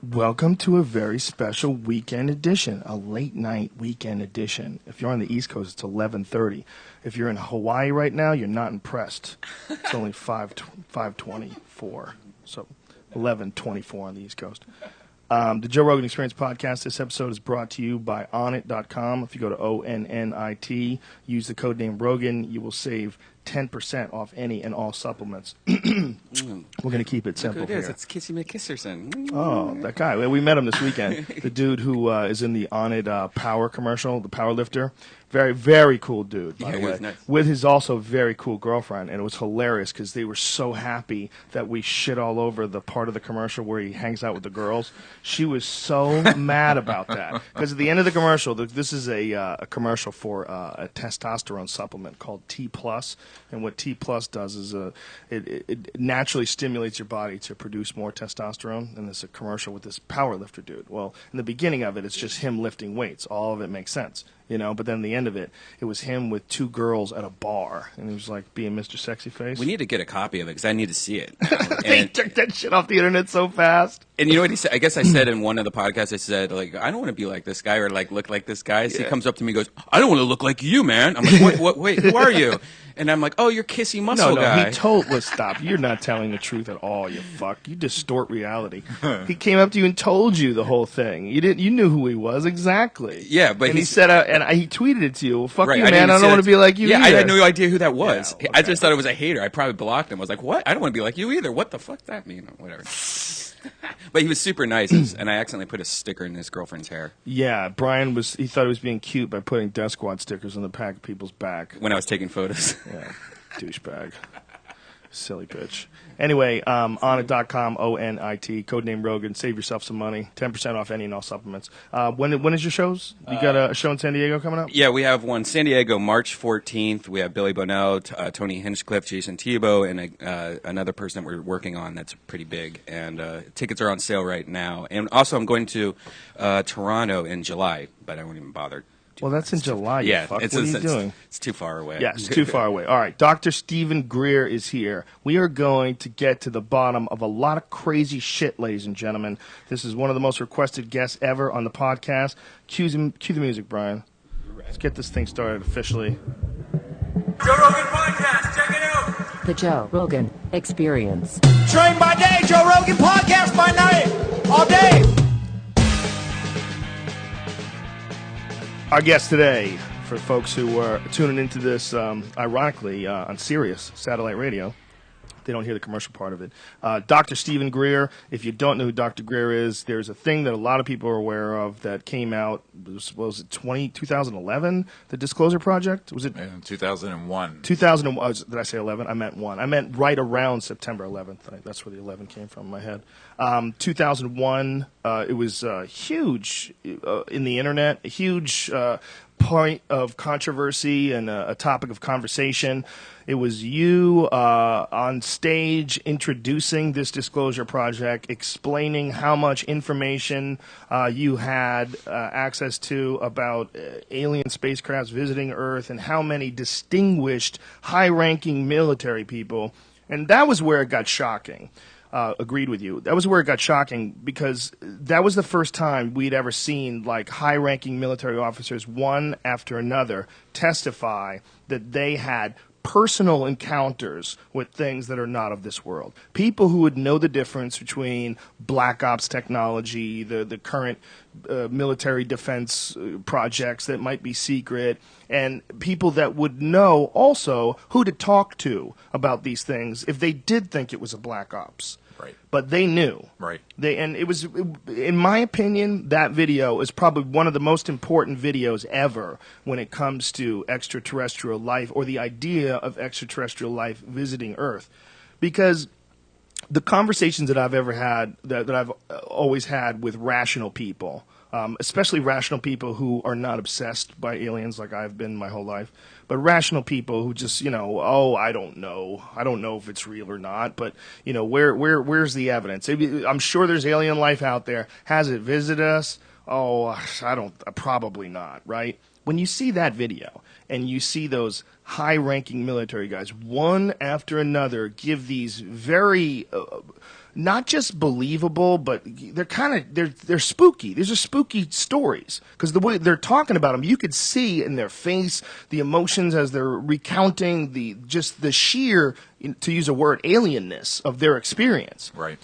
Welcome to a very special weekend edition, a late night weekend edition. If you're on the East Coast, it's 11:30. If you're in Hawaii right now, you're not impressed. It's only 5:24, so 11:24 on the East Coast. The Joe Rogan Experience podcast. This episode is brought to you by Onnit.com. If you go to ONNIT, use the code name Rogan, you will save 10% off any and all supplements. We're going to keep it simple Look who it is. here. It's Kissy McKisserson. Oh, that guy. We met him this weekend. The dude who is in the Onnit Power commercial, the power lifter. Very, very cool dude, by the he way. was nice. With his also very cool girlfriend. And it was hilarious because they were so happy that we shit all over the part of the commercial where he hangs out with the girls. She was so mad about that. Because at the end of the commercial, this is a commercial for a testosterone supplement called T+. And what T+ does is it naturally stimulates your body to produce more testosterone. And there's a commercial with this power lifter dude. Well, in the beginning of it, it's just him lifting weights. All of it makes sense. You know, but then the end of it, it was him with two girls at a bar, and he was like being Mr. Sexy Face. We need to get a copy of it because I need to see it. They took that shit off the internet so fast. And you know what he said? I guess I said in one of the podcasts, I said, like, I don't want to be like this guy or like look like this guy. So he comes up to me and goes, I don't want to look like you, man. I'm like, wait, who are you? And I'm like, oh, you're Kissy Muscle guy. Stop. You're not telling the truth at all, you fuck. You distort reality. He came up to you and told you the whole thing. You knew who he was exactly. Yeah, but and he said, he tweeted it to you. Well, fuck right, you, man. I don't want to be like you. Yeah, either. I had no idea who that was. Yeah, I just thought it was a hater. I probably blocked him. I was like, what? I don't want to be like you either. What the fuck that mean? Whatever. But he was super nice, and I accidentally put a sticker in his girlfriend's hair. Yeah, Brian he thought he was being cute by putting Death Squad stickers on the back of people's back. When I was taking photos. Yeah, douchebag. Silly bitch. Anyway, Onnit.com, ONIT, codename Rogan. Save yourself some money. 10% off any and all supplements. When is your shows? You got a show in San Diego coming up? Yeah, we have one San Diego, March 14th. We have Billy Bonnell, Tony Hinchcliffe, Jason Tebow, and another person that we're working on that's pretty big. And tickets are on sale right now. And also, I'm going to Toronto in July, but I won't even bother. Well, that's in July, you fuck. What are you doing? It's too far away. Yeah, it's too far away. All right, Dr. Stephen Greer is here. We are going to get to the bottom of a lot of crazy shit, ladies and gentlemen. This is one of the most requested guests ever on the podcast. Cue the music, Brian. Let's get this thing started officially. Joe Rogan Podcast, check it out. The Joe Rogan Experience. Train by day, Joe Rogan Podcast by night, all day. Our guest today, for folks who are tuning into this, ironically, on Sirius Satellite Radio, they don't hear the commercial part of it. Dr. Stephen Greer. If you don't know who Dr. Greer is, there's a thing that a lot of people are aware of that came out, was it 2011, the Disclosure Project? Was it? In 2001. 2001. Did I say 11? I meant 1. I meant right around September 11th. That's where the 11 came from in my head. 2001, it was huge in the internet, a huge point of controversy and a topic of conversation. It was you on stage introducing this Disclosure Project, explaining how much information you had access to about alien spacecrafts visiting Earth and how many distinguished, high-ranking military people. And that was where it got shocking. Agreed with you. That was where it got shocking because that was the first time we'd ever seen like high-ranking military officers, one after another, testify that they had personal encounters with things that are not of this world. People who would know the difference between black ops technology, the current military defense projects that might be secret, and people that would know also who to talk to about these things if they did think it was a black ops. Right. But they knew. Right. It was, in my opinion, that video is probably one of the most important videos ever when it comes to extraterrestrial life or the idea of extraterrestrial life visiting Earth. Because the conversations that I've ever had, that I've always had with rational people, especially rational people who are not obsessed by aliens like I've been my whole life, but rational people who just, I don't know if it's real or not, but, where's the evidence? I'm sure there's alien life out there. Has it visited us? Oh, probably not, right? when you see that video and you see those high-ranking military guys, one after another, give these very not just believable, but they're spooky. These are spooky stories because the way they're talking about them, you could see in their face the emotions as they're recounting the sheer, to use a word, alienness of their experience. Right.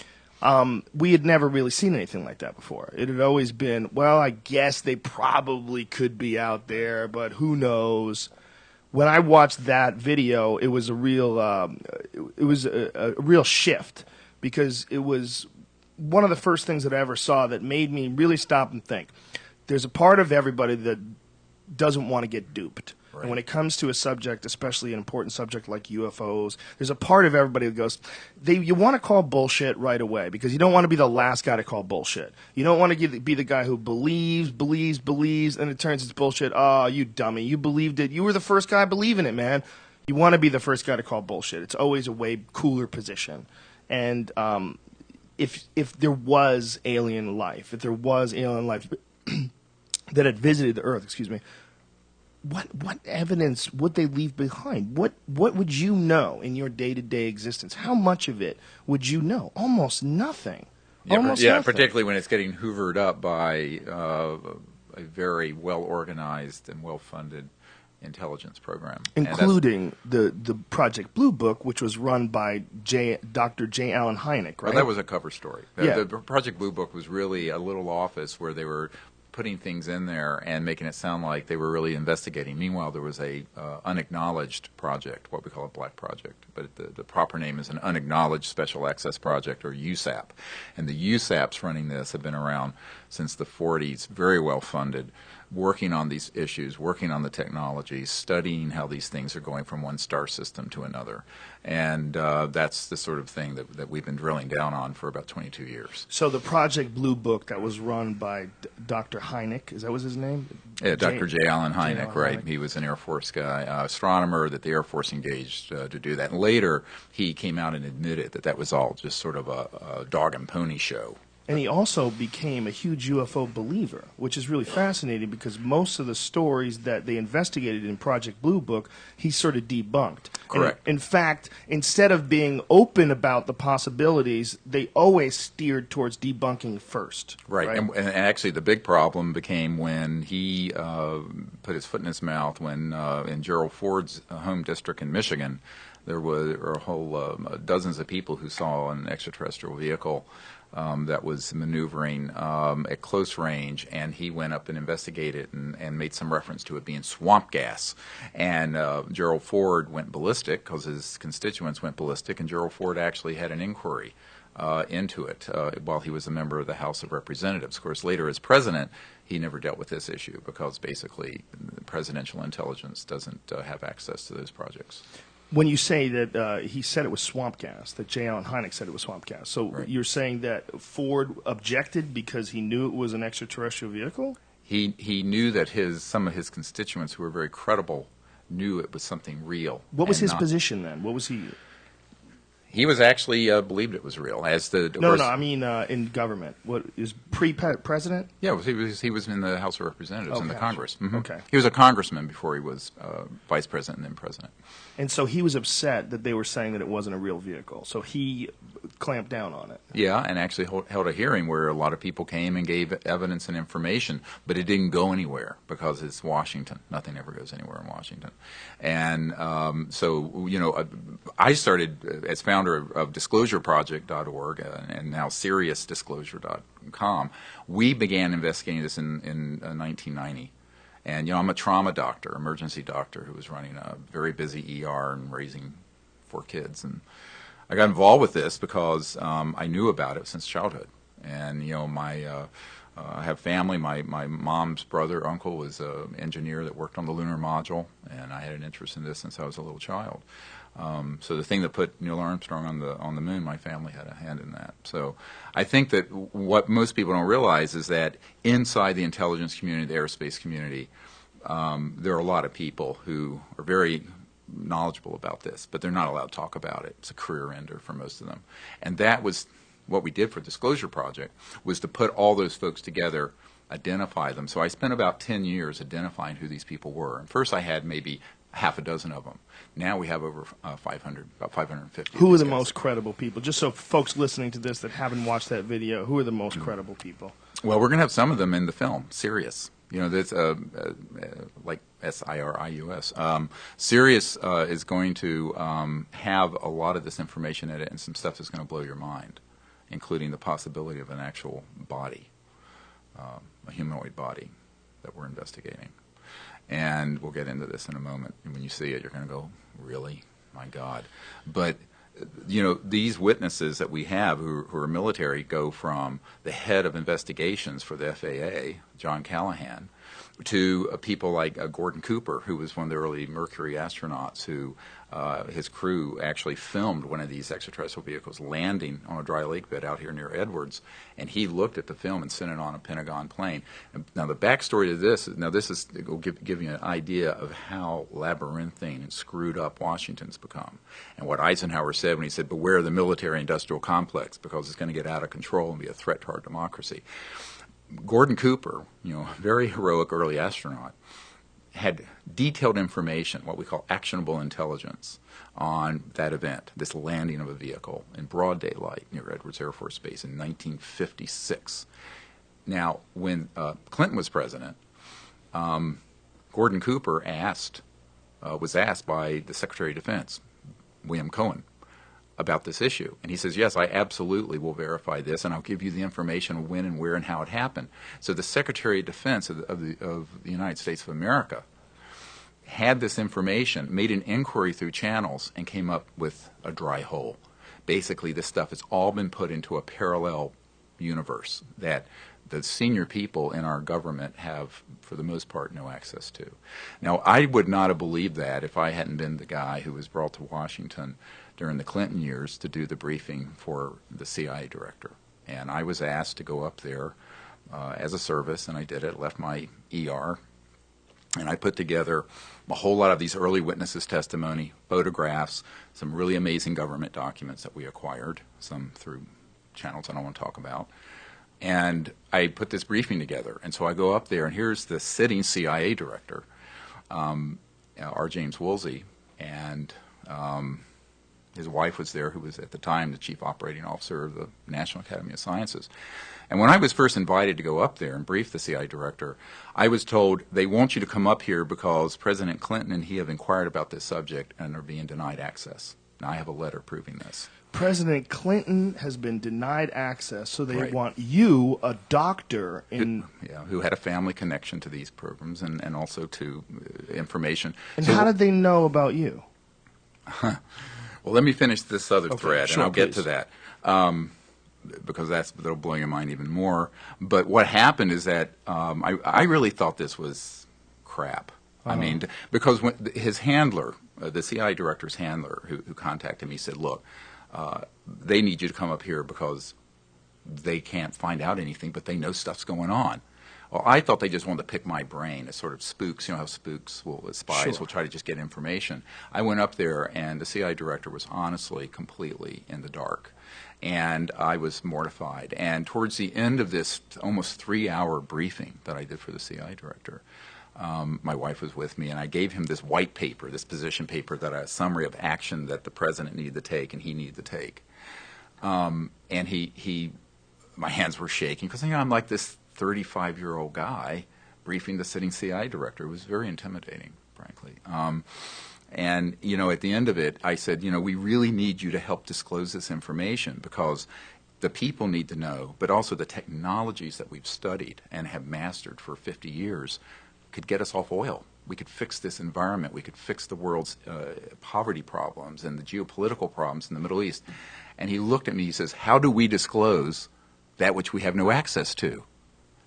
We had never really seen anything like that before. It had always been, well, I guess they probably could be out there, but who knows? When I watched that video, it was a real shift, because it was one of the first things that I ever saw that made me really stop and think. There's a part of everybody that doesn't want to get duped. Right. And when it comes to a subject, especially an important subject like UFOs, there's a part of everybody that goes, you want to call bullshit right away, because you don't want to be the last guy to call bullshit. You don't want to be the guy who believes, and it turns it's bullshit. Oh, you dummy. You believed it. You were the first guy believing it, man. You want to be the first guy to call bullshit. It's always a way cooler position. And if there was alien life, that had visited the Earth, what evidence would they leave behind? What would you know in your day-to-day existence? How much of it would you know? Almost nothing. Nothing. Particularly when it's getting hoovered up by a very well-organized and well-funded intelligence program, including the Project Blue Book, which was run by Dr. J. Allen Hynek, right? Well, that was a cover story. The Project Blue Book was really a little office where they were putting things in there and making it sound like they were really investigating. Meanwhile, there was a unacknowledged project, what we call a black project, but the proper name is an unacknowledged special access project, or USAP. And the USAPs running this have been around since the 40s, very well funded, working on these issues, working on the technology, studying how these things are going from one star system to another. And that's the sort of thing that we've been drilling down on for about 22 years. So the Project Blue Book that was run by Dr. Hynek, is that was his name? Yeah, Dr. J. Allen Hynek, right. Hynek. He was an Air Force guy, astronomer that the Air Force engaged to do that. And later, he came out and admitted that was all just sort of a dog and pony show. And he also became a huge UFO believer, which is really fascinating because most of the stories that they investigated in Project Blue Book, he sort of debunked. Correct. And in fact, instead of being open about the possibilities, they always steered towards debunking first. Right. And actually the big problem became when he put his foot in his mouth when in Gerald Ford's home district in Michigan, there were a whole dozens of people who saw an extraterrestrial vehicle that was maneuvering at close range, and he went up and investigated and made some reference to it being swamp gas. And Gerald Ford went ballistic because his constituents went ballistic, and Gerald Ford actually had an inquiry into it while he was a member of the House of Representatives. Of course, later as president, he never dealt with this issue because basically presidential intelligence doesn't have access to those projects. When you say that he said it was swamp gas, that J. Allen Hynek said it was swamp gas, so right. You're saying that Ford objected because he knew it was an extraterrestrial vehicle? He knew that some of his constituents who were very credible knew it was something real. What was his position then? What was he? He was actually believed it was real. I mean in government. What is pre-president? Yeah, he was in the House of Representatives in the Congress. Mm-hmm. Okay. He was a congressman before he was vice president and then president. And so he was upset that they were saying that it wasn't a real vehicle. So he clamped down on it. Yeah, and actually held a hearing where a lot of people came and gave evidence and information, but it didn't go anywhere because it's Washington. Nothing ever goes anywhere in Washington. And I started as founder of DisclosureProject.org and now SeriousDisclosure.com. We began investigating this in 1990. And, I'm a trauma doctor, emergency doctor, who was running a very busy ER and raising 4 kids. And I got involved with this because I knew about it since childhood. And, I have family. My mom's brother, uncle, was an engineer that worked on the lunar module, and I had an interest in this since I was a little child. So the thing that put Neil Armstrong on the moon, my family had a hand in that. So I think that what most people don't realize is that inside the intelligence community, the aerospace community, there are a lot of people who are very knowledgeable about this, but they're not allowed to talk about it. It's a career ender for most of them. And that was what we did for Disclosure Project, was to put all those folks together identify them. So I spent about 10 years identifying who these people were. And first I had maybe half a dozen of them. Now we have over 500, about 550. Who are of the these guys. most credible people? Just so folks listening to this that haven't watched that video, who are the most credible people? Well, we're going to have some of them in the film, Sirius. You know, that's like Sirius. Sirius is going to have a lot of this information in it, and some stuff that's going to blow your mind, including the possibility of an actual body, a humanoid body that we're investigating. And we'll get into this in a moment. And when you see it, you're going to go, really? My God. But, you know, these witnesses that we have who are military go from the head of investigations for the FAA, John Callahan, to people like Gordon Cooper, who was one of the early Mercury astronauts, who his crew actually filmed one of these extraterrestrial vehicles landing on a dry lake bed out here near Edwards, and he looked at the film and sent it on a Pentagon plane. And now the backstory to this will give you an idea of how labyrinthine and screwed up Washington's become, and what Eisenhower said when he said, "Beware the military-industrial complex, because it's going to get out of control and be a threat to our democracy." Gordon Cooper, you know, very heroic early astronaut, had detailed information, what we call actionable intelligence, on that event, this landing of a vehicle in broad daylight near Edwards Air Force Base in 1956. Now, when Clinton was president, Gordon Cooper was asked by the Secretary of Defense, William Cohen, about this issue. And he says, yes, I absolutely will verify this, and I'll give you the information of when and where and how it happened. So the Secretary of Defense of the United States of America had this information, made an inquiry through channels, and came up with a dry hole. Basically, this stuff has all been put into a parallel universe that the senior people in our government have, for the most part, no access to. Now, I would not have believed that if I hadn't been the guy who was brought to Washington during the Clinton years to do the briefing for the CIA director. And I was asked to go up there as a service, and I did it, left my ER, and I put together a whole lot of these early witnesses' testimony, photographs, some really amazing government documents that we acquired, some through channels I don't want to talk about. And I put this briefing together. And so I go up there, and here's the sitting CIA director, R. James Woolsey, and his wife was there, who was at the time the chief operating officer of the National Academy of Sciences. And when I was first invited to go up there and brief the CIA director, I was told, they want you to come up here because President Clinton and he have inquired about this subject and are being denied access. Now, I have a letter proving this. President Clinton has been denied access, so they Right. want you, a doctor, in... Who had a family connection to these programs and also to information. And So how did they know about you? Well, let me finish this other Okay, thread, sure, and I'll get please. to that, because that'll blow your mind even more. But what happened is that I really thought this was crap. I mean, because when his handler, the CIA director's handler, who contacted me, said, look, they need you to come up here because they can't find out anything, but they know stuff's going on. Well, I thought they just wanted to pick my brain as sort of spooks. You know how spooks, spies Sure. will try to just get information. I went up there, and the CIA director was honestly completely in the dark. And I was mortified. And towards the end of this almost 3-hour briefing that I did for the CIA director, my wife was with me, and I gave him this white paper, this position paper, that a summary of action that the president needed to take and he needed to take. And my hands were shaking because, you know, I'm like this 35-year-old guy briefing the sitting CIA director. It was very intimidating, frankly. And, you know, at the end of it, I said, you know, we really need you to help disclose this information because the people need to know, but also the technologies that we've studied and have mastered for 50 years could get us off oil. We could fix this environment. We could fix the world's poverty problems and the geopolitical problems in the Middle East. And he looked at me, he says, how do we disclose that which we have no access to?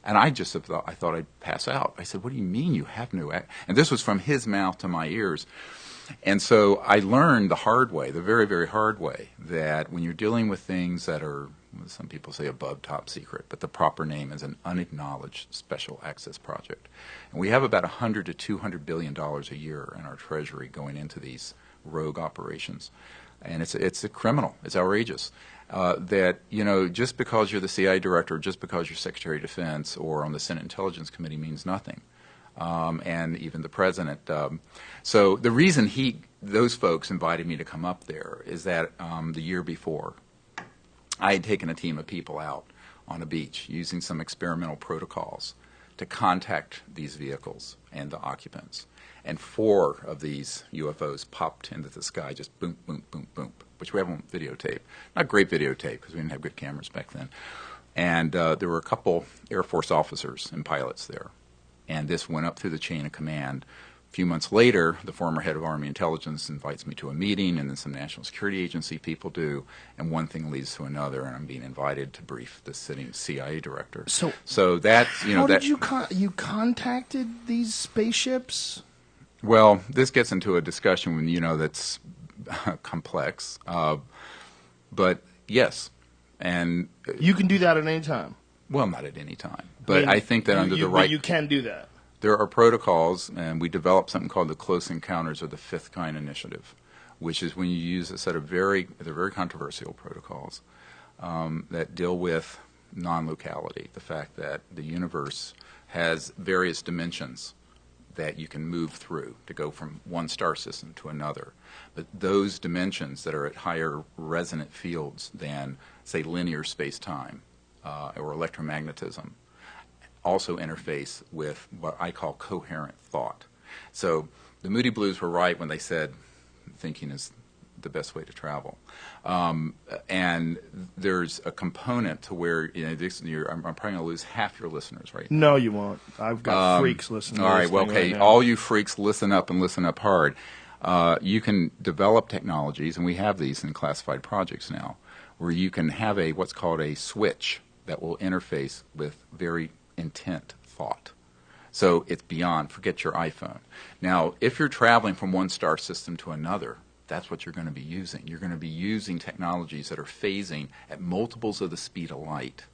And I thought I'd pass out. I said, what do you mean you have no access? And this was from his mouth to my ears. And so I learned the hard way, the very, very hard way, that when you're dealing with things that are, some people say above top secret, but the proper name is an unacknowledged special access project. And we have about $100 to $200 billion a year in our treasury going into these rogue operations. and it's a criminal. It's outrageous. That, you know, just because you're the CIA director, just because you're Secretary of Defense or on the Senate Intelligence Committee means nothing. And even the president. So the reason those folks invited me to come up there is that the year before, I had taken a team of people out on a beach using some experimental protocols to contact these vehicles and the occupants. And 4 of these UFOs popped into the sky, just boom, boom, boom, boom, which we have on videotape. Not great videotape because we didn't have good cameras back then. And there were a couple Air Force officers and pilots there. And this went up through the chain of command. A few months later, the former head of Army Intelligence invites me to a meeting, and then some National Security Agency people do, and one thing leads to another, and I'm being invited to brief the sitting CIA director. So that's, you know, how did you you contacted these spaceships? Well, this gets into a discussion when, you know, that's complex, but yes, and you can do that at any time. Well, not at any time, but I think that under the right, you can do that. There are protocols, and we developed something called the Close Encounters of the Fifth Kind Initiative, which is when you use a set of they're very controversial protocols that deal with non-locality, the fact that the universe has various dimensions that you can move through to go from one star system to another. But those dimensions that are at higher resonant fields than, say, linear space-time or electromagnetism also interface with what I call coherent thought. So the Moody Blues were right when they said thinking is the best way to travel. And there's a component to where, you know, I'm probably going to lose half your listeners right now. No, you won't. I've got freaks listening to all right, this well, thing okay, right now. all you freaks, listen up and listen up hard. You can develop technologies, and we have these in classified projects now, where you can have what's called a switch that will interface with very intent thought. So it's beyond, forget your iPhone. Now, if you're traveling from one star system to another, that's what you're going to be using. You're going to be using technologies that are phasing at multiples of the speed of light.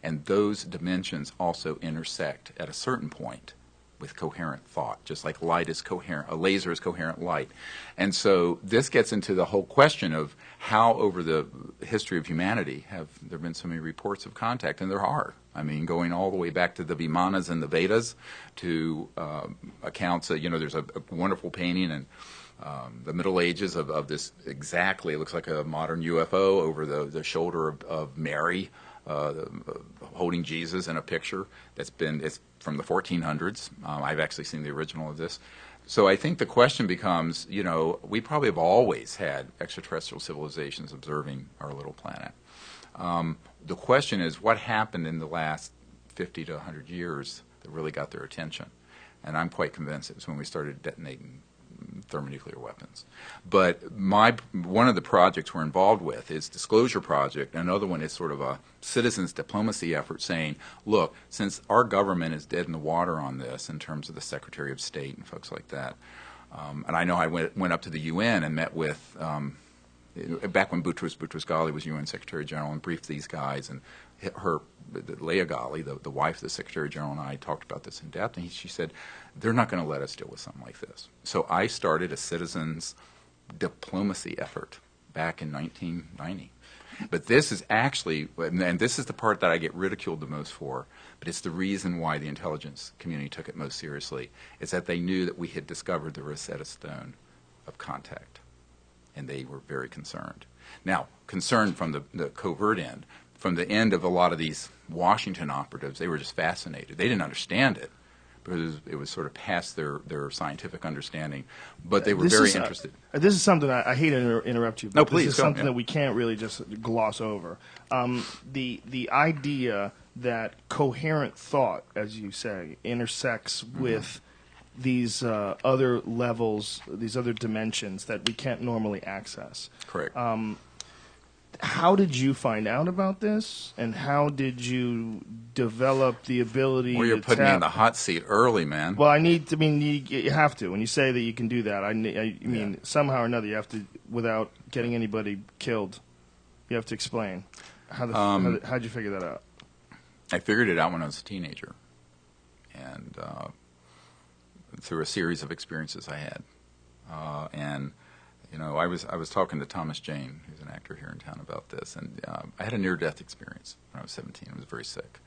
And those dimensions also intersect at a certain point with coherent thought, just like light is coherent, a laser is coherent light. And so this gets into the whole question of how over the history of humanity have there been so many reports of contact, and there are. I mean, going all the way back to the Vimanas and the Vedas to accounts that, you know, there's a wonderful painting in the Middle Ages of this exactly, it looks like a modern UFO over the shoulder of Mary, holding Jesus in a picture it's from the 1400s. I've actually seen the original of this. So I think the question becomes, you know, we probably have always had extraterrestrial civilizations observing our little planet. The question is, what happened in the last 50 to 100 years that really got their attention? And I'm quite convinced it was when we started detonating thermonuclear weapons. But one of the projects we're involved with is Disclosure Project. Another one is sort of a citizens diplomacy effort saying, look, since our government is dead in the water on this in terms of the Secretary of State and folks like that, and I know I went up to the UN and met with, back when Boutros Ghali was UN Secretary General, and briefed these guys, and Leah Ghali, the wife of the Secretary General, and I talked about this in depth, and she said, they're not going to let us deal with something like this. So I started a citizens diplomacy effort back in 1990. But this is actually, and this is the part that I get ridiculed the most for, but it's the reason why the intelligence community took it most seriously, is that they knew that we had discovered the Rosetta Stone of contact, and they were very concerned. Now, concerned from the covert end. From the end of a lot of these Washington operatives, they were just fascinated. They didn't understand it because it was sort of past their scientific understanding, but they were very interested. This is something I hate to interrupt you, but no, please, this is something that we can't really just gloss over. The idea that coherent thought, as you say, intersects with these other levels, these other dimensions that we can't normally access. Correct. How did you find out about this, and how did you develop the ability Well, you're to putting me in the hot seat early, man. Well, you have to. When you say that you can do that, I mean, somehow or another, you have to, without getting anybody killed, you have to explain. How'd you figure that out? I figured it out when I was a teenager, and through a series of experiences I had. And You know, I was talking to Thomas Jane, who's an actor here in town, about this, and I had a near-death experience when I was 17. I was very sick,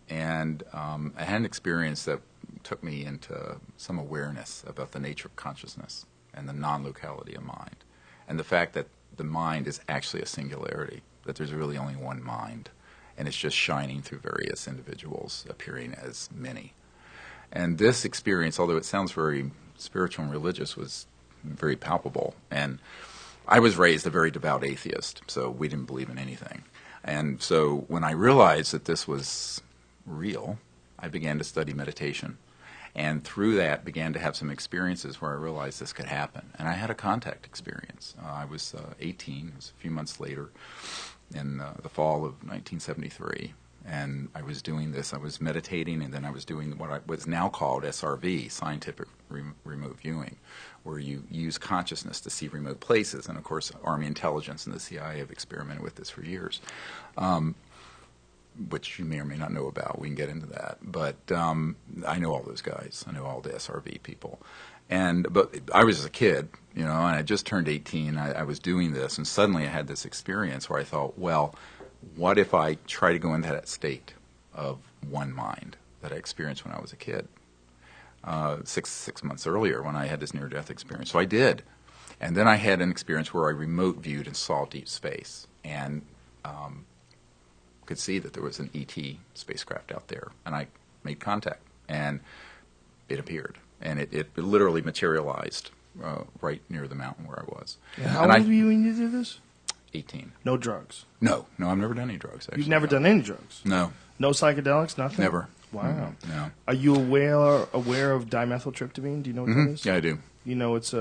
and I had an experience that took me into some awareness about the nature of consciousness and the non-locality of mind, and the fact that the mind is actually a singularity, that there's really only one mind, and it's just shining through various individuals, appearing as many. And this experience, although it sounds very spiritual and religious, was very palpable. And I was raised a very devout atheist, so we didn't believe in anything. And so when I realized that this was real, I began to study meditation. And through that, began to have some experiences where I realized this could happen. And I had a contact experience. I was 18, it was a few months later, in the fall of 1973. And I was doing this, I was meditating, and then I was doing what's now called SRV, scientific remote viewing, where you use consciousness to see remote places. And of course, Army intelligence and the CIA have experimented with this for years, which you may or may not know about. We can get into that. But I know all those guys. I know all the SRV people. But I was a kid, you know, and I just turned 18. I was doing this, and suddenly I had this experience where I thought, well, what if I try to go into that state of one mind that I experienced when I was a kid, six months earlier when I had this near-death experience? So I did. And then I had an experience where I remote viewed and saw deep space and could see that there was an ET spacecraft out there. And I made contact, and it appeared. And it literally materialized right near the mountain where I was. How old were you when you did this? 18. No drugs? No, I've never done any drugs, actually. You've never done any drugs? No. No psychedelics, nothing? Never. Wow. No. Are you aware of dimethyltryptamine? Do you know what that is? Yeah, I do. You know, it's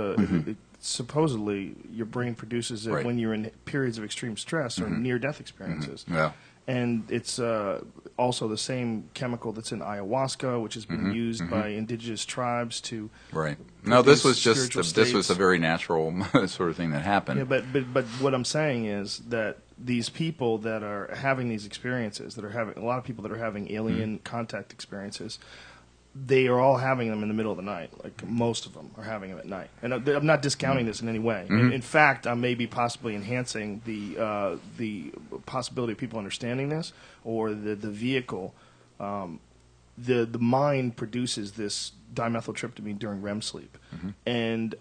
supposedly your brain produces it Right. when you're in periods of extreme stress or near-death experiences. Yeah. And it's also the same chemical that's in ayahuasca, which has been used by indigenous tribes to. Right. No, this was produce just spiritual this was a states. very natural sort of thing that happened. Yeah, but what I'm saying is that these people that are having these experiences, that are having a lot of people that are having alien contact experiences, they are all having them in the middle of the night. Like most of them are having them at night, and I'm not discounting this in any way. In fact, I may be possibly enhancing the possibility of people understanding this, or the vehicle. The mind produces this dimethyltryptamine during REM sleep, and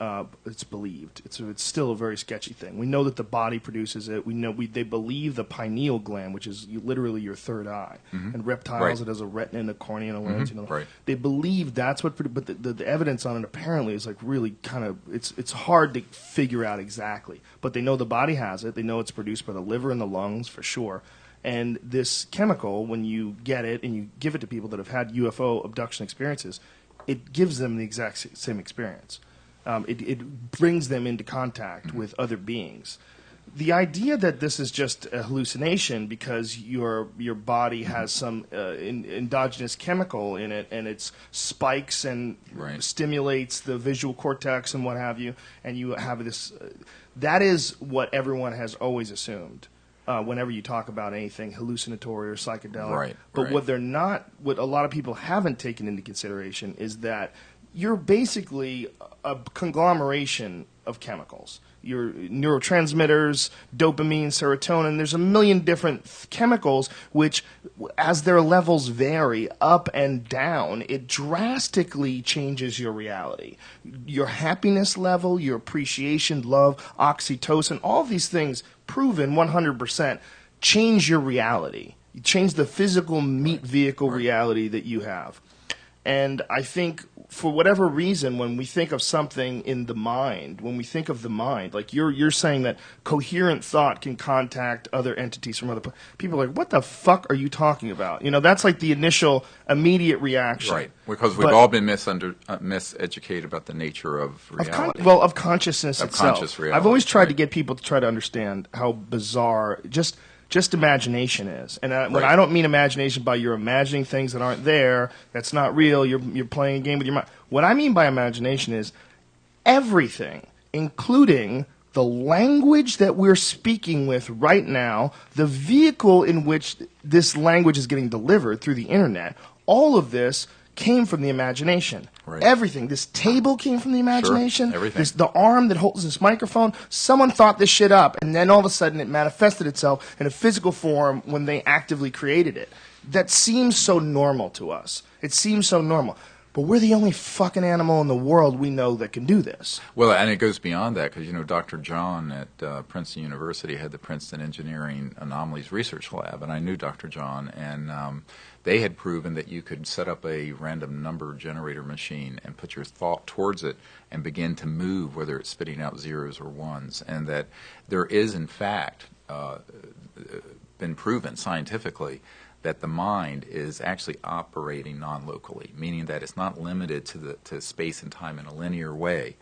it's believed. It's still a very sketchy thing. We know that the body produces it. We know they believe the pineal gland, which is literally your third eye, and reptiles Right. it has a retina and a cornea and a lens. You know, Right. they believe that's what. But the evidence on it apparently is like really kind of it's hard to figure out exactly. But they know the body has it. They know it's produced by the liver and the lungs for sure. And this chemical, when you get it and you give it to people that have had UFO abduction experiences, it gives them the exact same experience. It brings them into contact with other beings. The idea that this is just a hallucination because your body has some endogenous chemical in it, and it spikes and Right. stimulates the visual cortex and what have you, and you have this. That is what everyone has always assumed. Whenever you talk about anything hallucinatory or psychedelic. Right, But right. what a lot of people haven't taken into consideration is that you're basically a conglomeration of chemicals. Your neurotransmitters, dopamine, serotonin, there's a million different chemicals which, as their levels vary up and down, it drastically changes your reality. Your happiness level, your appreciation, love, oxytocin, all of these things proven 100% change your reality. You change the physical meat vehicle reality that you have. And I think for whatever reason, when we think of something in the mind, when we think of the mind, like you're saying that coherent thought can contact other entities from other people are like, what the fuck are you talking about? You know, that's like the initial immediate reaction. Right, because we've all been miseducated about the nature of reality. Of consciousness Of itself. conscious reality, I've always tried to right. get people to try to understand how bizarre just imagination is. And when Right. I don't mean imagination by you're imagining things that aren't there, that's not real, you're playing a game with your mind. What I mean by imagination is everything, including the language that we're speaking with right now, the vehicle in which this language is getting delivered through the internet, all of this came from the imagination. Right. Everything. This table came from the imagination. everything. The arm that holds this microphone. Someone thought this shit up, and then all of a sudden it manifested itself in a physical form when they actively created it. That seems so normal to us. It seems so normal. But we're the only fucking animal in the world we know that can do this. Well, and it goes beyond that because, Dr. John at Princeton University had the Princeton Engineering Anomalies Research Lab, and I knew Dr. John, and they had proven that you could set up a random number generator machine and put your thought towards it and begin to move, whether it's spitting out zeros or ones, and that there is, in fact, been proven scientifically that the mind is actually operating non-locally, meaning that it's not limited to space and time in a linear way.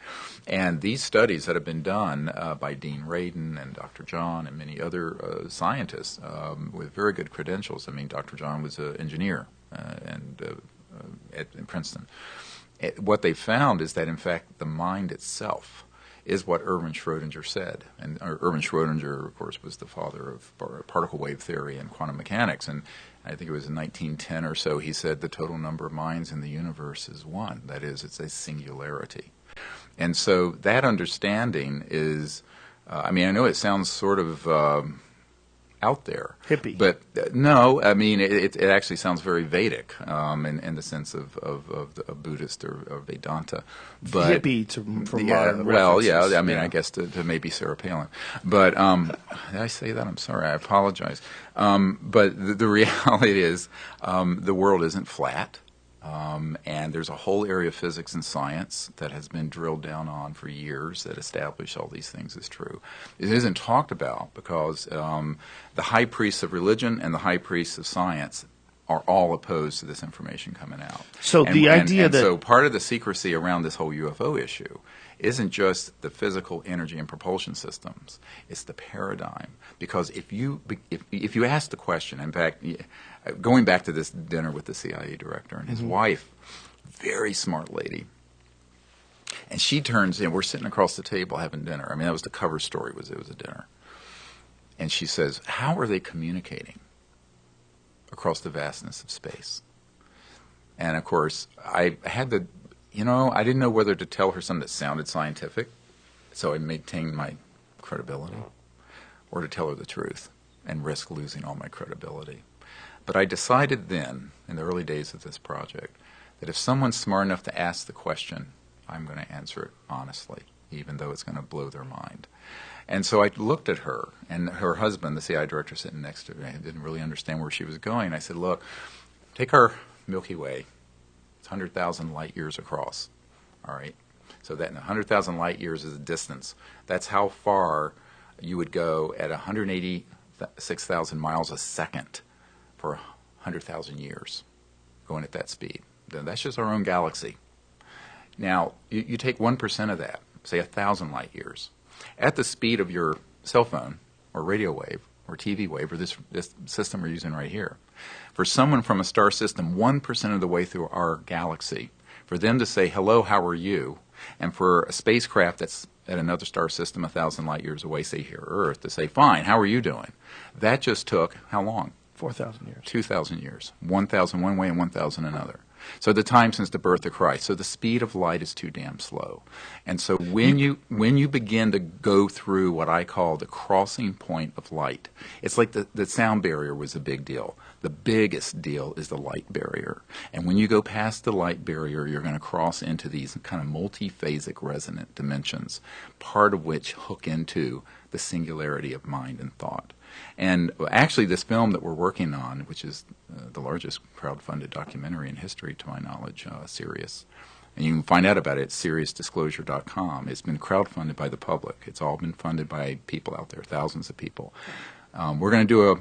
And these studies that have been done by Dean Radin and Dr. John and many other scientists with very good credentials. I mean, Dr. John was an engineer at Princeton. What they found is that, in fact, the mind itself is what Erwin Schrödinger said. And Erwin Schrödinger, of course, was the father of particle wave theory and quantum mechanics. And I think it was in 1910 or so, he said the total number of minds in the universe is one. That is, it's a singularity. And so that understanding is, I know it sounds sort of out there. Hippie. But no, it actually sounds very Vedic in the sense of Buddhist or Vedanta. But hippie for modern references. I guess to maybe Sarah Palin. But did I say that? I'm sorry. I apologize. But the reality is the world isn't flat. And there's a whole area of physics and science that has been drilled down on for years that establish all these things as true. It isn't talked about because the high priests of religion and the high priests of science are all opposed to this information coming out. So so part of the secrecy around this whole UFO issue isn't just the physical energy and propulsion systems; it's the paradigm. Because if you ask the question, in fact, going back to this dinner with the CIA director and his wife, very smart lady, and she turns in. We're sitting across the table having dinner. That was the cover story. It was a dinner, and she says, "How are they communicating across the vastness of space?" And of course, I had the. I didn't know whether to tell her something that sounded scientific, so I maintained my credibility, or to tell her the truth and risk losing all my credibility. But I decided then, in the early days of this project, that if someone's smart enough to ask the question, I'm going to answer it honestly, even though it's going to blow their mind. And so I looked at her, and her husband, the CIA director, sitting next to me, I didn't really understand where she was going. I said, look, take our Milky Way. It's 100,000 light years across, all right? So that 100,000 light years is a distance. That's how far you would go at 186,000 miles a second for 100,000 years, going at that speed. That's just our own galaxy. Now, you take 1% of that, say 1,000 light years, at the speed of your cell phone or radio wave or TV wave or this system we're using right here. For someone from a star system 1% of the way through our galaxy, for them to say, hello, how are you? And for a spacecraft that's at another star system 1,000 light years away, say here, Earth, to say, fine, how are you doing? That just took how long? 4,000 years. 2,000 years. 1,000 one way and 1,000 another. So the time since the birth of Christ. So the speed of light is too damn slow. And so when you begin to go through what I call the crossing point of light, it's like the sound barrier was a big deal. The biggest deal is the light barrier. And when you go past the light barrier, you're going to cross into these kind of multiphasic resonant dimensions, part of which hook into the singularity of mind and thought. And actually, this film that we're working on, which is the largest crowd-funded documentary in history, to my knowledge, Sirius, and you can find out about it at SiriusDisclosure.com. It's been crowd-funded by the public. It's all been funded by people out there, thousands of people. We're going to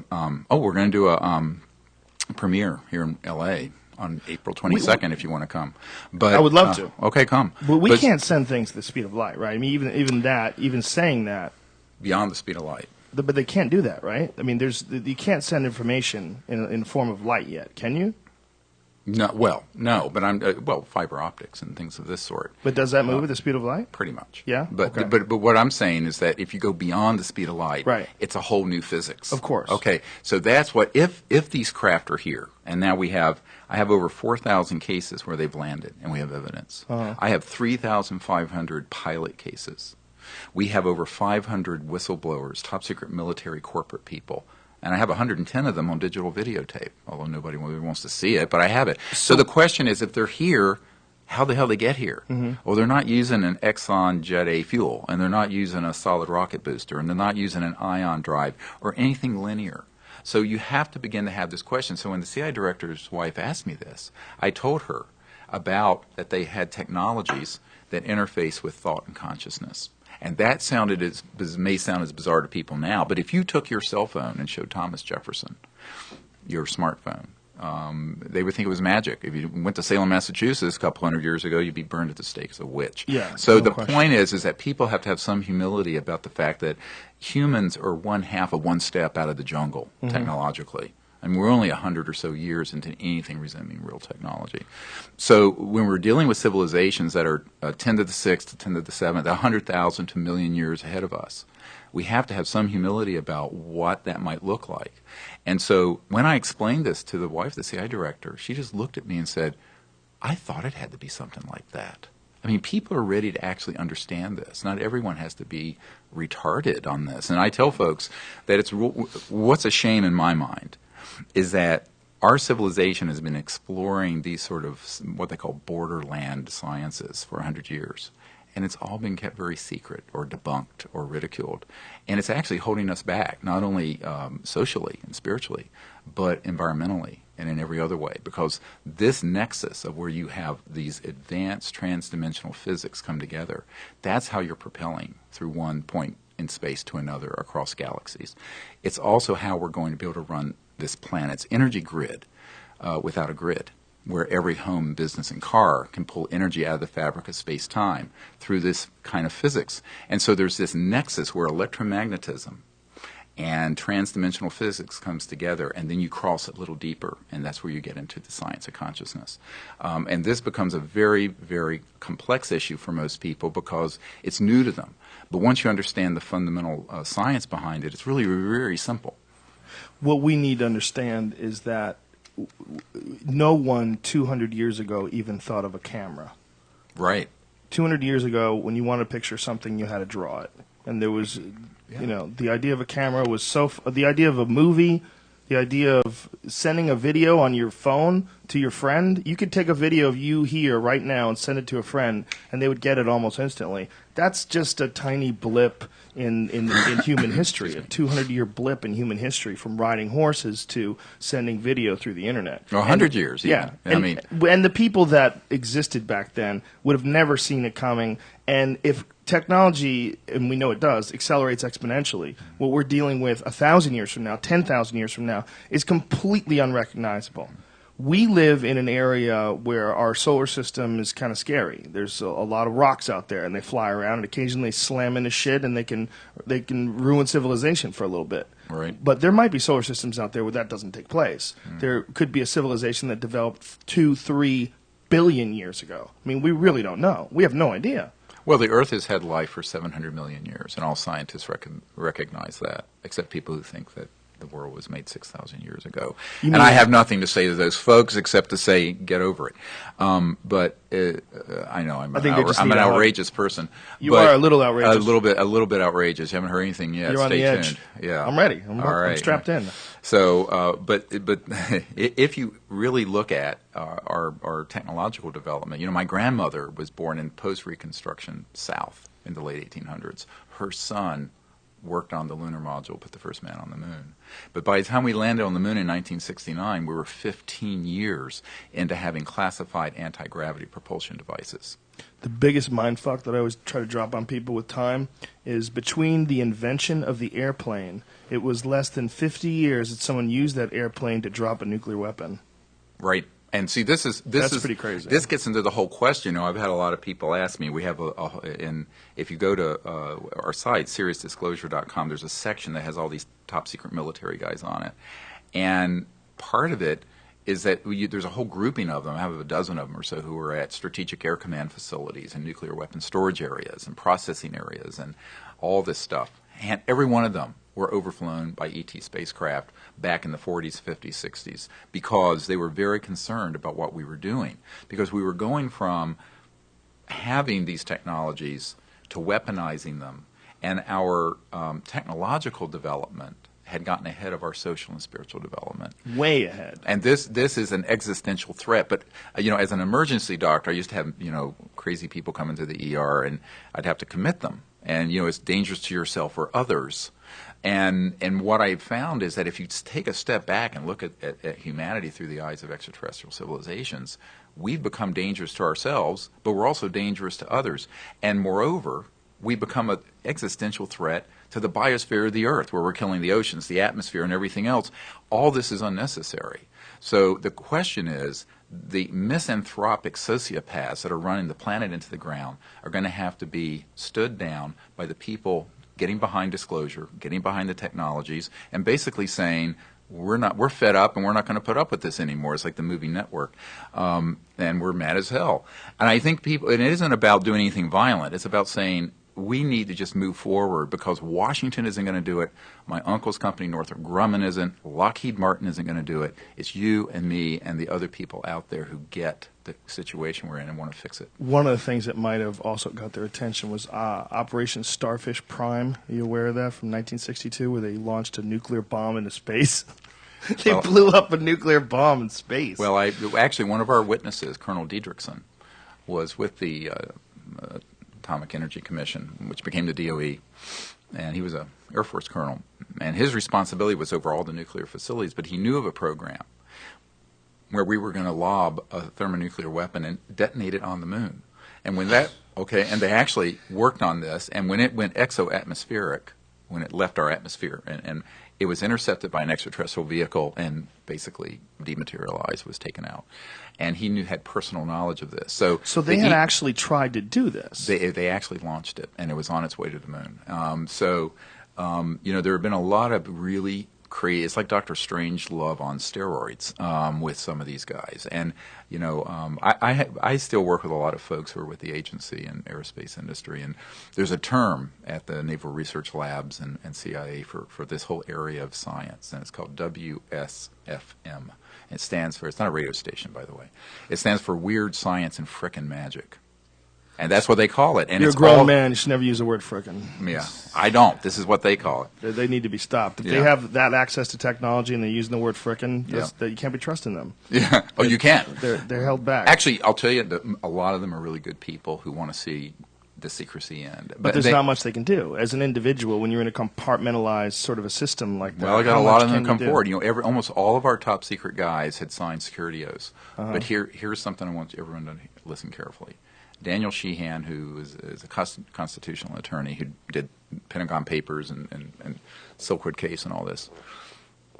do a premiere here in L.A. on April 22nd, if you want to come. But I would love to. Okay, come. But we can't send things at the speed of light, right? Even saying that. Beyond the speed of light. But they can't do that, right? You can't send information in the form of light yet, can you? No, but fiber optics and things of this sort. But does that move at the speed of light? Pretty much. Yeah? But Okay. but what I'm saying is that if you go beyond the speed of light, Right. it's a whole new physics. Of course. Okay. So that's what if these craft are here, and now I have over 4,000 cases where they've landed, and we have evidence. I have 3,500 pilot cases. We have over 500 whistleblowers, top secret military corporate people. And I have 110 of them on digital videotape, although nobody really wants to see it, but I have it. So the question is, if they're here, how the hell they get here? Well, they're not using an Exxon Jet A fuel, and they're not using a solid rocket booster, and they're not using an ion drive or anything linear. So you have to begin to have this question. So when the CIA director's wife asked me this, I told her about that they had technologies that interface with thought and consciousness. And that may sound as bizarre to people now, but if you took your cell phone and showed Thomas Jefferson your smartphone, they would think it was magic. If you went to Salem, Massachusetts a couple hundred years ago, you'd be burned at the stake as a witch. Yeah, so no the question. point is that people have to have some humility about the fact that humans are one half of one step out of the jungle technologically. And we're only 100 or so years into anything resembling real technology. So when we're dealing with civilizations that are 10 to the 6th to 10 to the 7th, 100,000 to a million years ahead of us, we have to have some humility about what that might look like. And so when I explained this to the wife, the CIA director, she just looked at me and said, I thought it had to be something like that. I mean, people are ready to actually understand this. Not everyone has to be retarded on this. And I tell folks that what's a shame in my mind is that our civilization has been exploring these sort of what they call borderland sciences for 100 years. And it's all been kept very secret or debunked or ridiculed. And it's actually holding us back, not only socially and spiritually, but environmentally and in every other way. Because this nexus of where you have these advanced transdimensional physics come together, that's how you're propelling through one point in space to another across galaxies. It's also how we're going to be able to run this planet's energy grid without a grid, where every home, business, and car can pull energy out of the fabric of space-time through this kind of physics. And so there's this nexus where electromagnetism and transdimensional physics comes together, and then you cross it a little deeper, and that's where you get into the science of consciousness. And this becomes a very, very complex issue for most people because it's new to them. But once you understand the fundamental science behind it, it's really very simple. What we need to understand is that no one 200 years ago even thought of a camera. Right. 200 years ago, when you wanted to picture something, you had to draw it. And there was, the idea of a camera was the idea of a movie, the idea of sending a video on your phone to your friend. You could take a video of you here right now and send it to a friend, and they would get it almost instantly. That's just a tiny blip in human history, a 200-year blip in human history, from riding horses to sending video through the internet. 100 years, yeah. even. And the people that existed back then would have never seen it coming. And if technology, and we know it does, accelerates exponentially, what we're dealing with 1,000 years from now, 10,000 years from now, is completely unrecognizable. We live in an area where our solar system is kind of scary. There's a lot of rocks out there, and they fly around, and occasionally they slam into shit, and they can ruin civilization for a little bit. Right. But there might be solar systems out there where that doesn't take place. There could be a civilization that developed 2-3 billion years ago. I mean, we really don't know. We have no idea. Well, the Earth has had life for 700 million years, and all scientists recognize that, except people who think that the world was made 6,000 years ago. And I have nothing to say to those folks except to say, get over it. But I know I'm an outrageous person. You are a little outrageous. A little bit outrageous. You haven't heard anything yet. You're on Stay the edge. tuned. Yeah, I'm ready. I'm right. strapped in. So, but if you really look at our technological development, my grandmother was born in post-Reconstruction South in the late 1800s. Her son worked on the lunar module, put the first man on the moon. But by the time we landed on the moon in 1969, we were 15 years into having classified anti-gravity propulsion devices. The biggest mindfuck that I always try to drop on people with time is between the invention of the airplane, it was less than 50 years that someone used that airplane to drop a nuclear weapon. Right. And see, that's pretty crazy. This gets into the whole question. I've had a lot of people ask me. We have if you go to our site, SeriousDisclosure.com, there's a section that has all these top secret military guys on it, and part of it is that there's a whole grouping of them. I have a dozen of them or so who are at Strategic Air Command facilities and nuclear weapon storage areas and processing areas and all this stuff. And every one of them were overflown by ET spacecraft back in the 40s, 50s, 60s because they were very concerned about what we were doing. Because we were going from having these technologies to weaponizing them, and our technological development had gotten ahead of our social and spiritual development. Way ahead. And this is an existential threat. But, as an emergency doctor, I used to have, crazy people come into the ER, and I'd have to commit them. And, it's dangerous to yourself or others. And what I've found is that if you take a step back and look at humanity through the eyes of extraterrestrial civilizations, we've become dangerous to ourselves, but we're also dangerous to others. And moreover, we become an existential threat to the biosphere of the Earth, where we're killing the oceans, the atmosphere, and everything else. All this is unnecessary. So the question is, the misanthropic sociopaths that are running the planet into the ground are going to have to be stood down by the people getting behind disclosure, getting behind the technologies, and basically saying, we're fed up and we're not going to put up with this anymore. It's like the movie Network. And we're mad as hell. And I think people, and it isn't about doing anything violent. It's about saying, we need to just move forward because Washington isn't going to do it. My uncle's company, Northrop Grumman, isn't. Lockheed Martin isn't going to do it. It's you and me and the other people out there who get the situation we're in and want to fix it. One of the things that might have also got their attention was Operation Starfish Prime. Are you aware of that, from 1962, where they launched a nuclear bomb into space? They blew up a nuclear bomb in space. Well, actually, one of our witnesses, Colonel Diedrichson, was with the Atomic Energy Commission, which became the DOE, and he was an Air Force colonel. And his responsibility was over all the nuclear facilities, but he knew of a program where we were going to lob a thermonuclear weapon and detonate it on the moon. And when and they actually worked on this, and when it went exo-atmospheric, when it left our atmosphere, and it was intercepted by an extraterrestrial vehicle and basically dematerialized, was taken out. And he had personal knowledge of this. So they had actually tried to do this. They actually launched it, and it was on its way to the moon. There have been a lot of really crazy. It's like Dr. Strangelove on steroids with some of these guys. And I still work with a lot of folks who are with the agency and aerospace industry. And there's a term at the Naval Research Labs and CIA for this whole area of science, and it's called WSFM. It stands for, it's not a radio station, by the way. It stands for Weird Science and Frickin' Magic. And that's what they call it. And You're a grown man. You should never use the word frickin'. Yeah, I don't. This is what they call it. They need to be stopped. If they have that access to technology and they're using the word frickin', you can't be trusting them. Yeah. Oh, you can't. They're held back. Actually, I'll tell you that a lot of them are really good people who want to see the secrecy end. But there's not much they can do. As an individual, when you're in a compartmentalized sort of a system like that. Well, I got a lot of them come forward. Almost all of our top secret guys had signed security oaths. But here's something I want everyone to listen carefully. Daniel Sheehan, who is a constitutional attorney who did Pentagon Papers and Silkwood case and all this,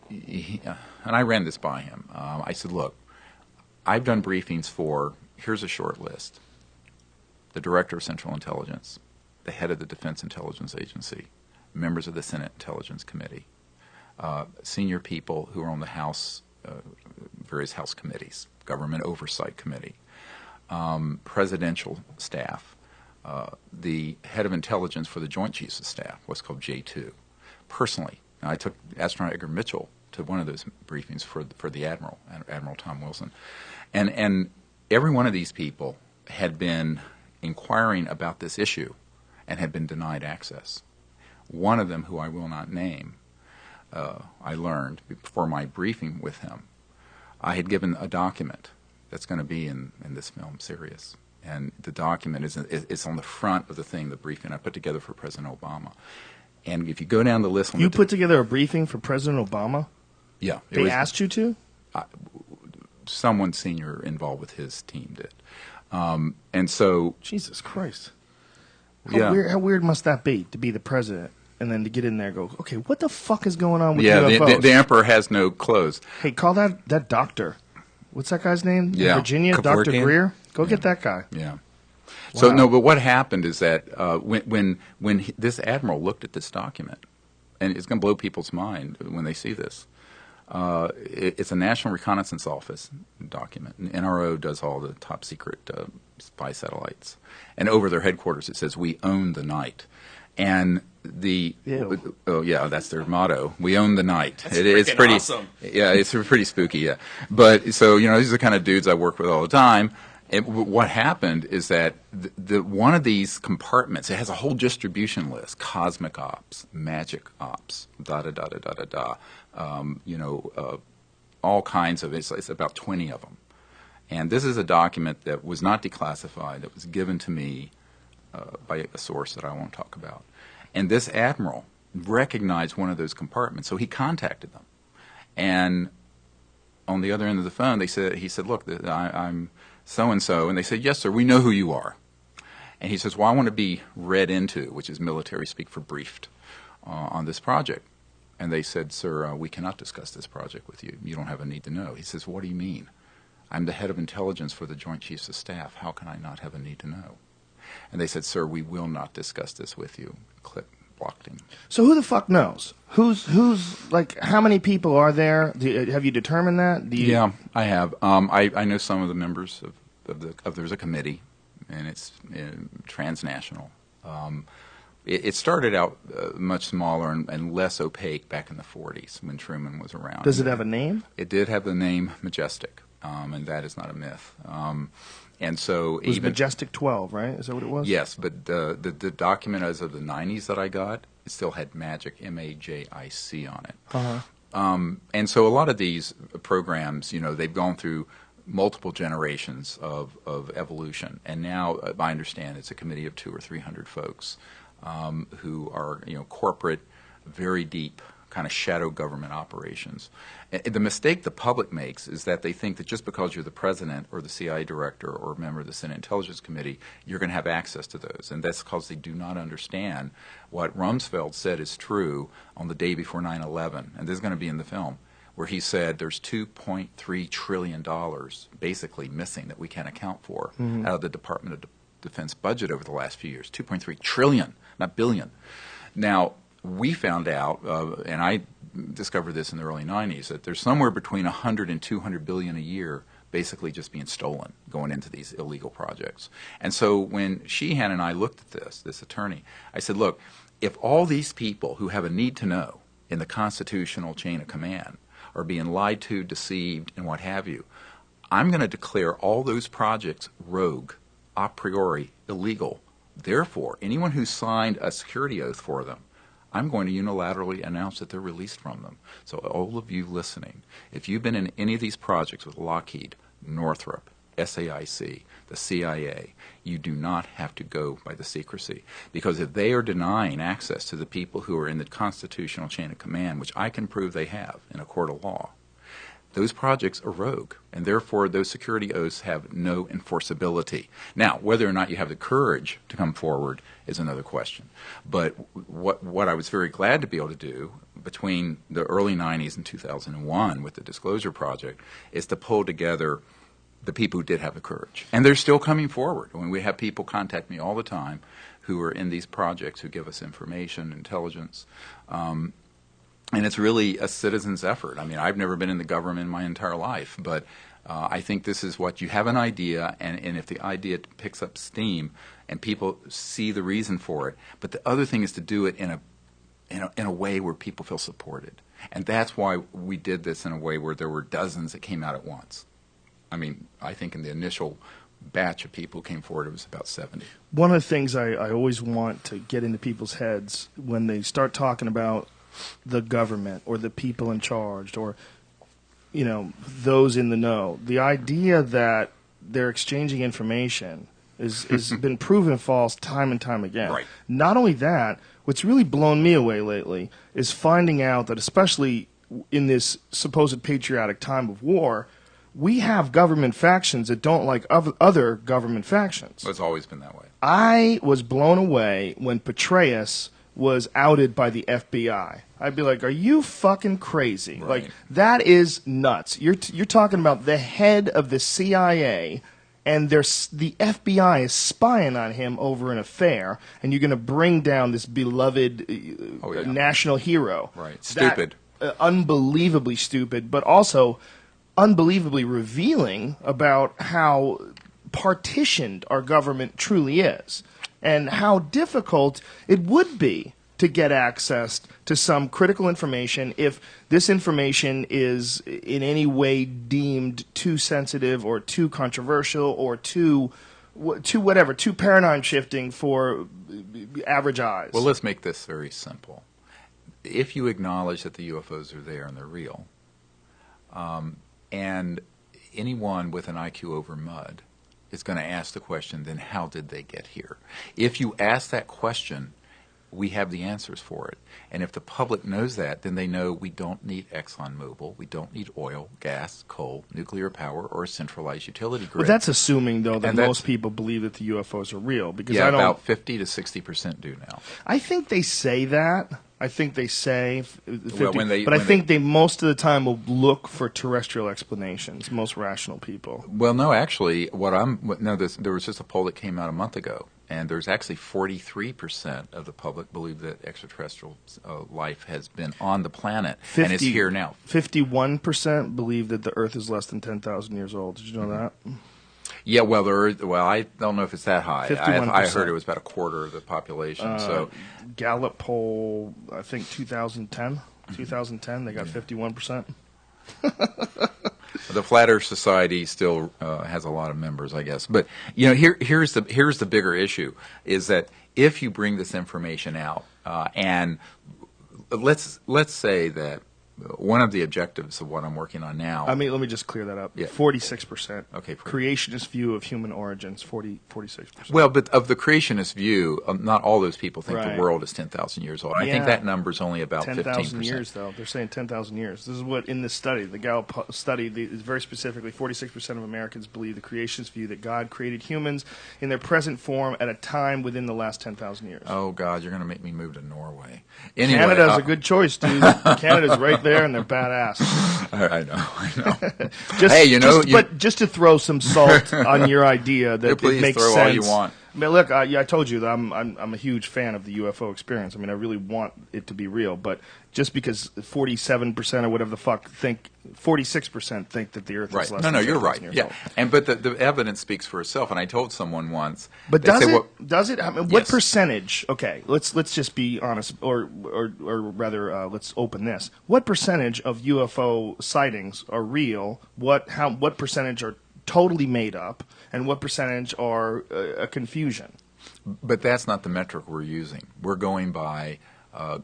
and I ran this by him. I said, look, I've done briefings for, here's a short list: the Director of Central Intelligence, the head of the Defense Intelligence Agency, members of the Senate Intelligence Committee, senior people who are on the House, various House committees, Government Oversight Committee, presidential staff, the head of intelligence for the Joint Chiefs of Staff, what's called J2. Personally, I took astronaut Edgar Mitchell to one of those briefings for the Admiral, Admiral Tom Wilson. And every one of these people had been inquiring about this issue and had been denied access. One of them, who I will not name, I learned before my briefing with him, I had given a document that's going to be in this film, Sirius. And the document is on the front of the thing, the briefing I put together for President Obama. And if you go down the list... You put together a briefing for President Obama? Yeah. They asked you to? Someone senior involved with his team did. And so... Jesus Christ. How weird must that be, to be the president, and then to get in there and go, okay, what the fuck is going on with UFOs? Yeah, the emperor has no clothes. Hey, call that doctor. What's that guy's name? Yeah. Virginia? Dr. Greer? Go get that guy. Yeah. Wow. So, no, but what happened is that when this admiral looked at this document, and it's going to blow people's mind when they see this, It's a National Reconnaissance Office document. And NRO does all the top secret spy satellites. And over their headquarters it says, "We own the night." And oh yeah, that's their motto. We own the night. It's pretty awesome. Yeah, it's pretty spooky. Yeah, but so these are the kind of dudes I work with all the time. And what happened is that one of these compartments, it has a whole distribution list: cosmic ops, magic ops, da da da da da da da. All kinds of it. It's about 20 of them. And this is a document that was not declassified. That was given to me by a source that I won't talk about. And this admiral recognized one of those compartments, so he contacted them. And on the other end of the phone, he said, "Look, I'm so-and-so." And they said, "Yes, sir, we know who you are." And he says, "Well, I want to be read into," which is military speak for briefed, on this project. And they said, "Sir, we cannot discuss this project with you. You don't have a need to know." He says, "What do you mean? I'm the head of intelligence for the Joint Chiefs of Staff. How can I not have a need to know?" And they said, "Sir, we will not discuss this with you." Clip blocked him. So who the fuck knows? Who's like, how many people are there? Have you determined that? Yeah, I have. I know some of the members of there's a committee, and it's transnational. It started out much smaller and less opaque back in the 40s when Truman was around. Does it have a name? It did have the name Majestic, and that is not a myth. And so it was Majestic 12, right? Is that what it was? Yes, but the document as of the 90s that I got, it still had Magic, MAJIC, on it. Uh-huh. And so a lot of these programs, they've gone through multiple generations of evolution, and now I understand it's a committee of 200 or 300 folks who are corporate, very deep kind of shadow government operations. The mistake the public makes is that they think that just because you're the president or the CIA director or a member of the Senate Intelligence Committee, you're going to have access to those. And that's because they do not understand what Rumsfeld said is true on the day before 9/11, and this is going to be in the film, where he said there's $2.3 trillion basically missing that we can't account for out of the Department of Defense budget over the last few years. 2.3 trillion, not billion. Now, we found out, and I discovered this in the early 90s, that there's somewhere between 100 and 200 billion a year basically just being stolen going into these illegal projects. And so when Sheehan and I looked at this attorney, I said, look, if all these people who have a need to know in the constitutional chain of command are being lied to, deceived, and what have you, I'm going to declare all those projects rogue, a priori, illegal. Therefore, anyone who signed a security oath for them, I'm going to unilaterally announce that they're released from them. So all of you listening, if you've been in any of these projects with Lockheed, Northrop, SAIC, the CIA, you do not have to go by the secrecy. Because if they are denying access to the people who are in the constitutional chain of command, which I can prove they have in a court of law, those projects are rogue, and therefore those security oaths have no enforceability. Now, whether or not you have the courage to come forward is another question. But what I was very glad to be able to do between the early 90s and 2001 with the Disclosure Project is to pull together the people who did have the courage. And they're still coming forward. I mean, we have people contact me all the time who are in these projects who give us information, intelligence. And it's really a citizen's effort. I mean, I've never been in the government in my entire life, but I think this is what you have an idea, and if the idea picks up steam and people see the reason for it. But the other thing is to do it in a way where people feel supported. And that's why we did this in a way where there were dozens that came out at once. I mean, I think in the initial batch of people who came forward, it was about 70. One of the things I always want to get into people's heads when they start talking about the government or the people in charge or, those in the know, the idea that they're exchanging information has been proven false time and time again. Right. Not only that, what's really blown me away lately is finding out that, especially in this supposed patriotic time of war, we have government factions that don't like other government factions. It's always been that way. I was blown away when Petraeus was outed by the FBI. I'd be like, are you fucking crazy? Right. Like, that is nuts. You're talking about the head of the CIA, and the FBI is spying on him over an affair, and you're going to bring down this beloved national hero. Right. Stupid. unbelievably stupid, but also unbelievably revealing about how partitioned our government truly is and how difficult it would be to get access to some critical information if this information is in any way deemed too sensitive or too controversial or too paradigm shifting for average eyes. Well, let's make this very simple. If you acknowledge that the UFOs are there and they're real, and anyone with an IQ over mud is going to ask the question, then how did they get here? If you ask that question, we have the answers for it. And if the public knows that, then they know we don't need ExxonMobil, we don't need oil, gas, coal, nuclear power, or a centralized utility grid. Well, that's assuming, though, that most people believe that the UFOs are real. Because yeah, about 50 to 60% do now. I think they say that. I think they say 50, well, but I think they most of the time will look for terrestrial explanations. Most rational people. Well, no, actually, there was just a poll that came out a month ago, and there's actually 43% of the public believe that extraterrestrial life has been on the planet and is here now. 51% believe that the Earth is less than 10,000 years old. Did you know that? Yeah, well, I don't know if it's that high. 51%. I heard it was about a quarter of the population. So, Gallup poll, I think 2010. 2010, they got 51%. The Flat Earth Society still has a lot of members, I guess. But here's the bigger issue: is that if you bring this information out, and let's say that one of the objectives of what I'm working on now. I mean, let me just clear that up. Yeah. 46%. Okay. Creationist view of human origins, 46%. Well, but of the creationist view, not all those people think Right. the world is 10,000 years old. I Yeah. think that number is only about 10,000 15%. years, though. They're saying 10,000 years. This is what, in this study, the Gallup study, is very specifically, 46% of Americans believe the creationist view that God created humans in their present form at a time within the last 10,000 years. Oh, God, you're going to make me move to Norway. Anyway, Canada's a good choice, dude. Canada's right there, and they're badass. I know. Just, but just to throw some salt on your idea that please it makes throw sense. all you want. I mean, look, I told you that I'm a huge fan of the UFO experience. I mean, I really want it to be real. But just because 47% or whatever the fuck 46% think that the Earth Right. is less No, than you're 10,000 right. years Yeah, old. but the evidence speaks for itself. And I told someone once. But they does say, it? well, Does it? I mean, what Yes. percentage? Okay, let's just be honest, or rather, let's open this. What percentage of UFO sightings are real? What percentage are totally made up, and what percentage are a confusion? But that's not the metric we're using. We're going by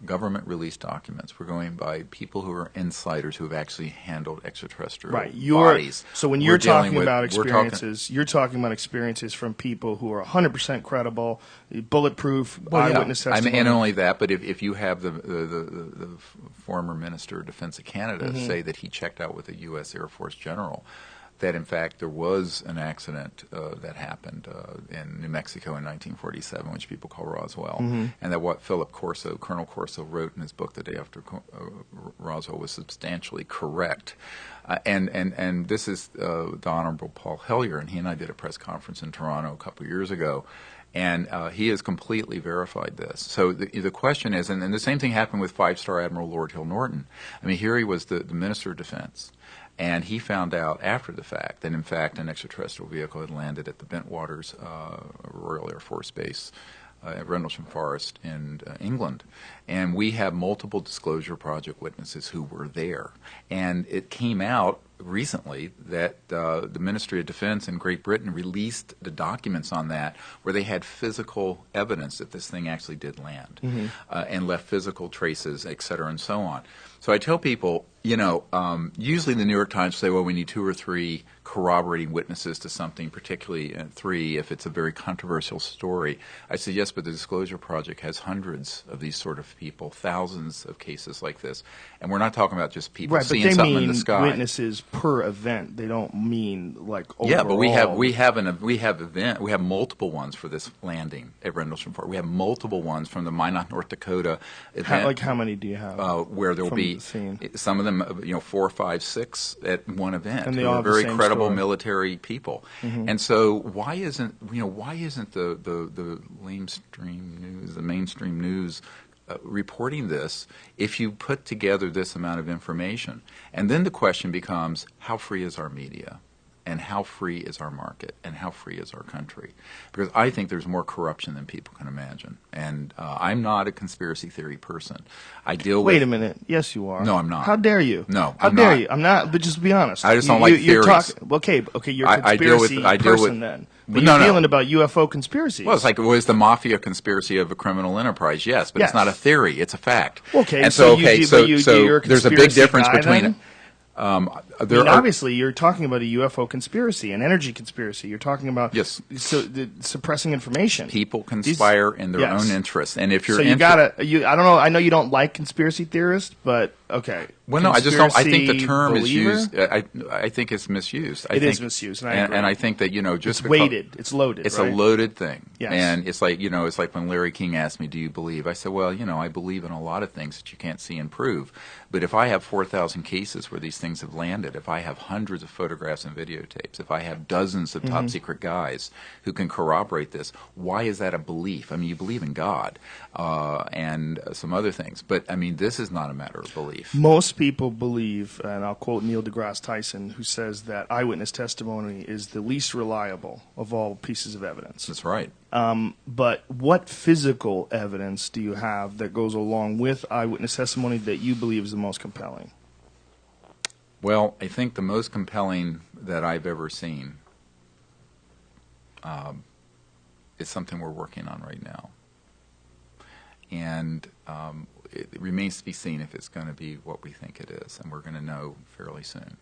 government released documents. We're going by people who are insiders who have actually handled extraterrestrial bodies. So when We're you're dealing talking with- about we're talking- experiences, you're talking about experiences from people who are 100% credible, bulletproof, Well, yeah. eyewitness testimony. I mean, and only that, but if you have the former Minister of Defense of Canada say that he checked out with a U.S. Air Force general, that in fact there was an accident that happened in New Mexico in 1947, which people call Roswell, and that what Colonel Corso wrote in his book The Day After Roswell was substantially correct. And this is the Honorable Paul Hellyer, and he and I did a press conference in Toronto a couple of years ago. And he has completely verified this. So the question is, and the same thing happened with Five-Star Admiral Lord Hill Norton. I mean, here he was the Minister of Defense. And he found out after the fact that, in fact, an extraterrestrial vehicle had landed at the Bentwaters Royal Air Force Base at Rendlesham Forest in England. And we have multiple Disclosure Project witnesses who were there. And it came out recently that the Ministry of Defense in Great Britain released the documents on that where they had physical evidence that this thing actually did land and left physical traces, et cetera, and so on. So I tell people, usually the New York Times say, well, we need 2 or 3 corroborating witnesses to something, particularly 3 if it's a very controversial story. I say, yes, but the Disclosure Project has hundreds of these sort of people, thousands of cases like this. And we're not talking about just people seeing something in the sky. Right, but they mean witnesses per event. They don't mean like overall. Yeah, but we have multiple ones for this landing at Rendlesham Forest. We have multiple ones from the Minot, North Dakota event. How many do you have? Where there will be some of them, 4, 5, 6 at one event. And they who all are have the very same credible story. military people. And so why isn't the mainstream news reporting this if you put together this amount of information? And then the question becomes, how free is our media? And how free is our market? And how free is our country? Because I think there's more corruption than people can imagine. And I'm not a conspiracy theory person. I deal with... Wait a minute. Yes, you are. No, I'm not. How dare you? No, How I'm dare not. you? I'm not, but just be honest. I just don't like you're theories. Okay, you're a I deal with- conspiracy I deal with- person then. But No, you're no. dealing about UFO conspiracies. Well, it's like, was the mafia conspiracy of a criminal enterprise? Yes, but Yes. it's not a theory. It's a fact. Okay, And so you're a there's a big conspiracy difference guy between... then? there are, obviously, you're talking about a UFO conspiracy, an energy conspiracy. You're talking about Yes. suppressing information. people conspire in their yes. own interests. And if you're... So you gotta. I don't know. I know you don't like conspiracy theorists, but okay. Well, no, I just don't. I think the Conspiracy term is believer? used. I think it's misused. It is misused, and I agree. and I think that just It's because- weighted. It's loaded. It's right? a loaded thing. Yes. And it's like it's like when Larry King asked me, "Do you believe?" I said, "Well, I believe in a lot of things that you can't see and prove. But if I have 4,000 cases where these things have landed, if I have hundreds of photographs and videotapes, if I have dozens of top secret guys who can corroborate this, why is that a belief? I mean, you believe in God and some other things, but I mean, this is not a matter of belief." Most people believe, and I'll quote Neil deGrasse Tyson, who says that eyewitness testimony is the least reliable of all pieces of evidence. That's right. But what physical evidence do you have that goes along with eyewitness testimony that you believe is the most compelling? Well, I think the most compelling that I've ever seen is something we're working on right now. And it remains to be seen if it's going to be what we think it is, and we're going to know fairly soon.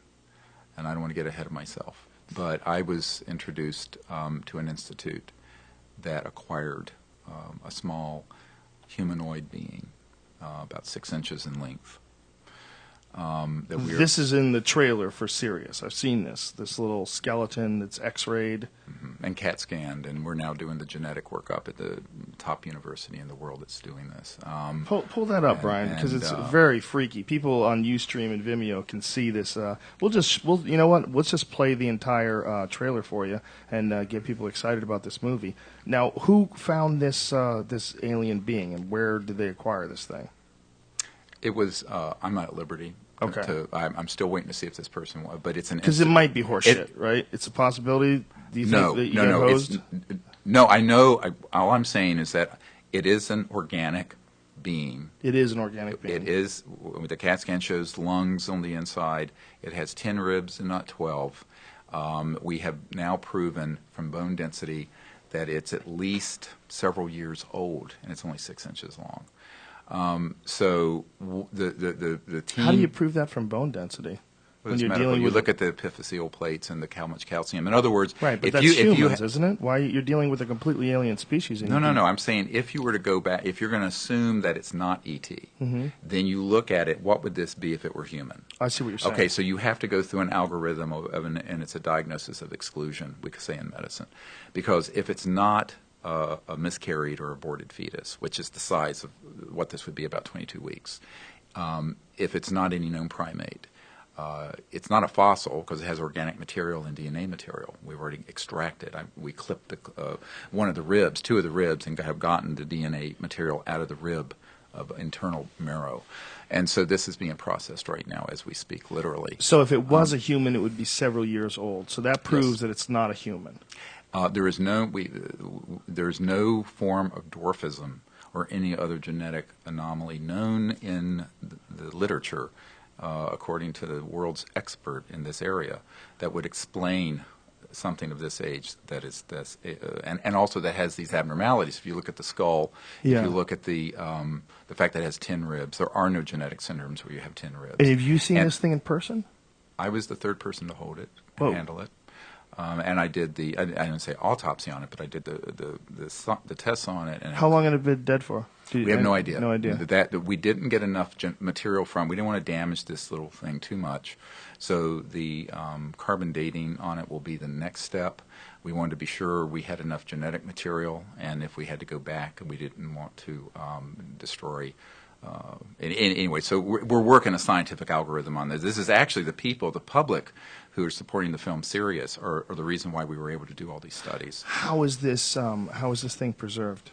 And I don't want to get ahead of myself. But I was introduced to an institute that acquired a small humanoid being, about 6 inches in length. This is in the trailer for Sirius. I've seen this little skeleton that's X-rayed. And CAT scanned, and we're now doing the genetic workup at the top university in the world that's doing this. Pull that up, Brian, because it's very freaky. People on Ustream and Vimeo can see this. You know what? Let's just play the entire trailer for you and get people excited about this movie. Now, who found this alien being, and where did they acquire this thing? It was. I'm not at liberty. Okay. I'm still waiting to see if this person was, but it's an Because it might be horseshit, right? It's a possibility. Do you think that you got hosed? No, I know. All I'm saying is that it is an organic being. It is an organic being. It is. The CAT scan shows lungs on the inside. It has 10 ribs and not 12. We have now proven from bone density that it's at least several years old, and it's only 6 inches long. So the team. How do you prove that from bone density? When you're dealing you with look at the epiphyseal plates and how much calcium. In other words, right, but if that's you, humans, isn't it? Why you're dealing with a completely alien species? No. I'm saying if you were to go back, if you're going to assume that it's not ET, then you look at it. What would this be if it were human? I see what you're saying. Okay, so you have to go through an algorithm and it's a diagnosis of exclusion. We could say in medicine, because if it's not a miscarried or aborted fetus, which is the size of what this would be, about 22 weeks. If it's not any known primate, it's not a fossil because it has organic material and DNA material. We've already extracted. We clipped one of the ribs, two of the ribs, and have gotten the DNA material out of the rib of internal marrow. And so this is being processed right now as we speak, literally. So if it was a human, it would be several years old. So that proves that it's not a human. There's no form of dwarfism or any other genetic anomaly known in the literature, according to the world's expert in this area, that would explain something of this age that is this, and also that has these abnormalities. If you look at the skull, if you look at the fact that it has 10 ribs, there are no genetic syndromes where you have 10 ribs. And have you seen this thing in person? I was the third person to hold it and Whoa. handle it. And I did I didn't say autopsy on it, but I did the tests on it. And How long had it been dead for? we have no idea. No idea. That we didn't get enough material from. We didn't want to damage this little thing too much. So the carbon dating on it will be the next step. We wanted to be sure we had enough genetic material, and if we had to go back, we didn't want to destroy. Anyway, so we're working a scientific algorithm on this. This is actually the people, the public, who are supporting the film Sirius, are the reason why we were able to do all these studies. How is this thing preserved?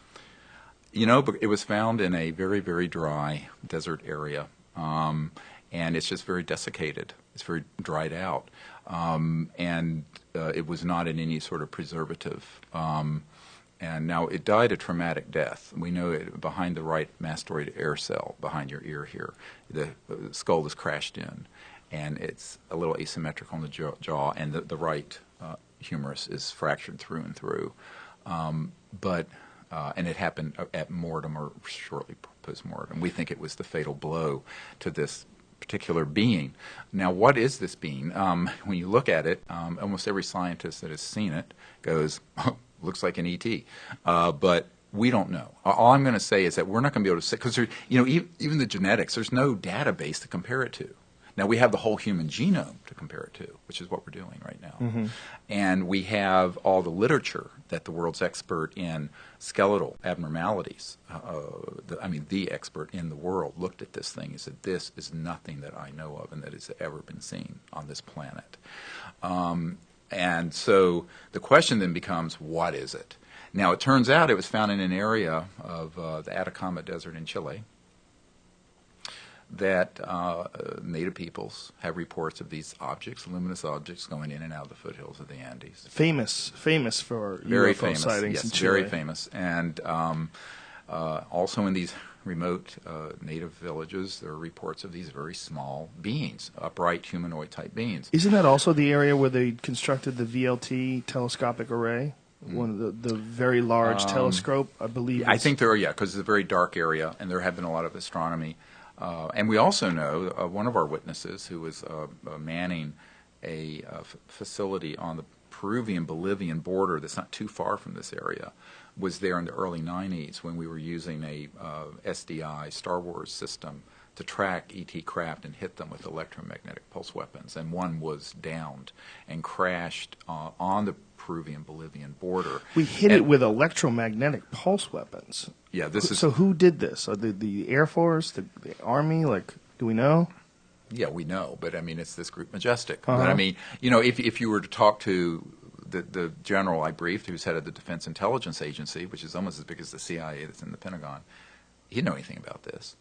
But it was found in a very, very dry desert area, and it's just very desiccated. It's very dried out, and it was not in any sort of preservative. And now it died a traumatic death. We know it behind the right mastoid air cell, behind your ear here. The skull is crashed in, and it's a little asymmetric on the jaw, and the right humerus is fractured through and through. And it happened at mortem or shortly post-mortem. We think it was the fatal blow to this particular being. Now, what is this being? When you look at it, almost every scientist that has seen it goes, oh, looks like an ET. But we don't know. All I'm going to say is that we're not going to be able to say, because even the genetics, there's no database to compare it to. Now, we have the whole human genome to compare it to, which is what we're doing right now. Mm-hmm. And we have all the literature that the world's expert in skeletal abnormalities, the expert in the world, looked at this thing and said, this is nothing that I know of and that has ever been seen on this planet. And so the question then becomes, what is it? Now, it turns out it was found in an area of the Atacama Desert in Chile, that native peoples have reports of these objects, luminous objects, going in and out of the foothills of the Andes. Famous for Very UFO famous, sightings yes, in Chile. very famous. And also in these remote native villages, there are reports of these very small beings, upright humanoid-type beings. Isn't that also the area where they constructed the VLT telescopic array? One of the very large telescope, I believe. I think there are, because it's a very dark area, and there have been a lot of astronomy. And we also know one of our witnesses who was manning a facility on the Peruvian-Bolivian border that's not too far from this area was there in the early 90s when we were using a SDI, Star Wars system, to track ET craft and hit them with electromagnetic pulse weapons. And one was downed and crashed on the Peruvian-Bolivian border. We hit it with electromagnetic pulse weapons. Yeah, this is... So who did this? The Air Force, the Army? Like, do we know? Yeah, we know, but I mean, it's this group Majestic. Uh-huh. But I mean, if you were to talk to the general I briefed, who's head of the Defense Intelligence Agency, which is almost as big as the CIA that's in the Pentagon, he didn't know anything about this.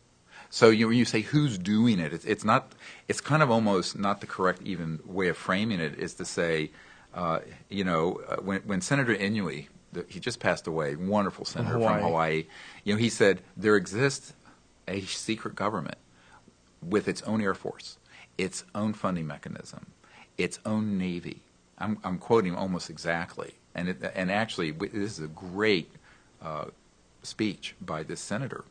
So when you say who's doing it, it's not. It's kind of almost not the correct even way of framing it is to say, when Senator Inouye, he just passed away, wonderful senator from Hawaii, he said there exists a secret government with its own Air Force, its own funding mechanism, its own Navy. I'm quoting almost exactly, and actually this is a great speech by this senator.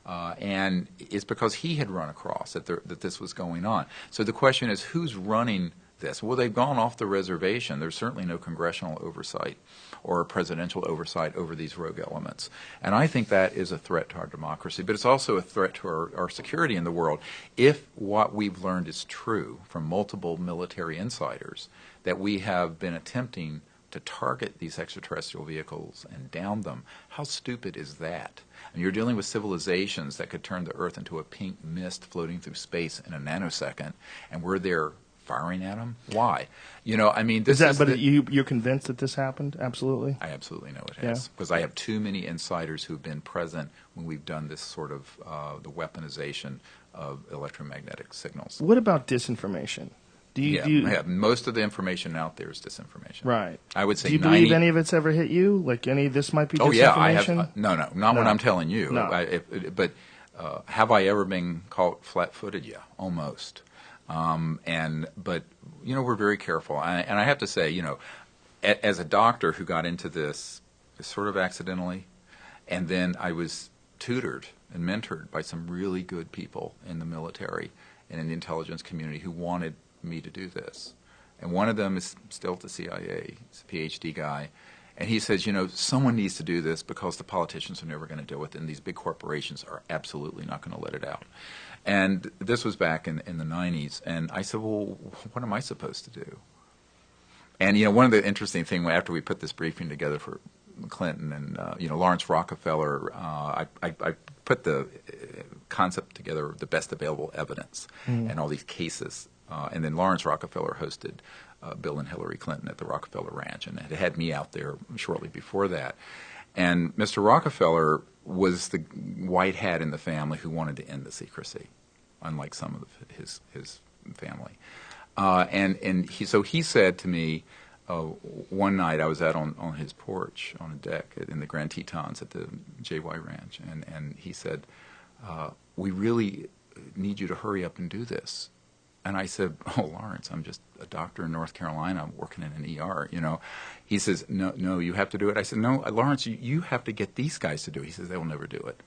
And it's because he had run across that this was going on. So the question is, who's running this? Well, they've gone off the reservation. There's certainly no congressional oversight or presidential oversight over these rogue elements. And I think that is a threat to our democracy, but it's also a threat to our security in the world. If what we've learned is true from multiple military insiders, that we have been attempting to target these extraterrestrial vehicles and down them, how stupid is that? And you're dealing with civilizations that could turn the Earth into a pink mist floating through space in a nanosecond, and we're there firing at them? Why? This is... But you're convinced that this happened? Absolutely? I absolutely know it has. Because I have too many insiders who've been present when we've done this sort of the weaponization of electromagnetic signals. What about disinformation? Most of the information out there is disinformation. Right. I would say. Do you believe any of it's ever hit you? Like this might be disinformation? Oh yeah, I have. Not what I'm telling you. No. But have I ever been caught flat-footed? Yeah, almost. But we're very careful, and I have to say, as a doctor who got into this sort of accidentally, and then I was tutored and mentored by some really good people in the military and in the intelligence community who wanted me to do this. And one of them is still at the CIA. He's a PhD guy. And he says, someone needs to do this because the politicians are never going to deal with it, and these big corporations are absolutely not going to let it out. And this was back in the 90s. And I said, well, what am I supposed to do? And, one of the interesting things, after we put this briefing together for Clinton and, Lawrence Rockefeller, I put the concept together of the best available evidence and all these cases. And then Lawrence Rockefeller hosted Bill and Hillary Clinton at the Rockefeller Ranch, and it had me out there shortly before that. And Mr. Rockefeller was the white hat in the family who wanted to end the secrecy, unlike some of his family. So he said to me one night, I was out on his porch on a deck in the Grand Tetons at the JY Ranch, and he said, we really need you to hurry up and do this. And I said, oh, Lawrence, I'm just a doctor in North Carolina. I'm working in an ER, you know. He says, no, you have to do it. I said, no, Lawrence, you have to get these guys to do it. He says, they will never do it.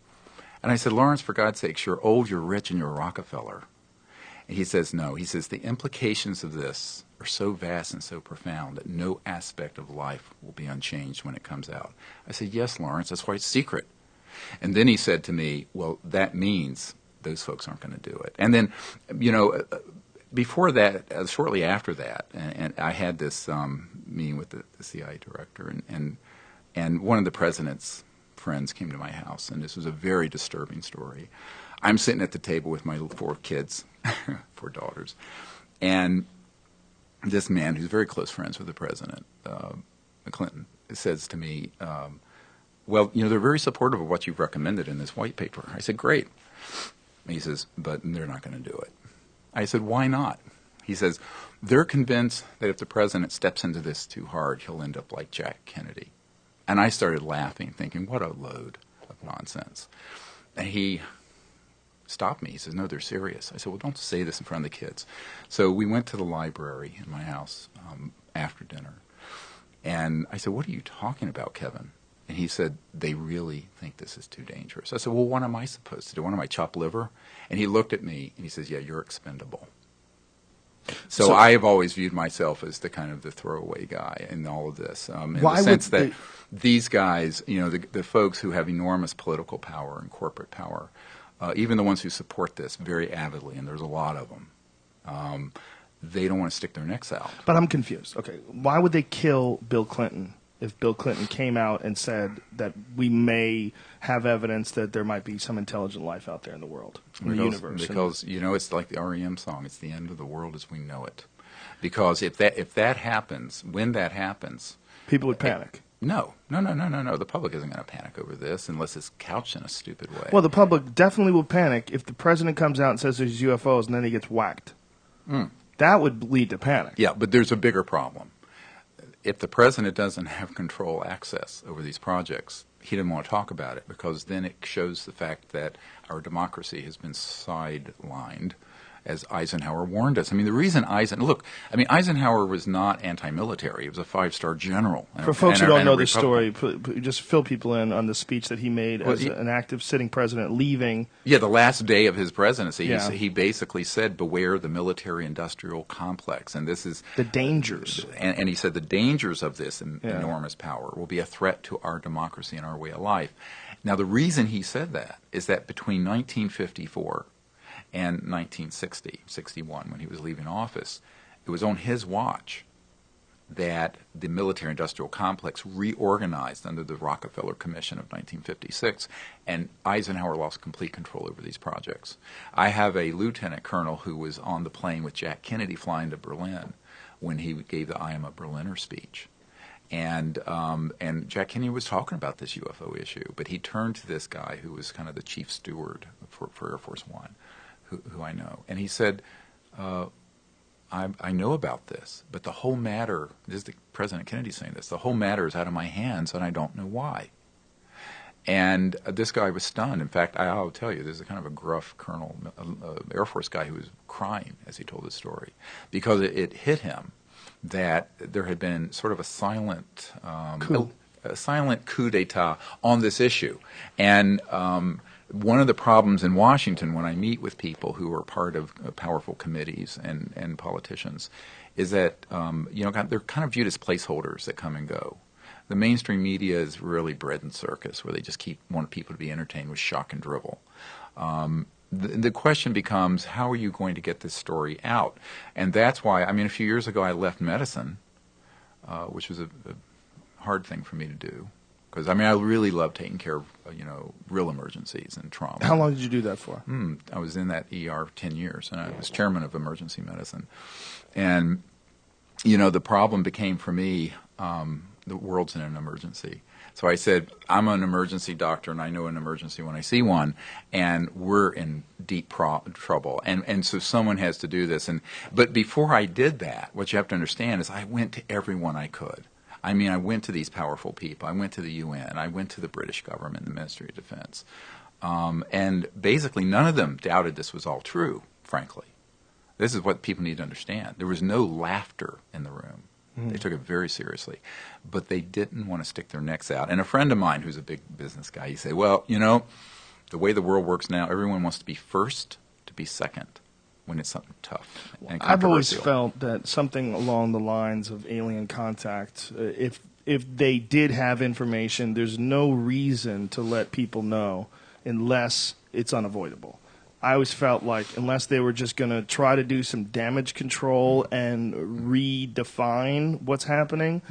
And I said, Lawrence, for God's sakes, you're old, you're rich, and you're a Rockefeller. And he says, no. He says, the implications of this are so vast and so profound that no aspect of life will be unchanged when it comes out. I said, yes, Lawrence, that's why it's secret. And then he said to me, well, that means those folks aren't going to do it. And then, you know, before that, shortly after that, and I had this meeting with the CIA director, and one of the president's friends came to my house, and this was a very disturbing story. I'm sitting at the table with my 4 kids, 4 daughters, and this man who's very close friends with the president, Clinton, says to me, well, you know, they're very supportive of what you've recommended in this white paper. I said, great. And he says, but they're not going to do it. I said, why not? He says, they're convinced that if the president steps into this too hard, he'll end up like Jack Kennedy. And I started laughing, thinking, what a load of nonsense. And he stopped me. He says, no, they're serious. I said, well, don't say this in front of the kids. So we went to the library in my house after dinner. And I said, what are you talking about, Kevin? And he said, they really think this is too dangerous. I said, well, what am I supposed to do? What am I, chop liver? And he looked at me and he says, yeah, you're expendable. So I have always viewed myself as the kind of the throwaway guy in all of this, in the sense that these guys, you know, the folks who have enormous political power and corporate power, even the ones who support this very avidly, and there's a lot of them, they don't want to stick their necks out. But I'm confused. Okay, why would they kill Bill Clinton if Bill Clinton came out and said that we may have evidence that there might be some intelligent life out there in the world, in the universe? Because, you know, it's like the REM song, it's the end of the world as we know it. Because if that happens, when that happens... people would panic. No. The public isn't going to panic over this unless it's couched in a stupid way. Well, the public definitely will panic if the president comes out and says there's UFOs and then he gets whacked. That would lead to panic. Yeah, but there's a bigger problem. If the president doesn't have control access over these projects, he didn't want to talk about it because then it shows the fact that our democracy has been sidelined, as Eisenhower warned us. I mean, the reason Eisenhower was not anti-military. He was a 5-star general. For folks who don't know the story, just fill people in on the speech that he made as an active sitting president leaving. Yeah, the last day of his presidency, he basically said, beware the military-industrial complex. And this is... the dangers. And he said the dangers of this enormous power will be a threat to our democracy and our way of life. Now, the reason he said that is that between 1954 and 61, when he was leaving office, it was on his watch that the military-industrial complex reorganized under the Rockefeller Commission of 1956, and Eisenhower lost complete control over these projects. I have a lieutenant colonel who was on the plane with Jack Kennedy flying to Berlin when he gave the I Am a Berliner speech. And Jack Kennedy was talking about this UFO issue, but he turned to this guy who was kind of the chief steward for Air Force One, who I know, and he said, I know about this, but the whole matter, this is the President Kennedy saying this, the whole matter is out of my hands and I don't know why. And this guy was stunned. In fact, I'll tell you, there's a kind of a gruff colonel, Air Force guy who was crying as he told his story, because it hit him that there had been sort of a silent coup d'etat on this issue. And one of the problems in Washington when I meet with people who are part of powerful committees and politicians is that they're kind of viewed as placeholders that come and go. The mainstream media is really bread and circus, where they just want people to be entertained with shock and drivel. The question becomes, how are you going to get this story out? And that's why, a few years ago I left medicine, which was a hard thing for me to do. Because, I really love taking care of, real emergencies and trauma. How long did you do that for? I was in that ER 10 years, and I was chairman of emergency medicine. And, the problem became for me, the world's in an emergency. So I said, I'm an emergency doctor, and I know an emergency when I see one, and we're in deep trouble. And so someone has to do this. But before I did that, what you have to understand is I went to everyone I could. I mean, I went to these powerful people. I went to the UN. I went to the British government, the Ministry of Defense. And basically none of them doubted this was all true, frankly. This is what people need to understand. There was no laughter in the room. They took it very seriously. But they didn't want to stick their necks out. And a friend of mine who's a big business guy, he said, well, you know, the way the world works now, everyone wants to be first to be second when it's something tough and I've always controversial. felt that something along the lines of alien contact, if they did have information, there's no reason to let people know unless it's unavoidable. I always felt like unless they were just going to try to do some damage control and redefine what's happening,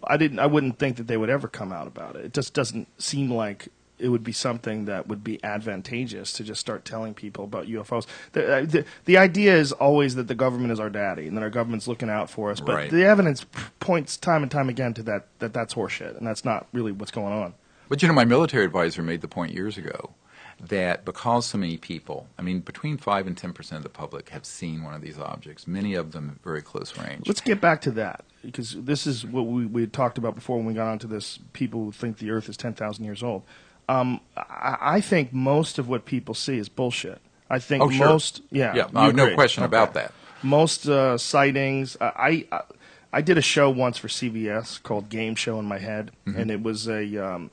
I wouldn't think that they would ever come out about it. It just doesn't seem like it would be something that would be advantageous to just start telling people about UFOs. The idea is always that the government is our daddy and that our government's looking out for us. But Right. the evidence points time and time again to that's horseshit, and that's not really what's going on. But, you know, my military advisor made the point years ago that because so many people, I mean, between 5 and 10% of the public have seen one of these objects, many of them at very close range. Let's get back to that, because this is what we had talked about before when we got onto this, people who think the Earth is 10,000 years old. I think most of what people see is bullshit. I think Oh, sure. most, yeah. Yeah, you no agree. question Okay. about that. Most sightings, I did a show once for CBS called Game Show in My Head, and it was a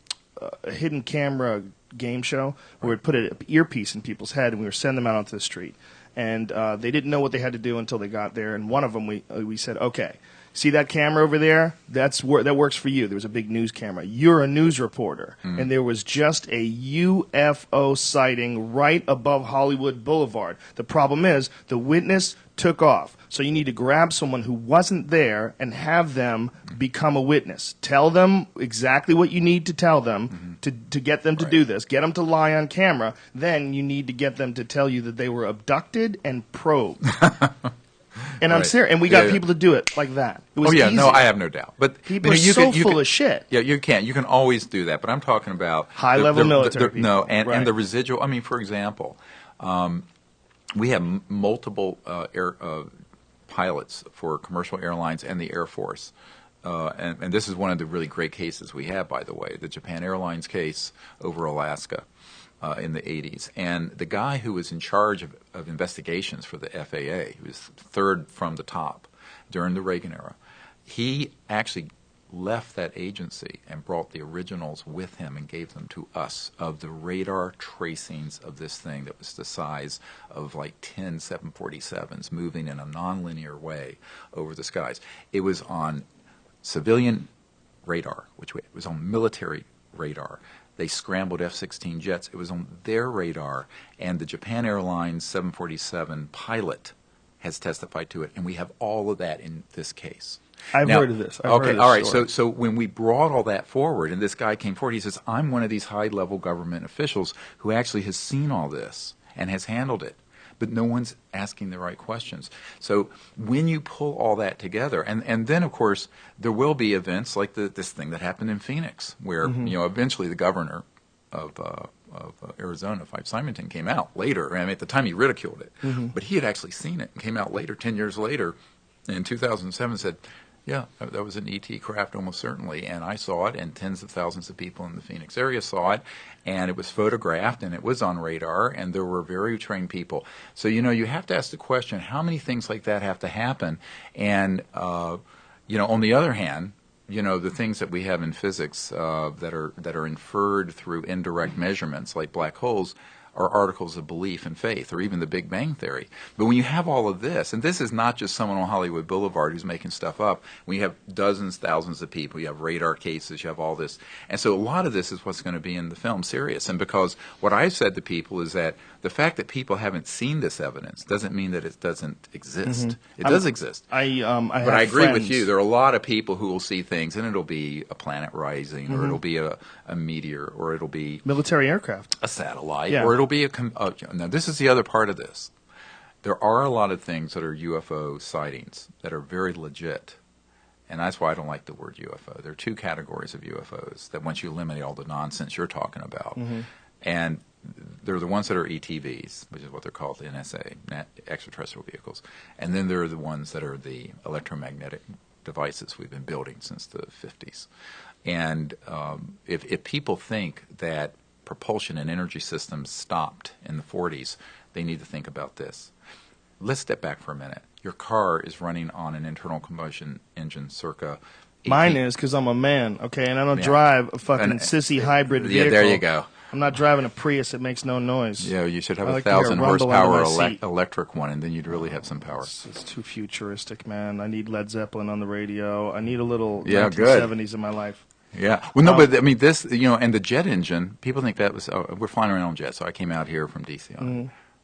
hidden camera game show where we'd put an earpiece in people's head and we would send them out onto the street. And they didn't know what they had to do until they got there. And one of them, we said, okay, see that camera over there? That works for you. There was a big news camera. You're a news reporter. And there was just a UFO sighting right above Hollywood Boulevard. The problem is the witness took off. So you need to grab someone who wasn't there and have them become a witness. Tell them exactly what you need to tell them to get them to do this. Get them to lie on camera. Then you need to get them to tell you that they were abducted and probed. And I'm Right. serious. And we got Yeah. people to do it like that. It was Oh yeah, easy. no, I have no doubt. But People you know, are so full of shit. Yeah, you can always do that. But I'm talking about High-level military people. No, and Right. the residual. I mean, for example, we have multiple pilots for commercial airlines and the Air Force. And this is one of the really great cases we have, by the way, the Japan Airlines case over Alaska in the 80s. And the guy who was in charge of investigations for the FAA, who was third from the top during the Reagan era, he actually left that agency and brought the originals with him and gave them to us of the radar tracings of this thing that was the size of like 10 747s moving in a nonlinear way over the skies. It was on civilian radar, it was on military radar. They scrambled F-16 jets. It was on their radar, and the Japan Airlines 747 pilot has testified to it, and we have all of that in this case. I've heard of this. I've heard of this all right. story. So when we brought all that forward, and this guy came forward, he says, "I'm one of these high-level government officials who actually has seen all this and has handled it, but no one's asking the right questions." So when you pull all that together, and then of course there will be events like this thing that happened in Phoenix, where eventually the governor of Arizona, Fife Symington, came out later. I mean, at the time he ridiculed it, but he had actually seen it and came out later, 10 years later, in 2007, said, "Yeah, that was an ET craft almost certainly, and I saw it, and tens of thousands of people in the Phoenix area saw it, and it was photographed, and it was on radar, and there were very trained people." So, you have to ask the question, how many things like that have to happen? And, on the other hand, the things that we have in physics that are inferred through indirect measurements, like black holes, are articles of belief and faith, or even the Big Bang Theory. But when you have all of this, and this is not just someone on Hollywood Boulevard who's making stuff up, when you have dozens, thousands of people, you have radar cases, you have all this. And so a lot of this is what's going to be in the film serious. And because what I've said to people is that the fact that people haven't seen this evidence doesn't mean that it doesn't exist. It does exist. But I agree with you. There are a lot of people who will see things, and it'll be a planet rising, or it'll be a meteor, or it'll be military aircraft, a satellite, Yeah. or it'll be now this is the other part of this. There are a lot of things that are UFO sightings that are very legit, And that's why I don't like the word UFO. There are two categories of UFOs that once you eliminate all the nonsense you're talking about, and they're the ones that are ETVs, which is what they're called, the NSA, extraterrestrial vehicles. And then there are the ones that are the electromagnetic devices we've been building since the 50s. And if people think that propulsion and energy systems stopped in the 40s, they need to think about this. Let's step back for a minute. Your car is running on an internal combustion engine circa 18... Mine is, because I'm a man, okay, and I don't drive a fucking sissy hybrid vehicle. Yeah, there you go. I'm not driving a Prius that makes no noise. Yeah, you should have I a like to hear 1,000 rumble horsepower under my seat. electric one, and then you'd really have some power. It's too futuristic, man. I need Led Zeppelin on the radio. I need a little Yeah, 1970s in my life. Yeah. Well, no, but I mean, this, and the jet engine, people think that was, we're flying around on jets. So I came out here from D.C.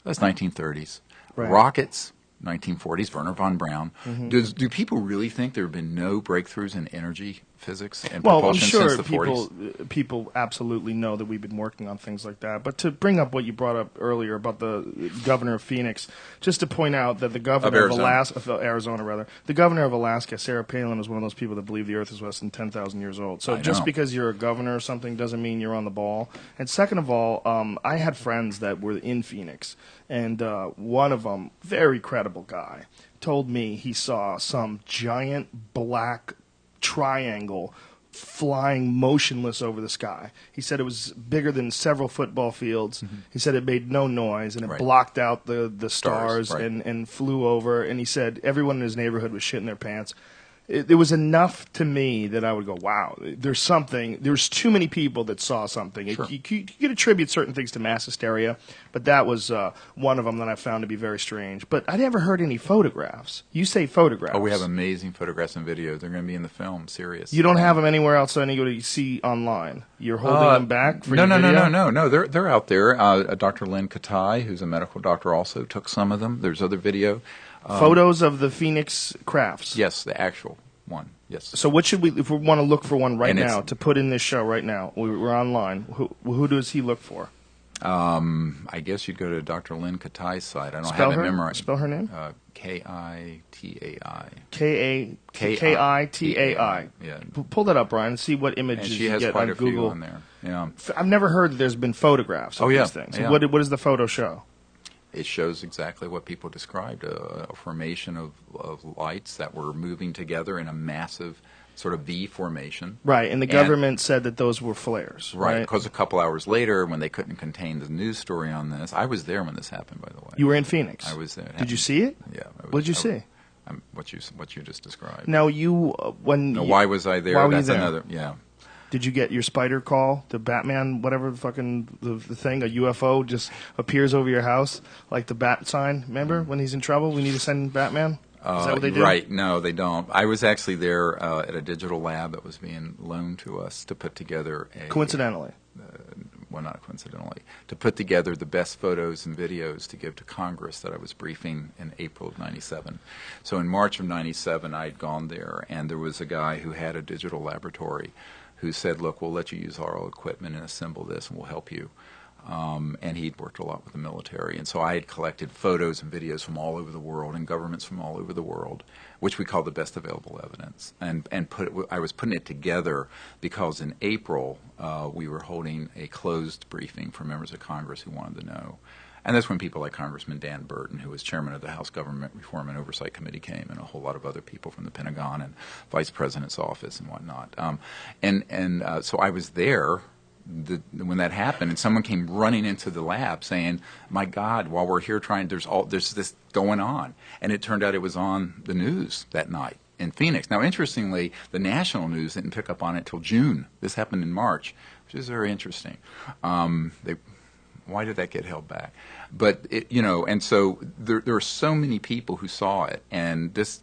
That's 1930s. Right. Rockets, 1940s, Werner von Braun. Do people really think there have been no breakthroughs in energy physics and Well, I'm propulsion sure since the 40s? people absolutely know that we've been working on things like that. But to bring up what you brought up earlier about the governor of Phoenix, just to point out that the governor of Arizona, the governor of Alaska, Sarah Palin, is one of those people that believe the Earth is less than 10,000 years old. So just because you're a governor or something doesn't mean you're on the ball. And second of all, I had friends that were in Phoenix, and one of them, very credible guy, told me he saw some giant black triangle flying motionless over the sky. He said it was bigger than several football fields. He said it made no noise, and it blocked out the stars and flew over. And he said everyone in his neighborhood was shitting their pants. It was enough to me that I would go, wow, there's something. There's too many people that saw something. Sure. You could attribute certain things to mass hysteria, but that was one of them that I found to be very strange. But I never heard any photographs. You say photographs. Oh, we have amazing photographs and videos. They're going to be in the film, serious. You don't have them anywhere else that anybody see online. You're holding them back for your video? No. They're out there. Dr. Lynn Katai, who's a medical doctor, also took some of them. There's other video. Photos of the Phoenix crafts. Yes, the actual one. Yes. So what should we, if we want to look for one right And now, to put in this show right now, we're online, who does he look for? I guess you'd go to Dr. Lynn Katai's site. I don't Spell have her? it memorized. Spell her name? K-I-T-A-I. K-I-T-A-I. Yeah. Pull that up, Brian, and see what And images she you has get quite on a few Google. on there. Yeah. I've never heard that there's been photographs of these things. Yeah. What does the photo show? It shows exactly what people described, a formation of lights that were moving together in a massive sort of V formation. Right, and the government said that those were flares. Right, because a couple hours later, when they couldn't contain the news story on this, I was there when this happened, by the way. You were in Phoenix. I was there. Did you see it? Yeah. What did you see? What you just described. Now Why was I there? Why were you That's there? another. Yeah. Did you get your spider call to Batman, whatever the fucking the thing, a UFO just appears over your house like the bat sign? Remember when he's in trouble, we need to send Batman? Is that what they do? Right. No, they don't. I was actually there at a digital lab that was being loaned to us to put together a... Coincidentally. Well, not coincidentally. To put together the best photos and videos to give to Congress that I was briefing in April of 97. So in March of 97, I had gone there, and there was a guy who had a digital laboratory who said, look, we'll let you use our equipment and assemble this, and we'll help you. And he'd worked a lot with the military. And so I had collected photos and videos from all over the world and governments from all over the world, which we call the best available evidence. And I was putting it together because in April we were holding a closed briefing for members of Congress who wanted to know. And that's when people like Congressman Dan Burton, who was chairman of the House Government Reform and Oversight Committee, came, and a whole lot of other people from the Pentagon and Vice President's office and whatnot. So I was there when that happened, and someone came running into the lab saying, "My God, while we're here trying, there's this going on," and it turned out it was on the news that night in Phoenix. Now, interestingly, the national news didn't pick up on it till June. This happened in March, which is very interesting. Why did that get held back? But and so there are so many people who saw it, and this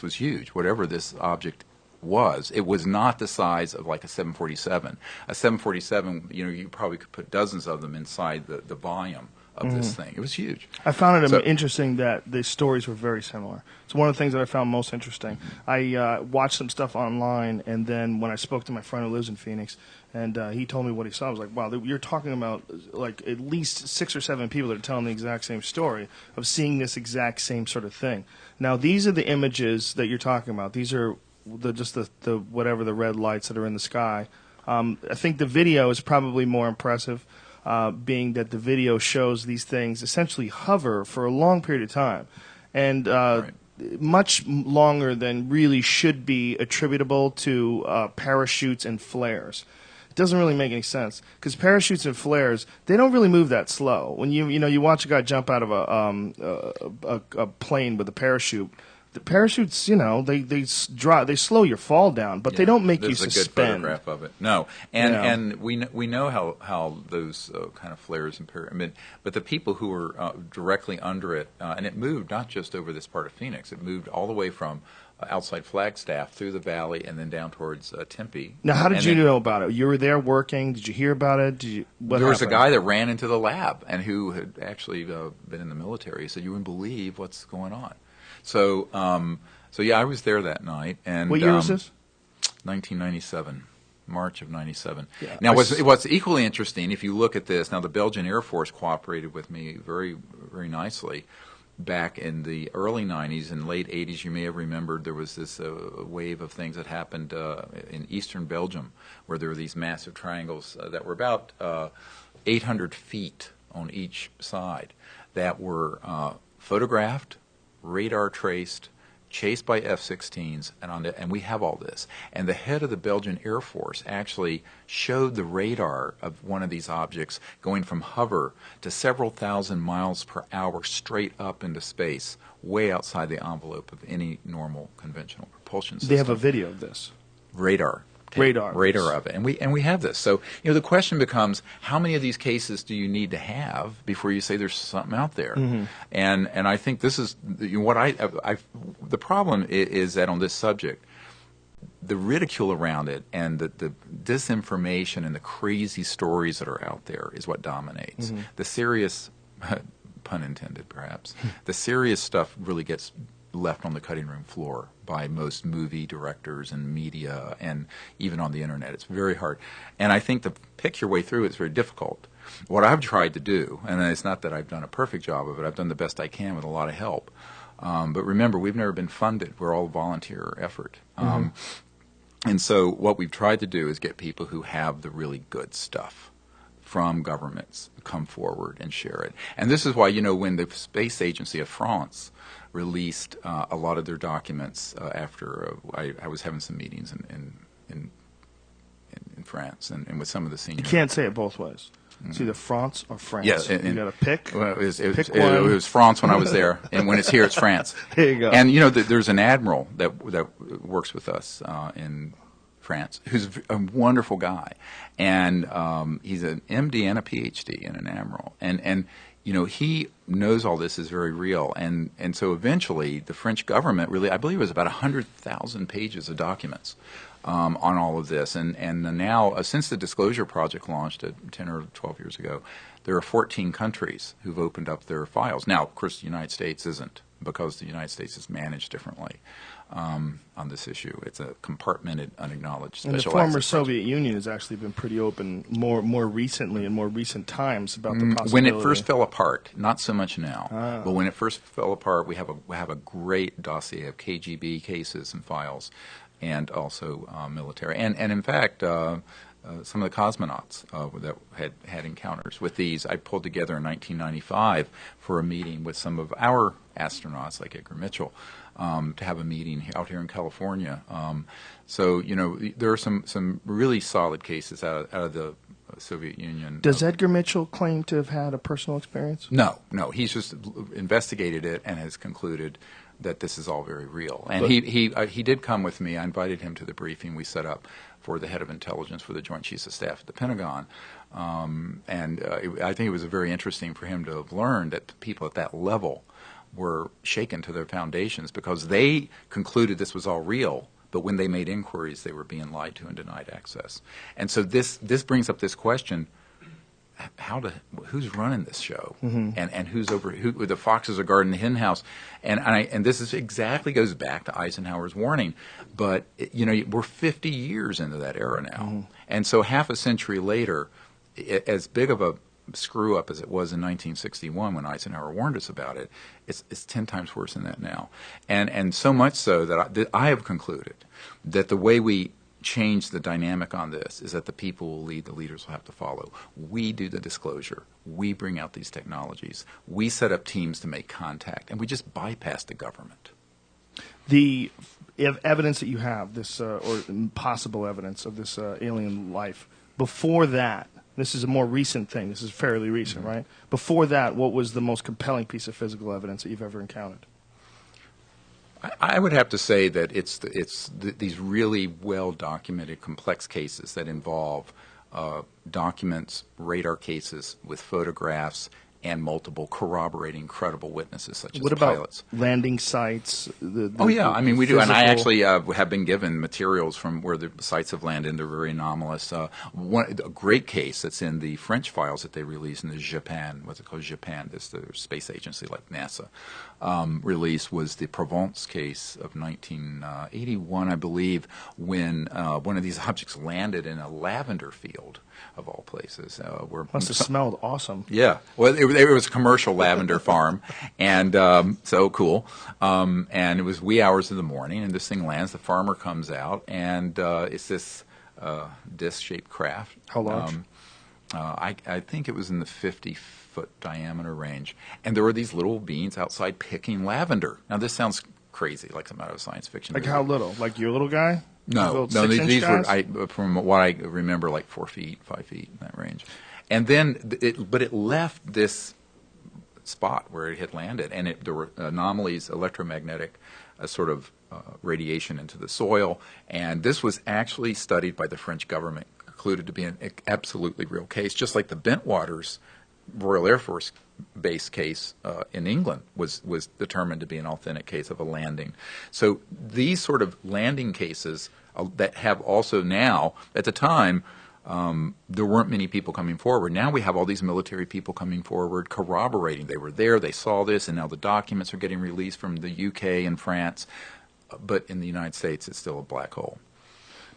was huge. Whatever this object was, it was not the size of like a 747. A 747, you probably could put dozens of them inside the volume of this thing. It was huge. I found it interesting that the stories were very similar. It's one of the things that I found most interesting. I watched some stuff online, and then when I spoke to my friend who lives in Phoenix, and he told me what he saw, I was like, wow, you're talking about like at least 6 or 7 people that are telling the exact same story of seeing this exact same sort of thing. Now, these are the images that you're talking about. These are the whatever the red lights that are in the sky. I think the video is probably more impressive, being that the video shows these things essentially hover for a long period of time, and much longer than really should be attributable to parachutes and flares. It doesn't really make any sense because parachutes and flares, they don't really move that slow. When you watch a guy jump out of a plane with a parachute, the parachutes, they slow your fall down, but they don't make you suspend. There's a good photograph of it. No, and we know how those kind of flares and but the people who were directly under it, and it moved not just over this part of Phoenix, it moved all the way from outside Flagstaff through the valley and then down towards Tempe. Now, how did you know about it? You were there working. Did you hear about it? There was a guy that ran into the lab and who had actually been in the military. He said, "You wouldn't believe what's going on." So yeah, I was there that night. And what year was this? 1997. March of 97. Yeah, now, what's equally interesting, if you look at this, now the Belgian Air Force cooperated with me very, very nicely. Back in the early 90s and late 80s, you may have remembered there was this wave of things that happened in eastern Belgium where there were these massive triangles that were about 800 feet on each side that were photographed, radar traced, chased by F-16s, and we have all this. And the head of the Belgian Air Force actually showed the radar of one of these objects going from hover to several thousand miles per hour straight up into space, way outside the envelope of any normal conventional propulsion system. They have a video of this. Radar of it, and we have this. So the question becomes, how many of these cases do you need to have before you say there's something out there? Mm-hmm. And I think this is what the problem is that on this subject, the ridicule around it and the disinformation and the crazy stories that are out there is what dominates. Mm-hmm. The serious, pun intended perhaps, the serious stuff really gets left on the cutting room floor by most movie directors and media and even on the internet. It's very hard. And I think to pick your way through it is very difficult. What I've tried to do, and it's not that I've done a perfect job of it, I've done the best I can with a lot of help. But remember, we've never been funded. We're all volunteer effort. And so what we've tried to do is get people who have the really good stuff from governments come forward and share it. And this is why, when the Space Agency of France released a lot of their documents after I was having some meetings in France and with some of the senior. You can't say it both ways. It's either France or France. Yes, you got to pick. Well, it one. was France when I was there, and when it's here, it's France. There you go. And there's an admiral that works with us in France, who's a wonderful guy, and he's an MD and a PhD and an admiral, and he knows all this is very real, and so eventually the French government really, I believe it was about 100,000 pages of documents on all of this, and now since the Disclosure Project launched 10 or 12 years ago, there are 14 countries who've opened up their files. Now, of course, the United States isn't, because the United States is managed differently on this issue. It's a compartmented, unacknowledged special access. And the former access Soviet Union has actually been pretty open more recently, in more recent times, about the possibility. When it first fell apart, not so much now, but when it first fell apart, we have a great dossier of KGB cases and files, and also military. And in fact, some of the cosmonauts that had encounters with these, I pulled together in 1995 for a meeting with some of our astronauts, like Edgar Mitchell, to have a meeting out here in California. So there are some really solid cases out of the Soviet Union. Does Edgar Mitchell claim to have had a personal experience? No. He's just investigated it and has concluded that this is all very real. And he did come with me. I invited him to the briefing we set up for the head of intelligence for the Joint Chiefs of Staff at the Pentagon. I think it was very interesting for him to have learned that people at that level were shaken to their foundations because they concluded this was all real, but when they made inquiries, they were being lied to and denied access. And so this brings up this question: who's running this show, and who the foxes are guarding the hen house, and this is exactly goes back to Eisenhower's warning. But we're 50 years into that era now, and so half a century later, as big of a screw up as it was in 1961 when Eisenhower warned us about it, it's 10 times worse than that now. And so much so that I have concluded that the way we change the dynamic on this is that the people will lead, the leaders will have to follow. We do the disclosure. We bring out these technologies. We set up teams to make contact, and we just bypass the government. The evidence that you have, this or possible evidence of this alien life, before that, this is a more recent thing. This is fairly recent, right? Before that, what was the most compelling piece of physical evidence that you've ever encountered? I would have to say that it's these really well-documented, complex cases that involve documents, radar cases with photographs, and multiple corroborating credible witnesses such as what about pilots. Landing sites? I mean, we do. And I actually have been given materials from where the sites have landed. They're very anomalous. A great case that's in the French files that they released in the Japan, what's it called, Japan, this the space agency like NASA, released was the Provence case of 1981, I believe, when one of these objects landed in a lavender field, of all places. Must have smelled awesome. Yeah. Well, it was a commercial lavender farm, and so cool. And it was wee hours of the morning, and this thing lands. The farmer comes out, and it's this disc-shaped craft. How large? I think it was in the 50-foot diameter range. And there were these little beings outside picking lavender. Now, this sounds crazy, like some out of science fiction. Like how little? Like your little guy? No, these were, from what I remember, like 4 feet, 5 feet, in that range. And then, it left this spot where it had landed, and there were anomalies, electromagnetic sort of radiation into the soil, and this was actually studied by the French government, concluded to be an absolutely real case, just like the Bentwaters Royal Air Force Base case in England was determined to be an authentic case of a landing. So these sort of landing cases that have also now, at the time, there weren't many people coming forward. Now we have all these military people coming forward, corroborating they were there, they saw this, and now the documents are getting released from the UK and France. But in the United States, it's still a black hole.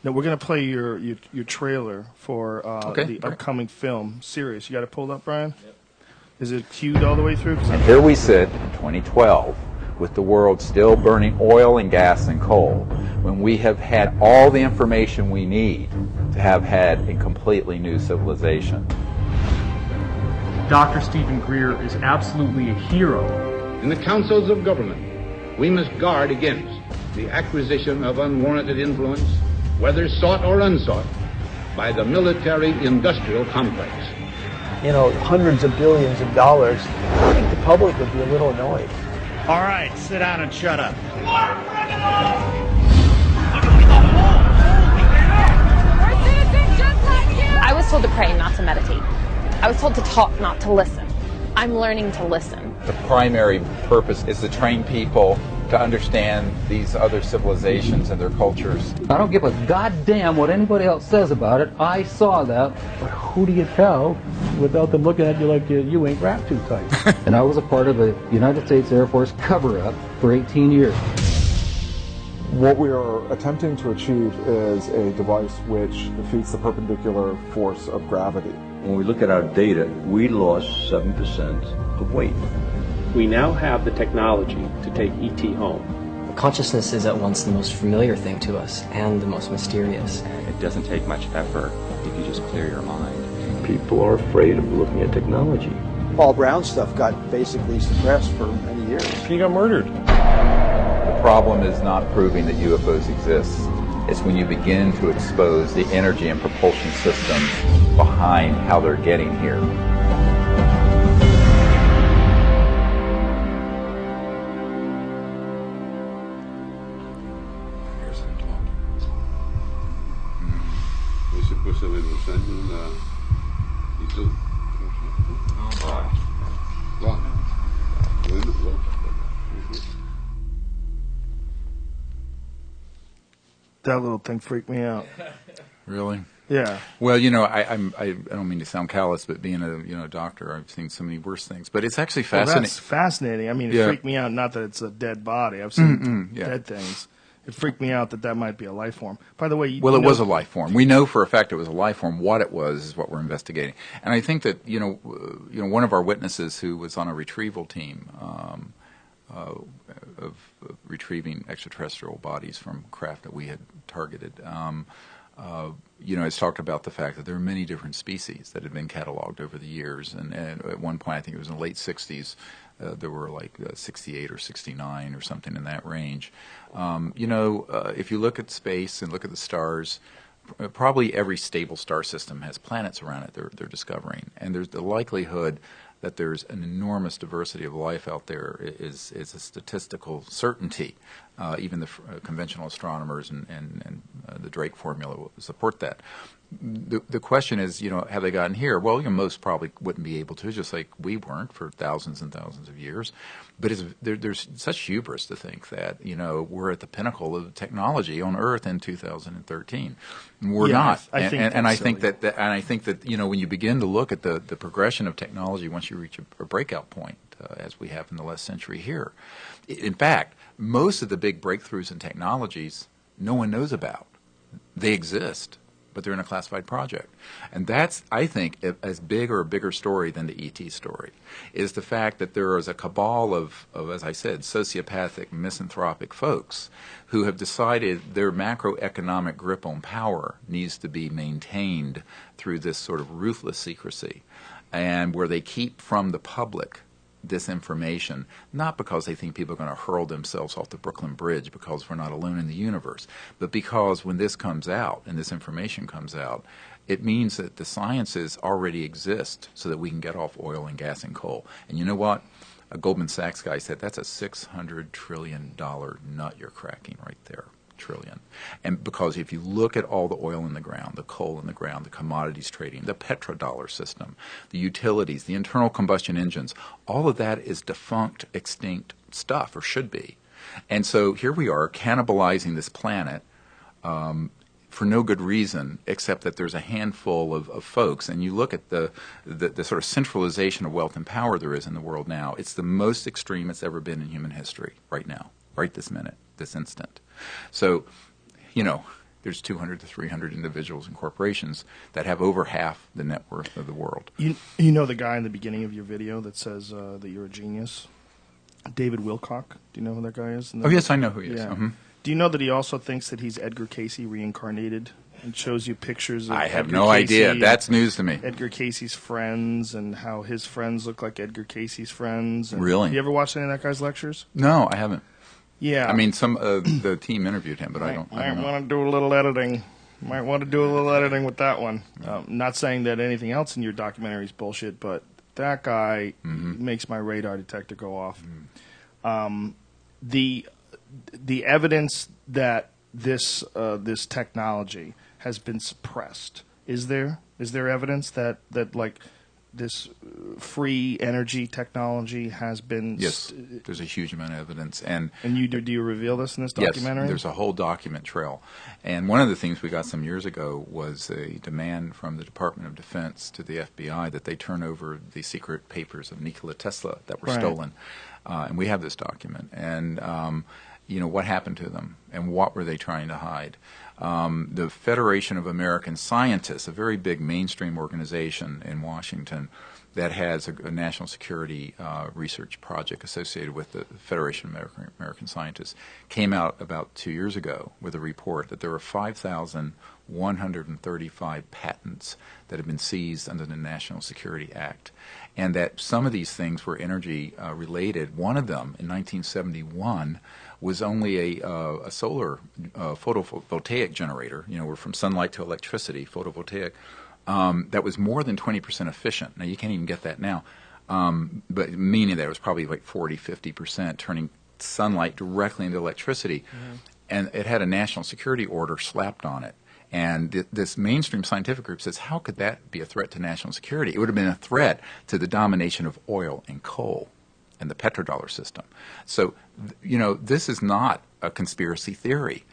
Now we're going to play your trailer for the upcoming film series. You got it pulled up, Brian? Yep. Is it queued all the way through? And here we sit in 2012 with the world still burning oil and gas and coal when we have had all the information we need to have had a completely new civilization. Dr. Stephen Greer is absolutely a hero. In the councils of government, we must guard against the acquisition of unwarranted influence, whether sought or unsought, by the military-industrial complex. You know, hundreds of billions of dollars. I think the public would be a little annoyed. All right, sit down and shut up. I was told to pray, not to meditate. I was told to talk, not to listen. I'm learning to listen. The primary purpose is to train people to understand these other civilizations and their cultures. I don't give a goddamn what anybody else says about it. I saw that. But who do you tell without them looking at you like you ain't wrapped too tight? And I was a part of the United States Air Force cover-up for 18 years. What we are attempting to achieve is a device which defeats the perpendicular force of gravity. When we look at our data, we lost 7% of weight. We now have the technology to take ET home. Consciousness is at once the most familiar thing to us and the most mysterious. It doesn't take much effort if you just clear your mind. People are afraid of looking at technology. Paul Brown stuff got basically suppressed for many years. He got murdered. The problem is not proving that UFOs exist. It's when you begin to expose the energy and propulsion systems behind how they're getting here. That little thing freaked me out. Really? Yeah. Well, you know, I don't mean to sound callous, but being a doctor, I've seen so many worse things. But it's actually fascinating. Well, that's fascinating. I mean, it freaked me out. Not that it's a dead body. I've seen dead things. It freaked me out that might be a life form. By the way, well, it was a life form. We know for a fact it was a life form. What it was is what we're investigating. And I think that one of our witnesses who was on a retrieval team of retrieving extraterrestrial bodies from craft that we had targeted, has talked about the fact that there are many different species that have been cataloged over the years. And at one point, I think it was in the late 60s, there were like 68 or 69 or something in that range. If you look at space and look at the stars, probably every stable star system has planets around it they're discovering. And there's the likelihood that there's an enormous diversity of life out there is a statistical certainty. Even the conventional astronomers and the Drake formula will support that. The question is, have they gotten here? Well, most probably wouldn't be able to, just like we weren't for thousands and thousands of years. But there's such hubris to think that, we're at the pinnacle of technology on Earth in 2013. We're not. I think that when you begin to look at the progression of technology, once you reach a breakout point, as we have in the last century here, in fact, most of the big breakthroughs in technologies no one knows about. They exist, but they're in a classified project. And that's, I think, as big or a bigger story than the ET story, is the fact that there is a cabal of, as I said, sociopathic, misanthropic folks who have decided their macroeconomic grip on power needs to be maintained through this sort of ruthless secrecy, and where they keep from the public this information, not because they think people are going to hurl themselves off the Brooklyn Bridge because we're not alone in the universe, but because when this comes out and this information comes out, it means that the sciences already exist so that we can get off oil and gas and coal. And you know what? A Goldman Sachs guy said that's a $600 trillion nut you're cracking right there. Trillion. And because if you look at all the oil in the ground, the coal in the ground, the commodities trading, the petrodollar system, the utilities, the internal combustion engines, all of that is defunct, extinct stuff, or should be. And so here we are cannibalizing this planet for no good reason except that there's a handful of folks. And you look at the sort of centralization of wealth and power there is in the world now. It's the most extreme it's ever been in human history right now, right this minute, this instant. So, there's 200 to 300 individuals and corporations that have over half the net worth of the world. You know the guy in the beginning of your video that says that you're a genius? David Wilcock. Do you know who that guy is? Oh, yes, I know who he is. Yeah. Mm-hmm. Do you know that he also thinks that he's Edgar Cayce reincarnated and shows you pictures of I have Edgar no Cayce idea. That's news to me. Edgar Cayce's friends and how his friends look like Edgar Cayce's friends. And really? You ever watched any of that guy's lectures? No, I haven't. Yeah. I mean, the team interviewed him, but I don't know. Might want to do a little editing. Might want to do a little editing with that one. Not saying that anything else in your documentary is bullshit, but that guy makes my radar detector go off. The evidence that this technology has been suppressed, is there evidence that like this free energy technology has been... Yes, there's a huge amount of evidence. And do you reveal this in this documentary? Yes, there's a whole document trail. And one of the things we got some years ago was a demand from the Department of Defense to the FBI that they turn over the secret papers of Nikola Tesla that were stolen. And we have this document. And, what happened to them and what were they trying to hide? The Federation of American Scientists, a very big mainstream organization in Washington that has a national security research project associated with the Federation of American Scientists, came out about 2 years ago with a report that there were 5,135 patents that have been seized under the National Security Act, and that some of these things were energy related. One of them, in 1971, was only a solar photovoltaic generator. We're from sunlight to electricity, photovoltaic, that was more than 20% efficient. Now, you can't even get that now, but meaning that it was probably like 40, 50%, turning sunlight directly into electricity. And it had a national security order slapped on it. And this mainstream scientific group says, how could that be a threat to national security? It would have been a threat to the domination of oil and coal and the petrodollar system. So, this is not a conspiracy theory.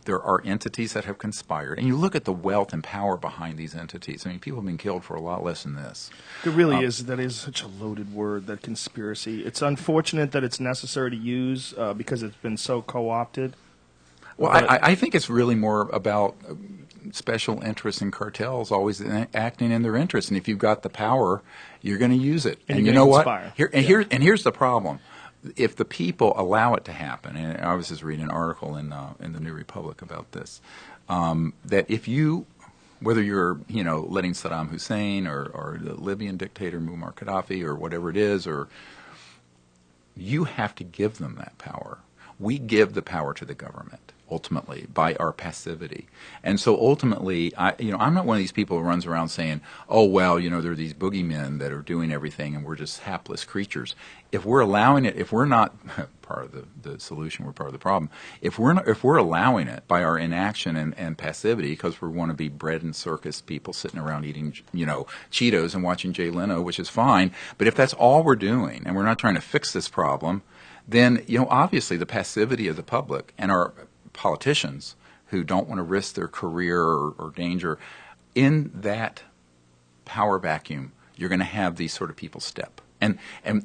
There are entities that have conspired. And you look at the wealth and power behind these entities. I mean, people have been killed for a lot less than this. It really is. That is such a loaded word, that conspiracy. It's unfortunate that it's necessary to use because it's been so co-opted. Well, I think it's really more about special interests and cartels always acting in their interest. And if you've got the power, you're going to use it. And you know what? Here's the problem. If the people allow it to happen, and I was just reading an article in the New Republic about this, that if you, whether you're letting Saddam Hussein or the Libyan dictator Muammar Gaddafi or whatever it is, or you have to give them that power. We give the power to the government ultimately by our passivity, and so ultimately, I'm not one of these people who runs around saying, "Oh well, there are these boogeymen that are doing everything, and we're just hapless creatures." If we're allowing it, if we're not part of the solution, we're part of the problem. If we're allowing it by our inaction and passivity, because we want to be bread and circus people sitting around eating, Cheetos and watching Jay Leno, which is fine. But if that's all we're doing, and we're not trying to fix this problem, then obviously the passivity of the public and our politicians who don't want to risk their career or danger in that power vacuum, you're going to have these sort of people step. And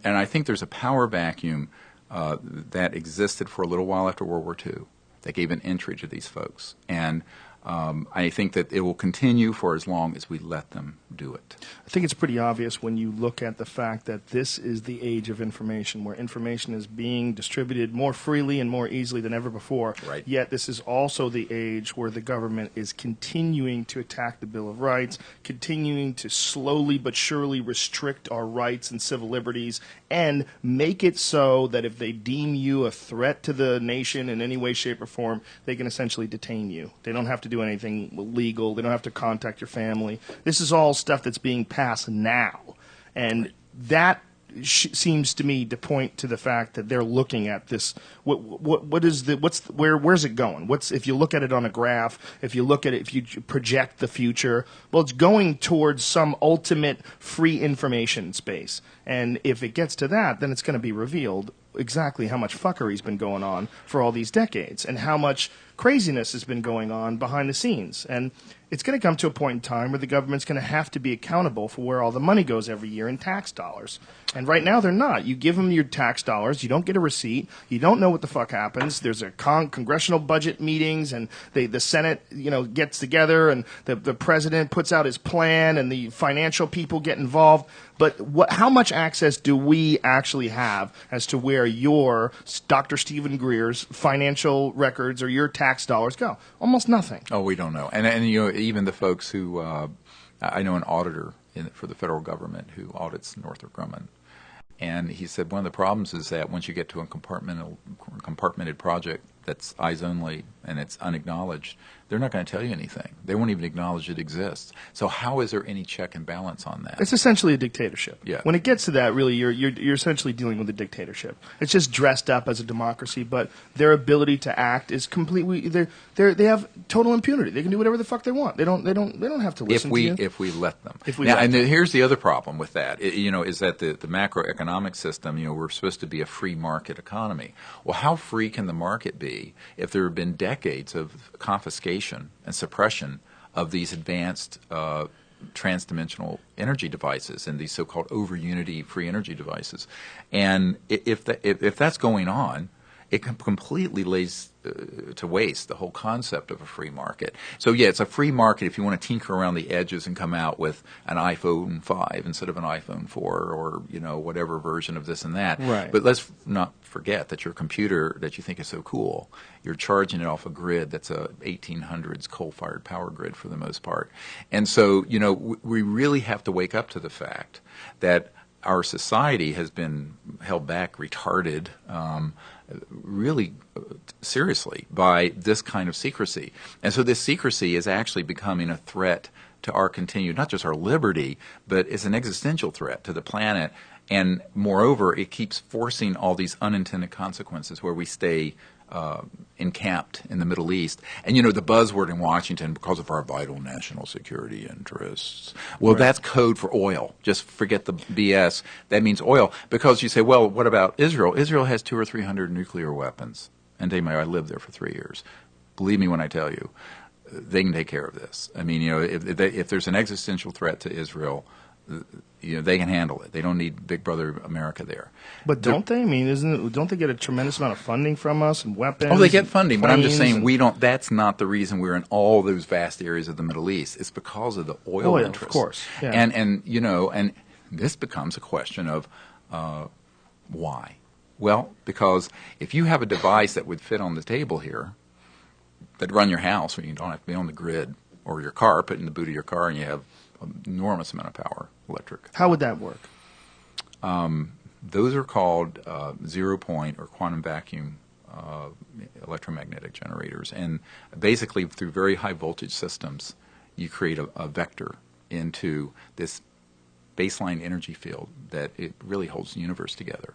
I think there's a power vacuum that existed for a little while after World War II that gave an entry to these folks. And I think that it will continue for as long as we let them do it. I think it's pretty obvious when you look at the fact that this is the age of information, where information is being distributed more freely and more easily than ever before. Right. Yet this is also the age where the government is continuing to attack the Bill of Rights, continuing to slowly but surely restrict our rights and civil liberties, and make it so that if they deem you a threat to the nation in any way, shape, or form, they can essentially detain you. They don't have to do anything legal. They don't have to contact your family. This is all stuff that's being passed now, and that seems to me to point to the fact that they're looking at this. Where's it going? If you look at it on a graph, if you look at it, if you project the future, well, it's going towards some ultimate free information space. And if it gets to that, then it's going to be revealed exactly how much fuckery's been going on for all these decades and how much craziness has been going on behind the scenes. And it's going to come to a point in time where the government's going to have to be accountable for where all the money goes every year in tax dollars. And right now they're not. You give them your tax dollars, you don't get a receipt, you don't know what the fuck happens. There's a congressional budget meetings, and the Senate, gets together, and the president puts out his plan, and the financial people get involved. But how much access do we actually have as to where your Dr. Stephen Greer's financial records or your tax dollars go? Almost nothing. Oh, we don't know. And even the folks who I know an auditor for the federal government who audits Northrop Grumman, and he said one of the problems is that once you get to a compartmented project that's eyes only and it's unacknowledged, they're not going to tell you anything. They won't even acknowledge it exists. So how is there any check and balance on that? It's essentially a dictatorship. Yeah. When it gets to that, really, you're essentially dealing with a dictatorship. It's just dressed up as a democracy, but their ability to act is completely. They have total impunity. They can do whatever the fuck they want. They don't have to listen to you. If we let them. And here's the other problem with that. Is that the macroeconomic system. We're supposed to be a free market economy. Well, how free can the market be if there have been decades of confiscation and suppression of these advanced transdimensional energy devices and these so-called over-unity free energy devices? And if that's going on, it completely lays to waste the whole concept of a free market. So yeah, it's a free market if you want to tinker around the edges and come out with an iPhone 5 instead of an iPhone 4 or whatever version of this and that. Right. But let's not forget that your computer that you think is so cool, you're charging it off a grid that's a 1800s coal-fired power grid for the most part. And so we really have to wake up to the fact that our society has been held back, retarded, really seriously by this kind of secrecy. And so this secrecy is actually becoming a threat to our continued, not just our liberty, but it's an existential threat to the planet. And moreover, it keeps forcing all these unintended consequences where we stay encamped in the Middle East. And the buzzword in Washington, because of our vital national security interests. Well, right. That's code for oil. Just forget the BS. That means oil. Because you say, well, what about Israel? Israel has 200 or 300 nuclear weapons. And I lived there for 3 years. Believe me when I tell you, they can take care of this. I mean, if there's an existential threat to Israel, they can handle it. They don't need Big Brother America there. But don't they? I mean, don't they get a tremendous amount of funding from us and weapons? Oh, they get funding, but I'm just saying and we don't. That's not the reason we're in all those vast areas of the Middle East. It's because of the oil interest, of course. Yeah. And this becomes a question of why. Well, because if you have a device that would fit on the table here, that run your house, where you don't have to be on the grid, or your car, put in the boot of your car, and you have an enormous amount of power, electric. How would that work? Those are called zero-point or quantum vacuum electromagnetic generators. And basically, through very high voltage systems, you create a vector into this baseline energy field that it really holds the universe together.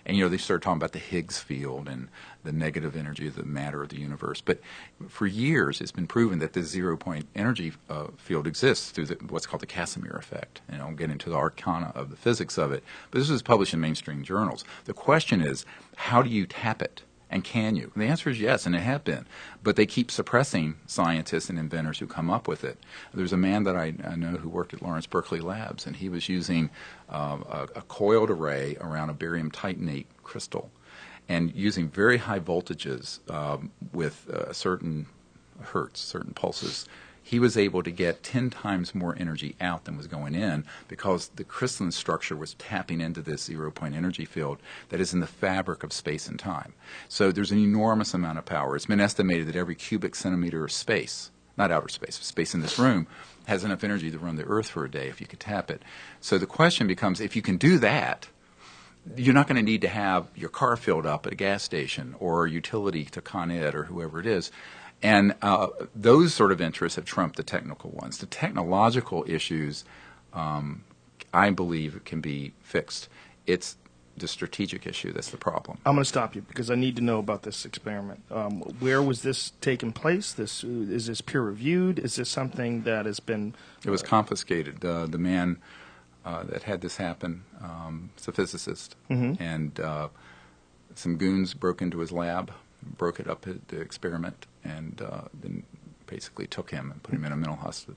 And, they started talking about the Higgs field and the negative energy of the matter of the universe. But for years, it's been proven that this zero-point energy field exists through what's called the Casimir effect. And I'll get into the arcana of the physics of it. But this was published in mainstream journals. The question is, how do you tap it? And can you? And the answer is yes, and it has been. But they keep suppressing scientists and inventors who come up with it. There's a man that I know who worked at Lawrence Berkeley Labs, and he was using a coiled array around a barium titanate crystal and using very high voltages with certain hertz, certain pulses. He was able to get 10 times more energy out than was going in because the crystalline structure was tapping into this zero-point energy field that is in the fabric of space and time. So there's an enormous amount of power. It's been estimated that every cubic centimeter of space, not outer space, but space in this room, has enough energy to run the Earth for a day if you could tap it. So the question becomes, if you can do that, you're not going to need to have your car filled up at a gas station or a utility to Con Ed or whoever it is. And those sort of interests have trumped the technical ones. The technological issues, I believe, can be fixed. It's the strategic issue that's the problem. I'm going to stop you because I need to know about this experiment. Where was this taking place? Is this peer-reviewed? Is this something that has been... It was confiscated. The man that had this happen is a physicist. Mm-hmm. And some goons broke into his lab, broke it up, the experiment, and then basically took him and put him in a mental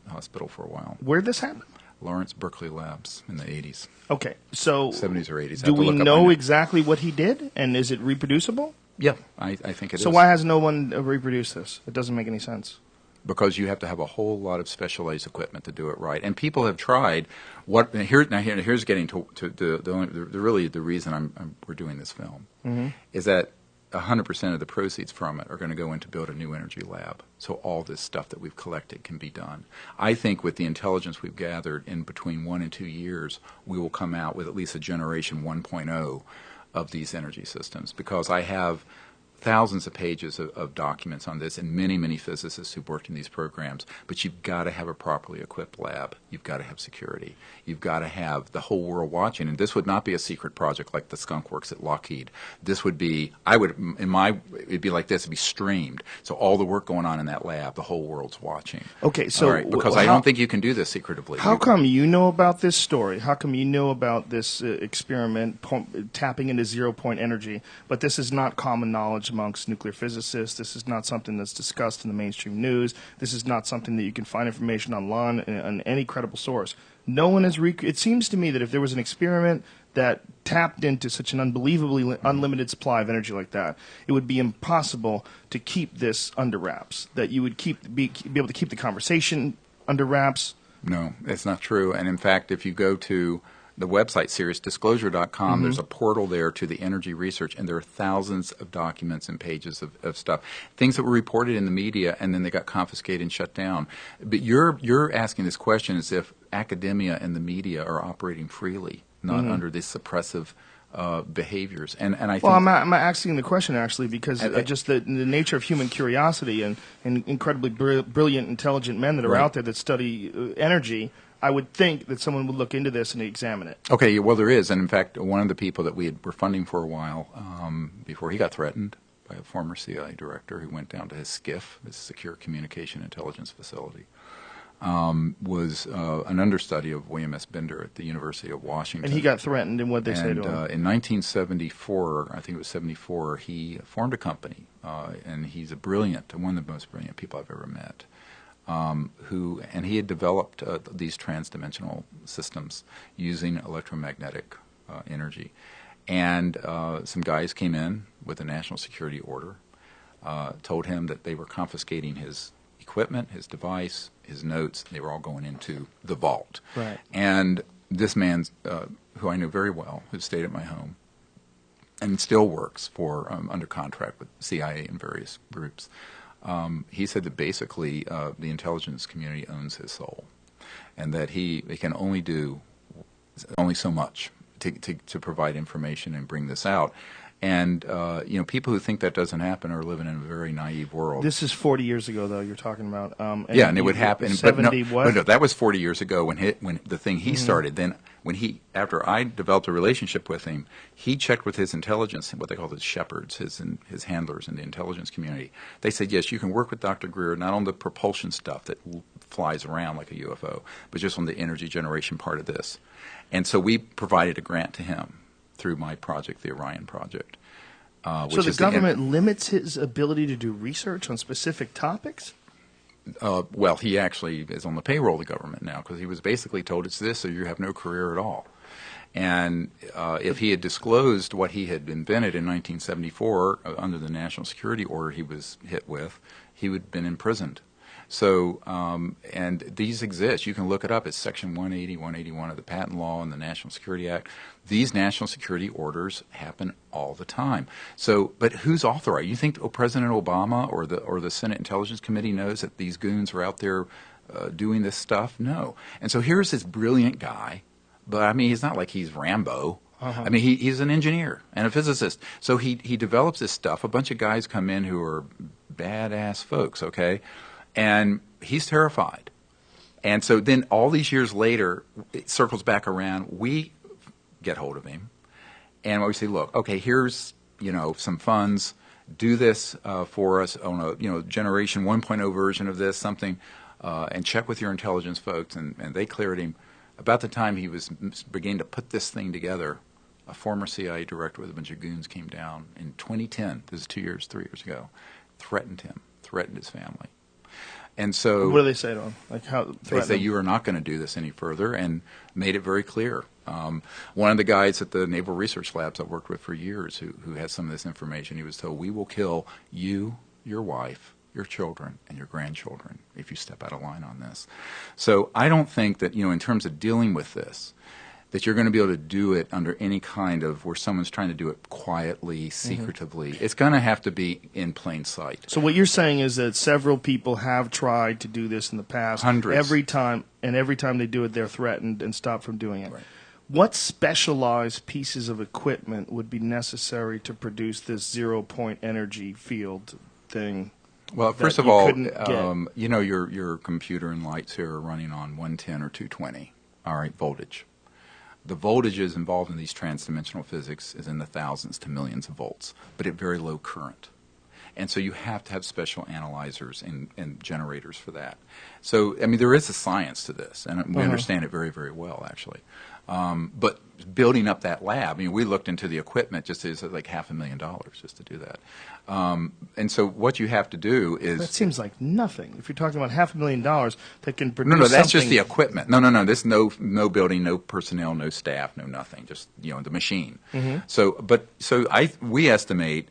hospital for a while. Where did this happen? Lawrence Berkeley Labs in the 80s. Okay, so 70s or 80s. Do we know exactly what he did, and is it reproducible? Yeah, I think it is. So why has no one reproduced this? It doesn't make any sense. Because you have to have a whole lot of specialized equipment to do it right, and people have tried. Here's getting to the reason we're doing this film, mm-hmm. is that 100% of the proceeds from it are going to go in to build a new energy lab. So all this stuff that we've collected can be done. I think with the intelligence we've gathered in between 1 and 2 years, we will come out with at least a generation 1.0 of these energy systems, because I have thousands of pages of documents on this and many, many physicists who've worked in these programs. But you've got to have a properly equipped lab. You've got to have security. You've got to have the whole world watching. And this would not be a secret project like the Skunk Works at Lockheed. This would be, it'd be like this, it'd be streamed. So all the work going on in that lab, the whole world's watching. Okay, so... All right, because I don't think you can do this secretively. How come you know about this story? How come you know about this experiment tapping into zero-point energy, but this is not common knowledge amongst nuclear physicists? This is not something that's discussed in the mainstream news. This is not something that you can find information online on any credible source. No one has it seems to me that if there was an experiment that tapped into such an unbelievably unlimited supply of energy like that, it would be impossible to keep this under wraps, that you would be able to keep the conversation under wraps. No, it's not true. And in fact, if you go to the website, SeriousDisclosure.com, mm-hmm. there's a portal there to the energy research, and there are thousands of documents and pages of stuff, things that were reported in the media, and then they got confiscated and shut down. But you're asking this question as if academia and the media are operating freely, not mm-hmm. under these suppressive behaviors. And I think... Well, I'm asking the question, actually, because just the nature of human curiosity and incredibly brilliant, intelligent men that are out there that study energy, I would think that someone would look into this and examine it. Okay, well, there is. And in fact, one of the people that were funding for a while, before he got threatened by a former CIA director who went down to his SCIF, his Secure Communication Intelligence Facility, was an understudy of William S. Bender at the University of Washington. And he got threatened, and what did they say to him? In 1974, I think it was 74, he formed a company, and he's one of the most brilliant people I've ever met. he had developed these transdimensional systems using electromagnetic energy. And some guys came in with a national security order, told him that they were confiscating his equipment, his device, his notes. They were all going into the vault. Right. And this man, who I know very well, who stayed at my home, and still works for under contract with CIA and various groups, he said that basically the intelligence community owns his soul, and that he can only do only so much to provide information and bring this out. And people who think that doesn't happen are living in a very naive world. This is 40 years ago, though. You're talking about. And it would happen. 70 what? No, that was 40 years ago when the thing he started. Then after I developed a relationship with him, he checked with his intelligence, what they call his shepherds, his handlers in the intelligence community. They said, yes, you can work with Dr. Greer, not on the propulsion stuff that flies around like a UFO, but just on the energy generation part of this. And so we provided a grant to him through my project, the Orion Project. So the government limits his ability to do research on specific topics? Well, he actually is on the payroll of the government now because he was basically told it's this or you have no career at all. And if he had disclosed what he had invented in 1974 under the national security order he was hit with, he would have been imprisoned. So, and these exist. You can look it up. It's Section 180, 181 of the Patent Law and the National Security Act. These national security orders happen all the time. So, but who's authorized? You think President Obama or the Senate Intelligence Committee knows that these goons are out there doing this stuff? No. And so here's this brilliant guy, but I mean, he's not like he's Rambo. I mean, he's an engineer and a physicist. So he develops this stuff. A bunch of guys come in who are badass folks, okay? And he's terrified. And so then all these years later, it circles back around. We get hold of him. And we say, look, okay, here's, some funds. Do this for us on a, generation 1.0 version of this, something, and check with your intelligence folks. And they cleared him. About the time he was beginning to put this thing together, a former CIA director with a bunch of goons came down in 2010, this is 3 years ago, threatened him, threatened his family. And so, what do they say to him? Like how they say you are not going to do this any further, and made it very clear. One of the guys at the Naval Research Labs I worked with for years, who had some of this information, he was told, "We will kill you, your wife, your children, and your grandchildren if you step out of line on this." So I don't think that in terms of dealing with this, that you're going to be able to do it under any kind of where someone's trying to do it quietly, secretively. It's going to have to be in plain sight. So what you're saying is that several people have tried to do this in the past. Hundreds. Every time they do it, they're threatened and stopped from doing it. Right. What specialized pieces of equipment would be necessary to produce this zero-point energy field thing? Well, first of all, your computer and lights here are running on 110 or 220, all right, voltage. The voltages involved in these transdimensional physics is in the thousands to millions of volts, but at very low current. And so you have to have special analyzers and generators for that. So, I mean, there is a science to this, and we understand it very, very well, actually. But building up that lab, I mean, we looked into the equipment, just as like $500,000 just to do that. And so what you have to do is... That seems like nothing. If you're talking about $500,000 that can produce No, that's something... just the equipment. No. There's no building, no personnel, no staff, no nothing. Just, the machine. We estimate,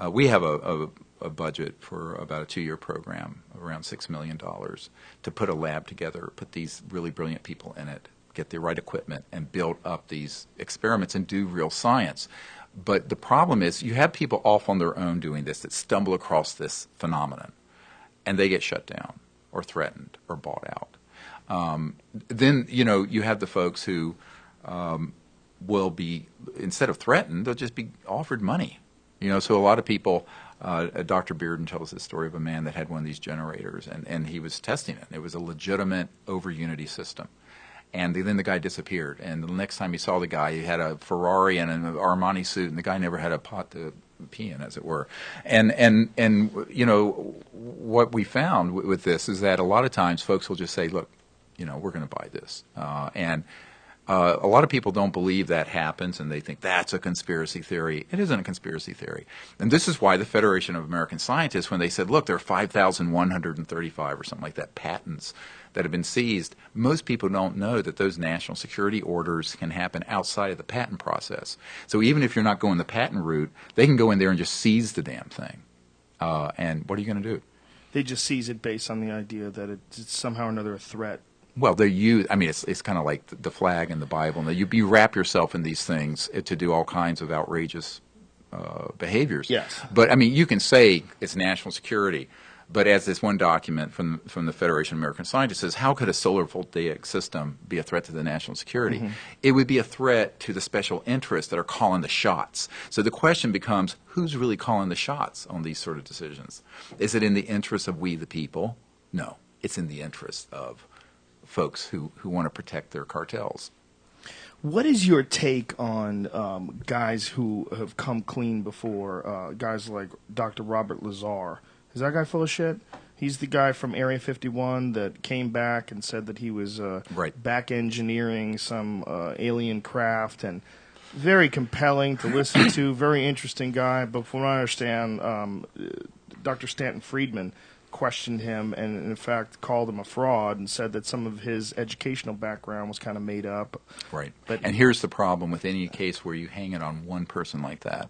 we have a budget for about a 2-year program, around $6 million, to put a lab together, put these really brilliant people in it, get the right equipment, and build up these experiments and do real science. But the problem is you have people off on their own doing this that stumble across this phenomenon, and they get shut down or threatened or bought out. Then, you have the folks who will be, instead of threatened, they'll just be offered money. So a lot of people... Dr. Bearden tells this story of a man that had one of these generators, and he was testing it. It was a legitimate over-unity system. And then the guy disappeared. And the next time he saw the guy, he had a Ferrari and an Armani suit, and the guy never had a pot to pee in, as it were. And what we found with this is that a lot of times folks will just say, look, we're going to buy this. A lot of people don't believe that happens, and they think that's a conspiracy theory. It isn't a conspiracy theory. And this is why the Federation of American Scientists, when they said, look, there are 5,135 or something like that patents that have been seized, most people don't know that those national security orders can happen outside of the patent process. So even if you're not going the patent route, they can go in there and just seize the damn thing. And what are you going to do? They just seize it based on the idea that it's somehow or another a threat. Well, they use. I mean, it's kind of like the flag and the Bible. And you wrap yourself in these things to do all kinds of outrageous behaviors. Yes. But I mean, you can say it's national security. But as this one document from the Federation of American Scientists says, how could a solar voltaic system be a threat to the national security? Mm-hmm. It would be a threat to the special interests that are calling the shots. So the question becomes, who's really calling the shots on these sort of decisions? Is it in the interest of we the people? No. It's in the interest of folks who want to protect their cartels. What is your take on guys who have come clean before, guys like Dr. Robert Lazar? Is that guy full of shit? He's the guy from Area 51 that came back and said that he was back engineering some alien craft, and very compelling to listen to, very interesting guy. But from what I understand, Dr. Stanton Friedman questioned him and, in fact, called him a fraud and said that some of his educational background was kind of made up. Right. But and here's the problem with any case where you hang it on one person like that.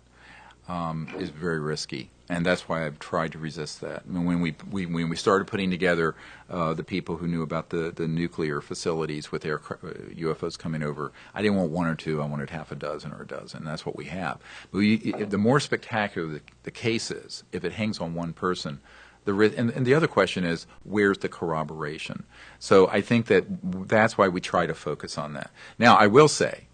Is very risky, and that's why I've tried to resist that. I mean, when we started putting together the people who knew about the nuclear facilities with UFOs coming over, I didn't want one or two. I wanted half a dozen or a dozen. That's what we have. But the more spectacular the case is, if it hangs on one person, and the other question is, where's the corroboration? So I think that's why we try to focus on that. Now, I will say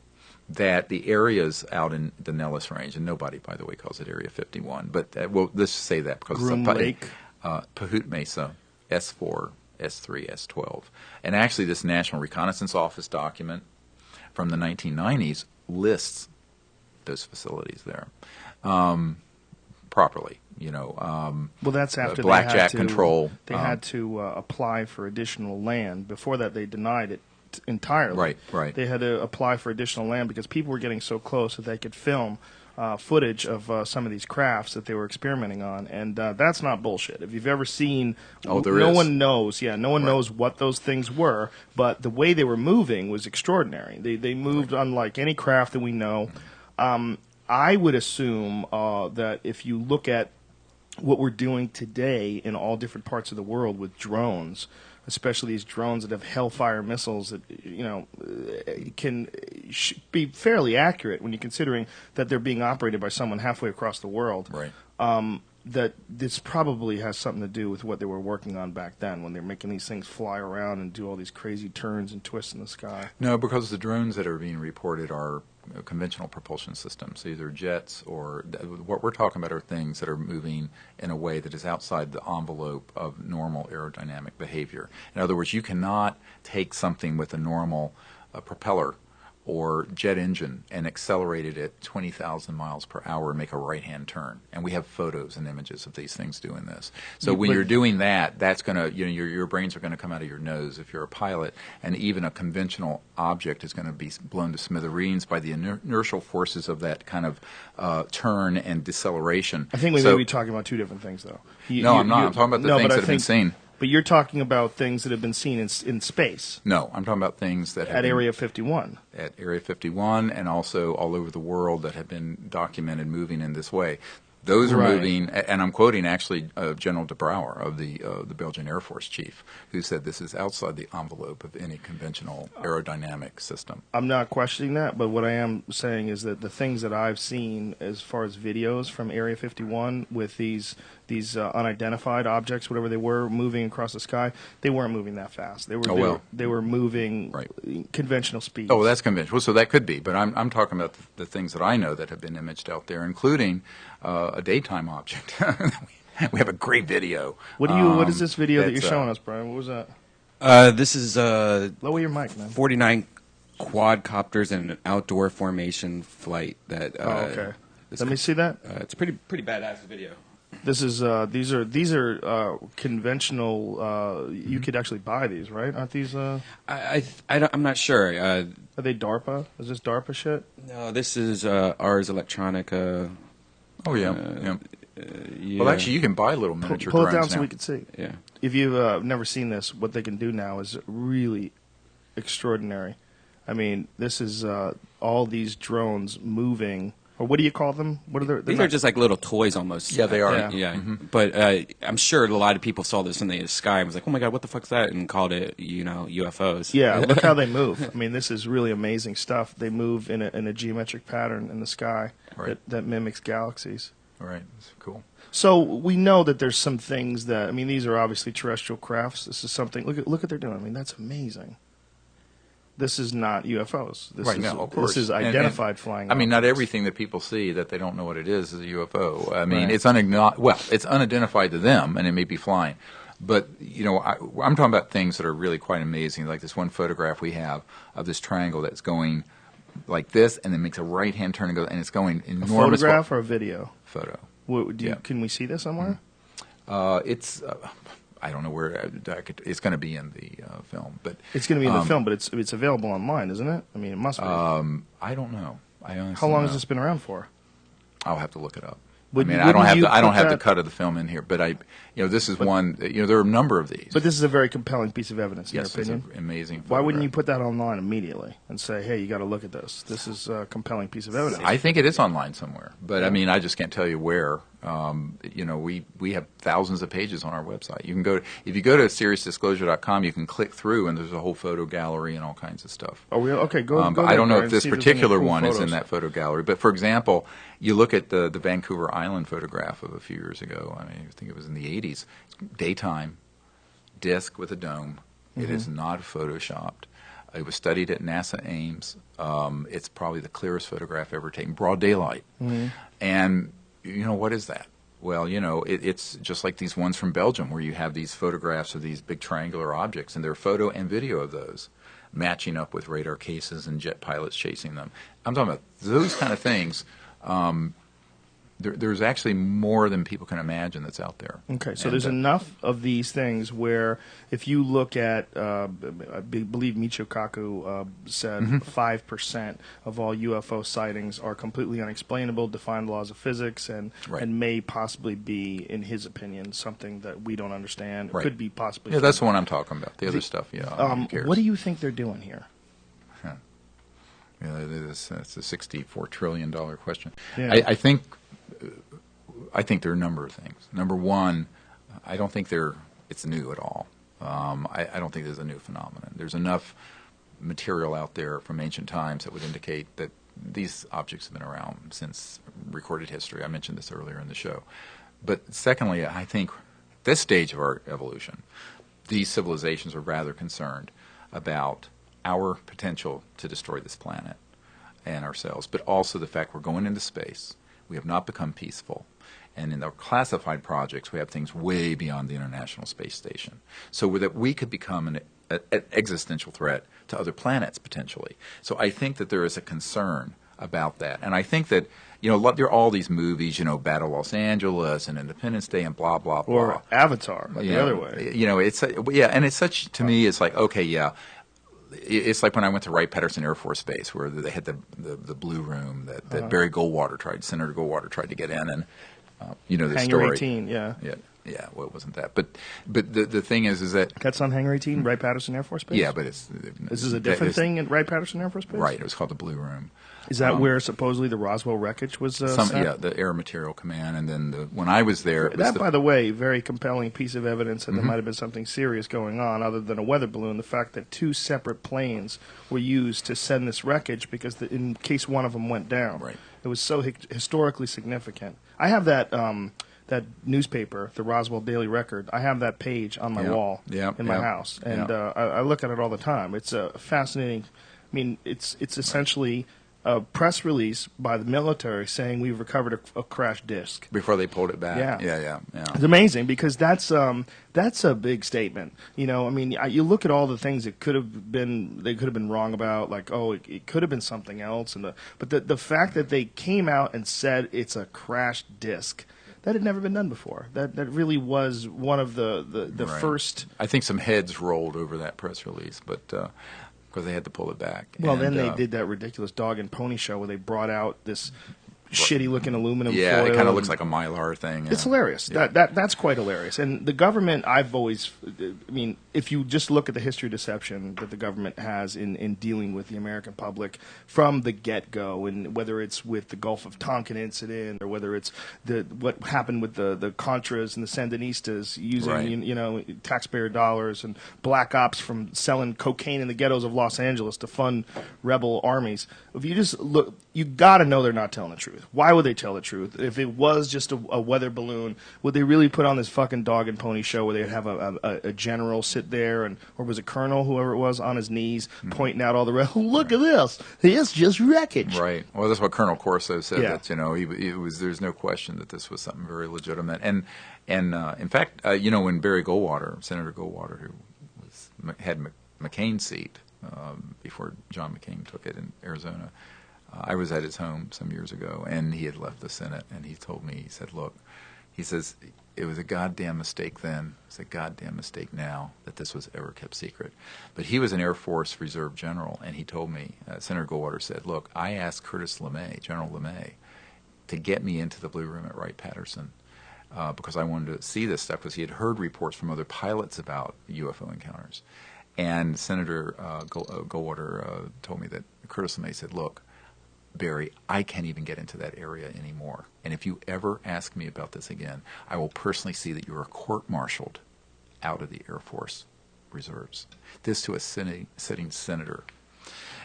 that the areas out in the Nellis Range, and nobody, by the way, calls it Area 51, but let's just say that because Groom Lake, Pahut Mesa, S4, S3, S12. And actually this National Reconnaissance Office document from the 1990s lists those facilities there properly. Well, that's after blackjack control. They had to apply for additional land. Before that, they denied it entirely. Right. They had to apply for additional land because people were getting so close that they could film footage of some of these crafts that they were experimenting on, and that's not bullshit. If you've ever seen, no one knows what those things were, but the way they were moving was extraordinary. They moved unlike any craft that we know. I would assume that if you look at what we're doing today in all different parts of the world with drones, especially these drones that have Hellfire missiles that can be fairly accurate when you're considering that they're being operated by someone halfway across the world. Right. That this probably has something to do with what they were working on back then when they're making these things fly around and do all these crazy turns and twists in the sky. No, because the drones that are being reported are conventional propulsion systems, either jets or what we're talking about are things that are moving in a way that is outside the envelope of normal aerodynamic behavior. In other words, you cannot take something with a normal propeller or jet engine and accelerate it at 20,000 miles per hour and make a right-hand turn. And we have photos and images of these things doing this. So when you're doing that, that's going to, your brains are going to come out of your nose if you're a pilot, and even a conventional object is going to be blown to smithereens by the inertial forces of that kind of turn and deceleration. I think we may be talking about two different things, though. I'm not. I'm talking about the things that have been seen. But you're talking about things that have been seen in space. No, I'm talking about things that have at Area 51. At Area 51 and also all over the world that have been documented moving in this way. Those are moving, and I'm quoting actually General de Brouwer of the Belgian Air Force chief, who said this is outside the envelope of any conventional aerodynamic system. I'm not questioning that, but what I am saying is that the things that I've seen as far as videos from Area 51 with these unidentified objects, whatever they were, moving across the sky, they weren't moving that fast. They were moving conventional speeds. Oh, that's conventional. So that could be, but I'm talking about the things that I know that have been imaged out there, including a daytime object. We have a great video. What is this video that you're showing us, Brian? What was that? This is lower your mic, man. 49 quadcopters in an outdoor formation flight. That okay. Let me see that. It's a pretty badass video. This is these are conventional. You could actually buy these, right? Aren't these? I'm not sure. Are they DARPA? Is this DARPA shit? No, this is Ars Electronica. Oh yeah. Yeah. Well, actually, you can buy little miniature pull it drones down so now. we can see. Yeah. If you've never seen this, what they can do now is really extraordinary. I mean, this is all these drones moving. Or what do you call them? What are These are just like little toys almost. Yeah, they are. Yeah. But I'm sure a lot of people saw this in the sky and was like, "Oh my god, what the fuck's that?" and called it, UFOs. Yeah, look how they move. I mean, this is really amazing stuff. They move in a geometric pattern in the sky that mimics galaxies. All right, that's cool. So we know that there's some things that, I mean, these are obviously terrestrial crafts. This is something. Look at what they're doing. I mean, that's amazing. This is not UFOs. This Right, is, no, of course. This is identified flying. I mean, not objects. everything that people see that they don't know what it is a UFO. I mean, it's it's unidentified to them, and it may be flying. But I'm talking about things that are really quite amazing, like this one photograph we have of this triangle that's going like this, and then makes a right-hand turn and it's going enormous. A photograph or a video? Photo. Can we see this somewhere? It's. I don't know where it's going to be in the film, but it's going to be in the film. But it's available online, isn't it? I mean, it must be. I don't know. How long has this been around for? I'll have to look it up. I don't have the cut of the film in here, but this is one. There are a number of these. But this is a very compelling piece of evidence, in your opinion. It's an amazing. Why wouldn't you put that online immediately and say, "Hey, you got to look at this. This is a compelling piece of evidence." I think it is online somewhere, but I mean, I just can't tell you where. We have thousands of pages on our website. You can if you go to SeriousDisclosure.com, you can click through, and there's a whole photo gallery and all kinds of stuff. Oh, okay. Go but I don't know if this see if particular cool one photos. is in that photo gallery. But for example, you look at the Vancouver Island photograph of a few years ago. I mean, I think it was in the 80s. Daytime, disc with a dome. It is not photoshopped. It was studied at NASA Ames. It's probably the clearest photograph ever taken, broad daylight. And what is that? Well, it's just like these ones from Belgium where you have these photographs of these big triangular objects, and there are photo and video of those matching up with radar cases and jet pilots chasing them. I'm talking about those kind of things. There's actually more than people can imagine that's out there. Okay, so there's enough of these things where if you look at, I believe Michio Kaku said 5% of all UFO sightings are completely unexplainable, defying the laws of physics, and may possibly be, in his opinion, something that we don't understand. It could be possibly. Yeah, that's the one I'm talking about. The other stuff, who cares? What do you think they're doing here? That's a $64 trillion question. Yeah. I think there are a number of things. Number one, I don't think it's new at all. I don't think there's a new phenomenon. There's enough material out there from ancient times that would indicate that these objects have been around since recorded history. I mentioned this earlier in the show. But secondly, I think this stage of our evolution, these civilizations are rather concerned about our potential to destroy this planet and ourselves, but also the fact we're going into space. We have not become peaceful. And in our classified projects, we have things way beyond the International Space Station. So that we could become an existential threat to other planets, potentially. So I think that there is a concern about that. And I think that, there are all these movies, Battle of Los Angeles and Independence Day and blah, blah, blah. Or Avatar, the other way. And it's such, to me, it's like, okay, yeah. It's like when I went to Wright-Patterson Air Force Base, where they had the blue room that Senator Goldwater tried to get in, and the Hangar story. 18, yeah. Well, it wasn't that, but the thing is that that's on Hangar 18, Wright-Patterson Air Force Base. Yeah, but this is a different thing at Wright-Patterson Air Force Base. Right, it was called the Blue Room. Is that where supposedly the Roswell wreckage was set? Yeah, the Air Material Command, and then when I was there, by the way, very compelling piece of evidence that there might have been something serious going on other than a weather balloon. The fact that two separate planes were used to send this wreckage because in case one of them went down. Right. It was so historically significant. I have that newspaper, the Roswell Daily Record. I have that page on my wall in my house, and I look at it all the time. It's a fascinating. I mean, it's essentially a press release by the military saying we've recovered a crashed disc before they pulled it back. Yeah. It's amazing because that's a big statement. I mean, you look at all the things that could have been wrong about, like it could have been something else, but the fact that they came out and said it's a crashed disc. That had never been done before. That really was one of the Right. first. I think some heads rolled over that press release, but because they had to pull it back. Well, And, then they did that ridiculous dog and pony show where they brought out this shitty-looking aluminum Yeah, foil. it kind of looks like a Mylar thing. It's yeah. hilarious. Yeah. That's quite hilarious. And the government, I mean, if you just look at the history of deception that the government has in dealing with the American public from the get-go, and whether it's with the Gulf of Tonkin incident or whether it's what happened with the Contras and the Sandinistas using Right. Taxpayer dollars, and black ops from selling cocaine in the ghettos of Los Angeles to fund rebel armies. If you just look, you got to know they're not telling the truth. Why would they tell the truth? If it was just a weather balloon, would they really put on this fucking dog and pony show where they'd have a general sit there, or was it Colonel, whoever it was, on his knees pointing out all the look at this, it's just wreckage. Right. Well, that's what Colonel Corso said. Yeah. That he was. There's no question that this was something very legitimate. And in fact, when Barry Goldwater, Senator Goldwater, who had McCain's seat before John McCain took it in Arizona. I was at his home some years ago, and he had left the Senate, and he told me, he said, look, he says, it was a goddamn mistake then, it's a goddamn mistake now that this was ever kept secret. But he was an Air Force Reserve general, and he told me, Senator Goldwater said, look, I asked Curtis LeMay, General LeMay, to get me into the Blue Room at Wright-Patterson because I wanted to see this stuff, because he had heard reports from other pilots about UFO encounters. And Senator Goldwater told me that Curtis LeMay said, look, Barry, I can't even get into that area anymore. And if you ever ask me about this again, I will personally see that you are court-martialed out of the Air Force Reserves. This to a sitting senator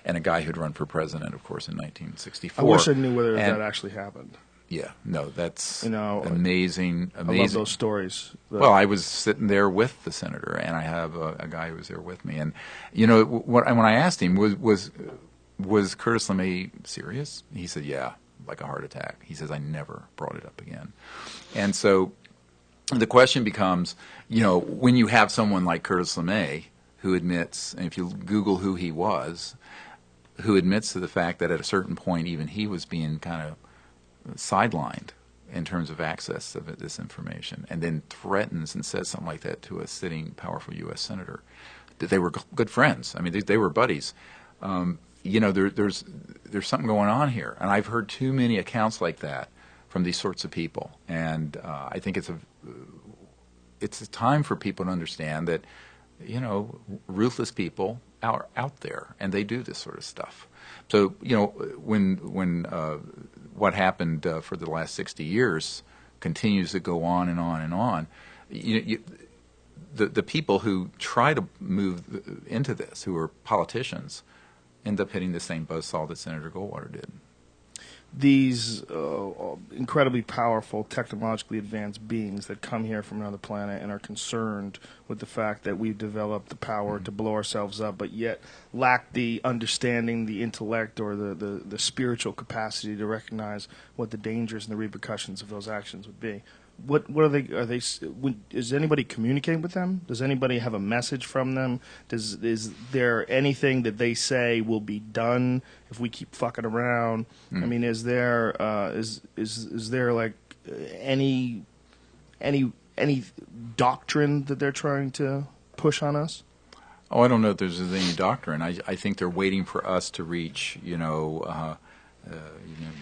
and a guy who'd run for president, of course, in 1964. I wish I knew whether that actually happened. Yeah, no, that's amazing. I love those stories. Well, I was sitting there with the senator, and I have a guy who was there with me. And, when I asked him, was Curtis LeMay serious? He said, yeah, like a heart attack. He says, I never brought it up again. And so the question becomes, when you have someone like Curtis LeMay who admits, and if you Google who he was, who admits to the fact that at a certain point even he was being kind of sidelined in terms of access of this information, and then threatens and says something like that to a sitting powerful U.S. senator. They were good friends. I mean, they were buddies. There's something going on here, and I've heard too many accounts like that from these sorts of people, and I think it's a time for people to understand that ruthless people are out there, and they do this sort of stuff. So when what happened for the last 60 years continues to go on and on and on, the people who try to move into this, who are politicians, end up hitting the same buzzsaw that Senator Goldwater did. These incredibly powerful, technologically advanced beings that come here from another planet and are concerned with the fact that we've developed the power to blow ourselves up, but yet lack the understanding, the intellect, or the spiritual capacity to recognize what the dangers and the repercussions of those actions would be. What are they? Is anybody communicating with them? Does anybody have a message from them? Is there anything that they say will be done if we keep fucking around? I mean, is there like any doctrine that they're trying to push on us? Oh, I don't know if there's any doctrine. I think they're waiting for us to reach, you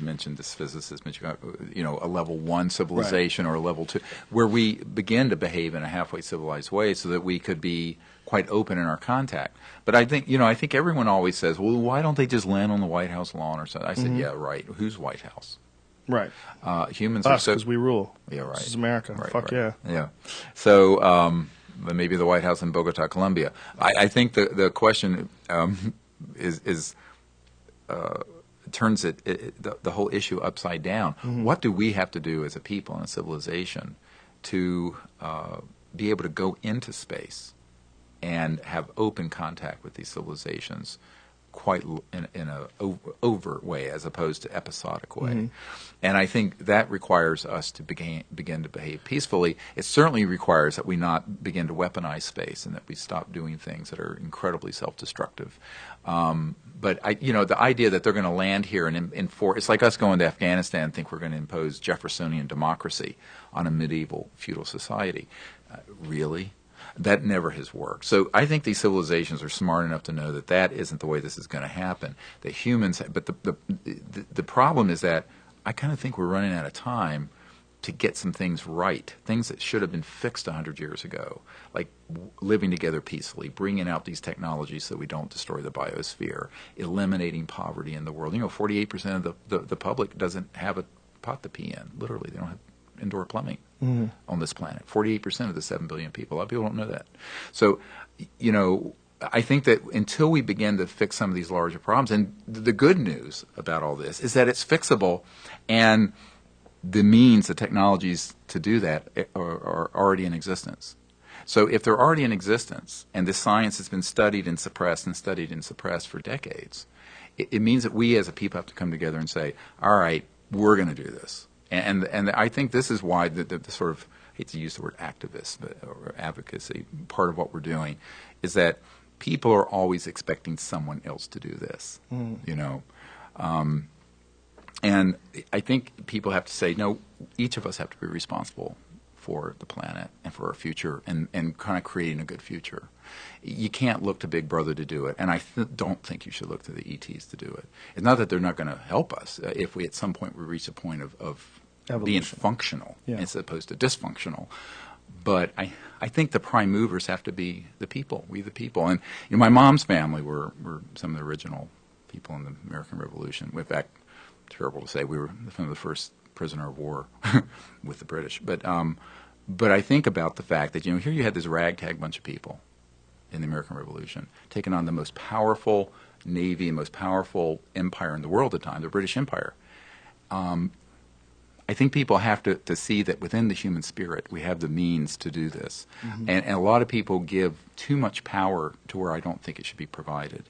mentioned this physicist, a level 1 civilization, right, or a level 2, where we begin to behave in a halfway civilized way so that we could be quite open in our contact. But I think everyone always says, well, why don't they just land on the White House lawn or something? I said, yeah, right. Who's White House? Right. Humans us, are because we rule. Yeah, right. This is America. Right, Fuck right. yeah. Yeah. So maybe the White House in Bogota, Colombia. I think the question is turns the whole issue upside down. Mm-hmm. What do we have to do as a people and a civilization to be able to go into space and have open contact with these civilizations quite in a overt way as opposed to episodic way. And I think that requires us to begin to behave peacefully. It certainly requires that we not begin to weaponize space and that we stop doing things that are incredibly self-destructive. But the idea that they're going to land here and enforce, it's like us going to Afghanistan and think we're going to impose Jeffersonian democracy on a medieval feudal society. Really? That never has worked. So I think these civilizations are smart enough to know that that isn't the way this is going to happen. That humans, but the problem is that I kind of think we're running out of time to get some things right, things that should have been fixed 100 years ago, like living together peacefully, bringing out these technologies so we don't destroy the biosphere, eliminating poverty in the world. 48% of the public doesn't have a pot to pee in. Literally, they don't have indoor plumbing on this planet. 48% of the 7 billion people. A lot of people don't know that. So, I think that until we begin to fix some of these larger problems, and the good news about all this is that it's fixable, and the means, the technologies to do that are already in existence. So if they're already in existence, and this science has been studied and suppressed for decades, it means that we as a people have to come together and say, all right, we're going to do this. And I think this is why the sort of, I hate to use the word activist or advocacy, part of what we're doing is that people are always expecting someone else to do this, and I think people have to say, no, each of us have to be responsible for the planet and for our future and kind of creating a good future. You can't look to Big Brother to do it, and I don't think you should look to the ETs to do it. It's not that they're not going to help us if we at some point we reach a point of being functional as opposed to dysfunctional. But I think the prime movers have to be the people, we the people. And my mom's family were some of the original people in the American Revolution. In fact, terrible to say, we were some of the first prisoner of war with the British. But I think about the fact that here you had this ragtag bunch of people in the American Revolution taking on the most powerful navy and most powerful empire in the world at the time, the British Empire. I think people have to see that within the human spirit we have the means to do this. And a lot of people give too much power to where I don't think it should be provided.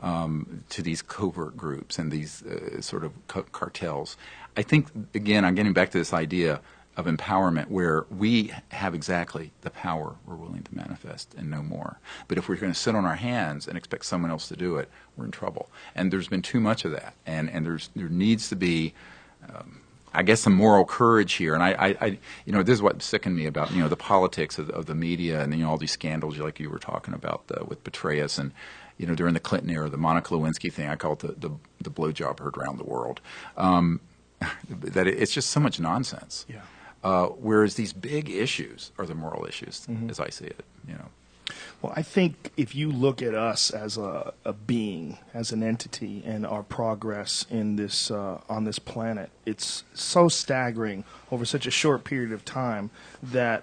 To these covert groups and these sort of cartels. I think, again, I'm getting back to this idea of empowerment where we have exactly the power we're willing to manifest and no more. But if we're going to sit on our hands and expect someone else to do it, we're in trouble. And there's been too much of that. And there needs to be, I guess, some moral courage here. And I this is what sickened me about, the politics of the media and, all these scandals like you were talking about with Petraeus and, during the Clinton era, the Monica Lewinsky thing, I call it the blowjob heard around the world. That it's just so much nonsense. Whereas these big issues are the moral issues, as I see it. Well, I think if you look at us as a being, as an entity, and our progress in this on this planet, it's so staggering over such a short period of time that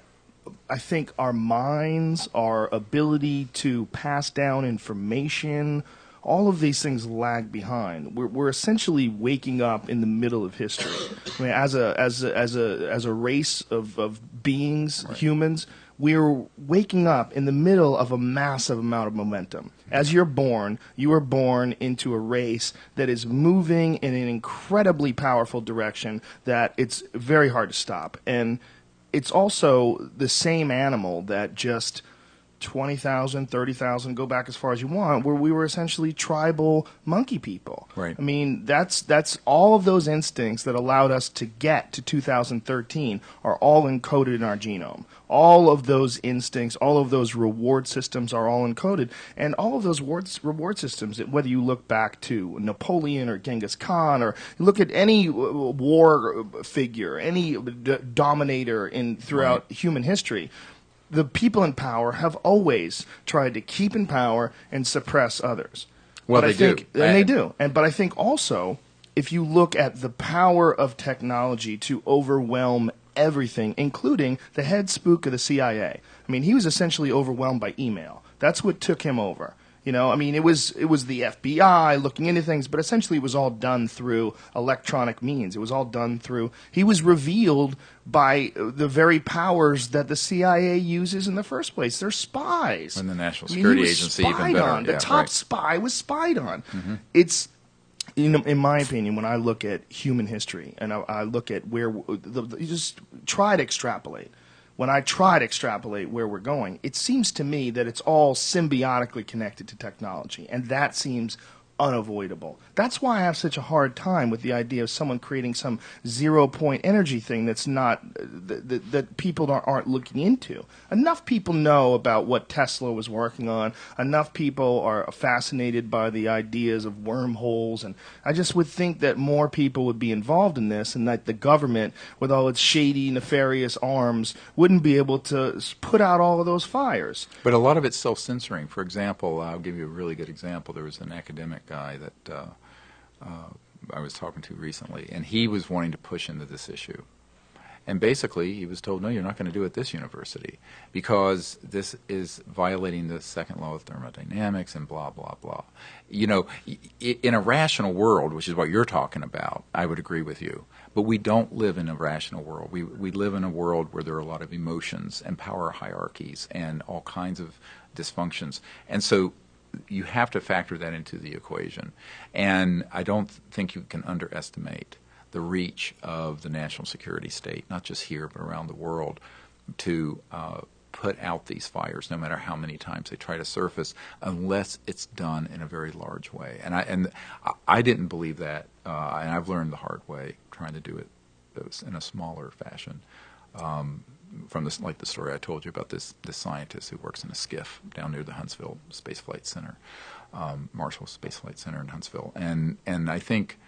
I think our minds, our ability to pass down information, all of these things lag behind. We're essentially waking up in the middle of history. I mean, as a race of beings, humans, we're waking up in the middle of a massive amount of momentum. As you're born, you are born into a race that is moving in an incredibly powerful direction that it's very hard to stop. And it's also the same animal that just 20,000, 30,000, go back as far as you want, where we were essentially tribal monkey people. Right. I mean, that's all of those instincts that allowed us to get to 2013 are all encoded in our genome. All of those instincts, all of those reward systems are all encoded. And all of those reward systems, whether you look back to Napoleon or Genghis Khan, or you look at any war figure, any dominator throughout human history, the people in power have always tried to keep in power and suppress others. Well, but they do. But I think also, if you look at the power of technology to overwhelm everything, including the head spook of the CIA. I mean, he was essentially overwhelmed by email. That's what took him over. You know, I mean, it was the FBI looking into things, but essentially it was all done through electronic means. It was all done through. He was revealed by the very powers that the CIA uses in the first place. They're spies. And the National I mean, Security he was Agency spied even better. on. The Yeah, top right. spy was spied on. Mm-hmm. It's, you know, in my opinion, when I look at human history and I look at where you just try to extrapolate. When I try to extrapolate where we're going, it seems to me that it's all symbiotically connected to technology, and that seems unavoidable. That's why I have such a hard time with the idea of someone creating some zero-point energy thing that's not that people aren't looking into. Enough people know about what Tesla was working on. Enough people are fascinated by the ideas of wormholes, and I just would think that more people would be involved in this, and that the government, with all its shady, nefarious arms, wouldn't be able to put out all of those fires. But a lot of it's self-censoring. For example, I'll give you a really good example. There was an academic guy that I was talking to recently, and he was wanting to push into this issue. And basically, he was told, no, you're not going to do it at this university because this is violating the second law of thermodynamics and blah, blah, blah. You know, in a rational world, which is what you're talking about, I would agree with you. But we don't live in a rational world. We live in a world where there are a lot of emotions and power hierarchies and all kinds of dysfunctions. And so you have to factor that into the equation. And I don't think you can underestimate the reach of the national security state, not just here but around the world, to put out these fires, no matter how many times they try to surface, unless it's done in a very large way. And I didn't believe that, and I've learned the hard way trying to do it in a smaller fashion. From this, like the story I told you about this scientist who works in a skiff down near the Huntsville Space Flight Center, Marshall Space Flight Center in Huntsville, and I think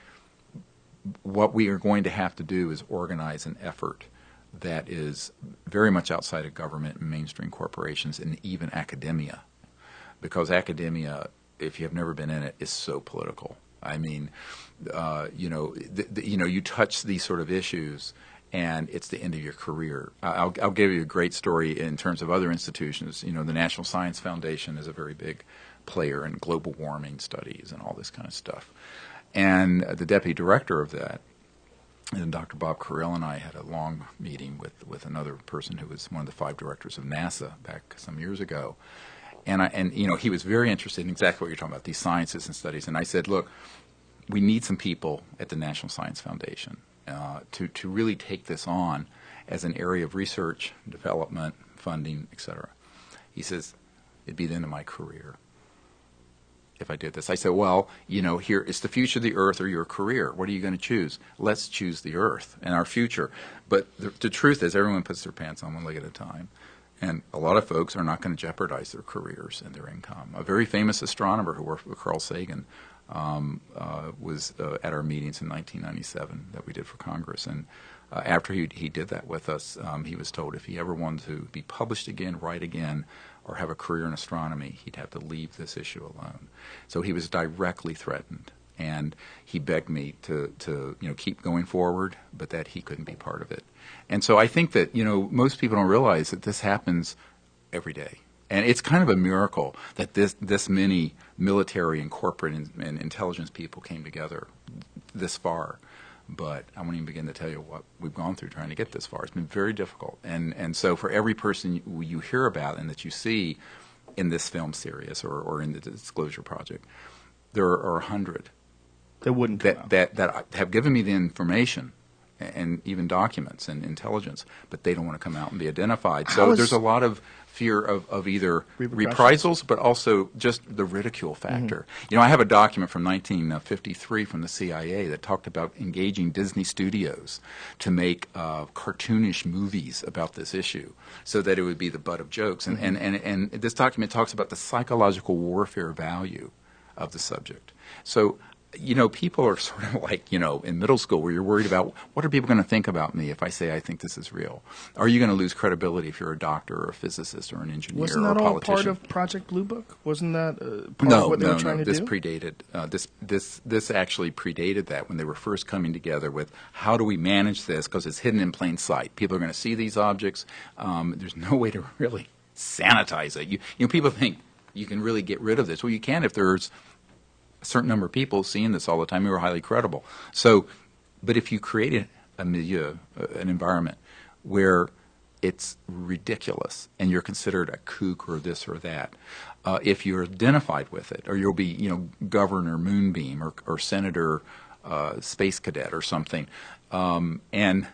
what we are going to have to do is organize an effort that is very much outside of government and mainstream corporations and even academia, because academia, if you have never been in it, is so political. I mean, you touch these sort of issues, and it's the end of your career. I'll give you a great story in terms of other institutions. You know, the National Science Foundation is a very big player in global warming studies and all this kind of stuff. And the deputy director of that, and Dr. Bob Carell, and I had a long meeting with another person who was one of the 5 directors of NASA back some years ago. And he was very interested in exactly what you're talking about, these sciences and studies. And I said, look, we need some people at the National Science Foundation to really take this on as an area of research, development, funding, etc. He says, it'd be the end of my career if I did this. I said, well, here, it's the future of the Earth or your career. What are you going to choose? Let's choose the Earth and our future. But the truth is, everyone puts their pants on one leg at a time. And a lot of folks are not going to jeopardize their careers and their income. A very famous astronomer who worked with Carl Sagan was at our meetings in 1997 that we did for Congress. And after he did that with us, he was told if he ever wanted to be published again, write again, or have a career in astronomy, he'd have to leave this issue alone. So he was directly threatened, and he begged me to keep going forward, but that he couldn't be part of it. And so I think that most people don't realize that this happens every day, and it's kind of a miracle that this many military and corporate and intelligence people came together this far. But I won't even begin to tell you what we've gone through trying to get this far. It's been very difficult. And so for every person you hear about and that you see in this film series or in the Disclosure Project, there are 100 that have given me the information and even documents and intelligence, but they don't want to come out and be identified. So there's a lot of fear of either reprisals, but also just the ridicule factor. Mm-hmm. I have a document from 1953 from the CIA that talked about engaging Disney Studios to make cartoonish movies about this issue so that it would be the butt of jokes. And this document talks about the psychological warfare value of the subject. So people are sort of like, in middle school where you're worried about what are people going to think about me if I say I think this is real? Are you going to lose credibility if you're a doctor or a physicist or an engineer or a politician? Wasn't that all part of Project Blue Book? Wasn't that part of what they were trying to do? No, this actually predated that when they were first coming together with how do we manage this because it's hidden in plain sight. People are going to see these objects. There's no way to really sanitize it. People think, you can really get rid of this. Well, you can if there's a certain number of people seeing this all the time who are highly credible. So, but if you create a milieu, an environment where it's ridiculous and you're considered a kook or this or that, if you're identified with it, or you'll be, Governor Moonbeam or Senator Space Cadet or something, and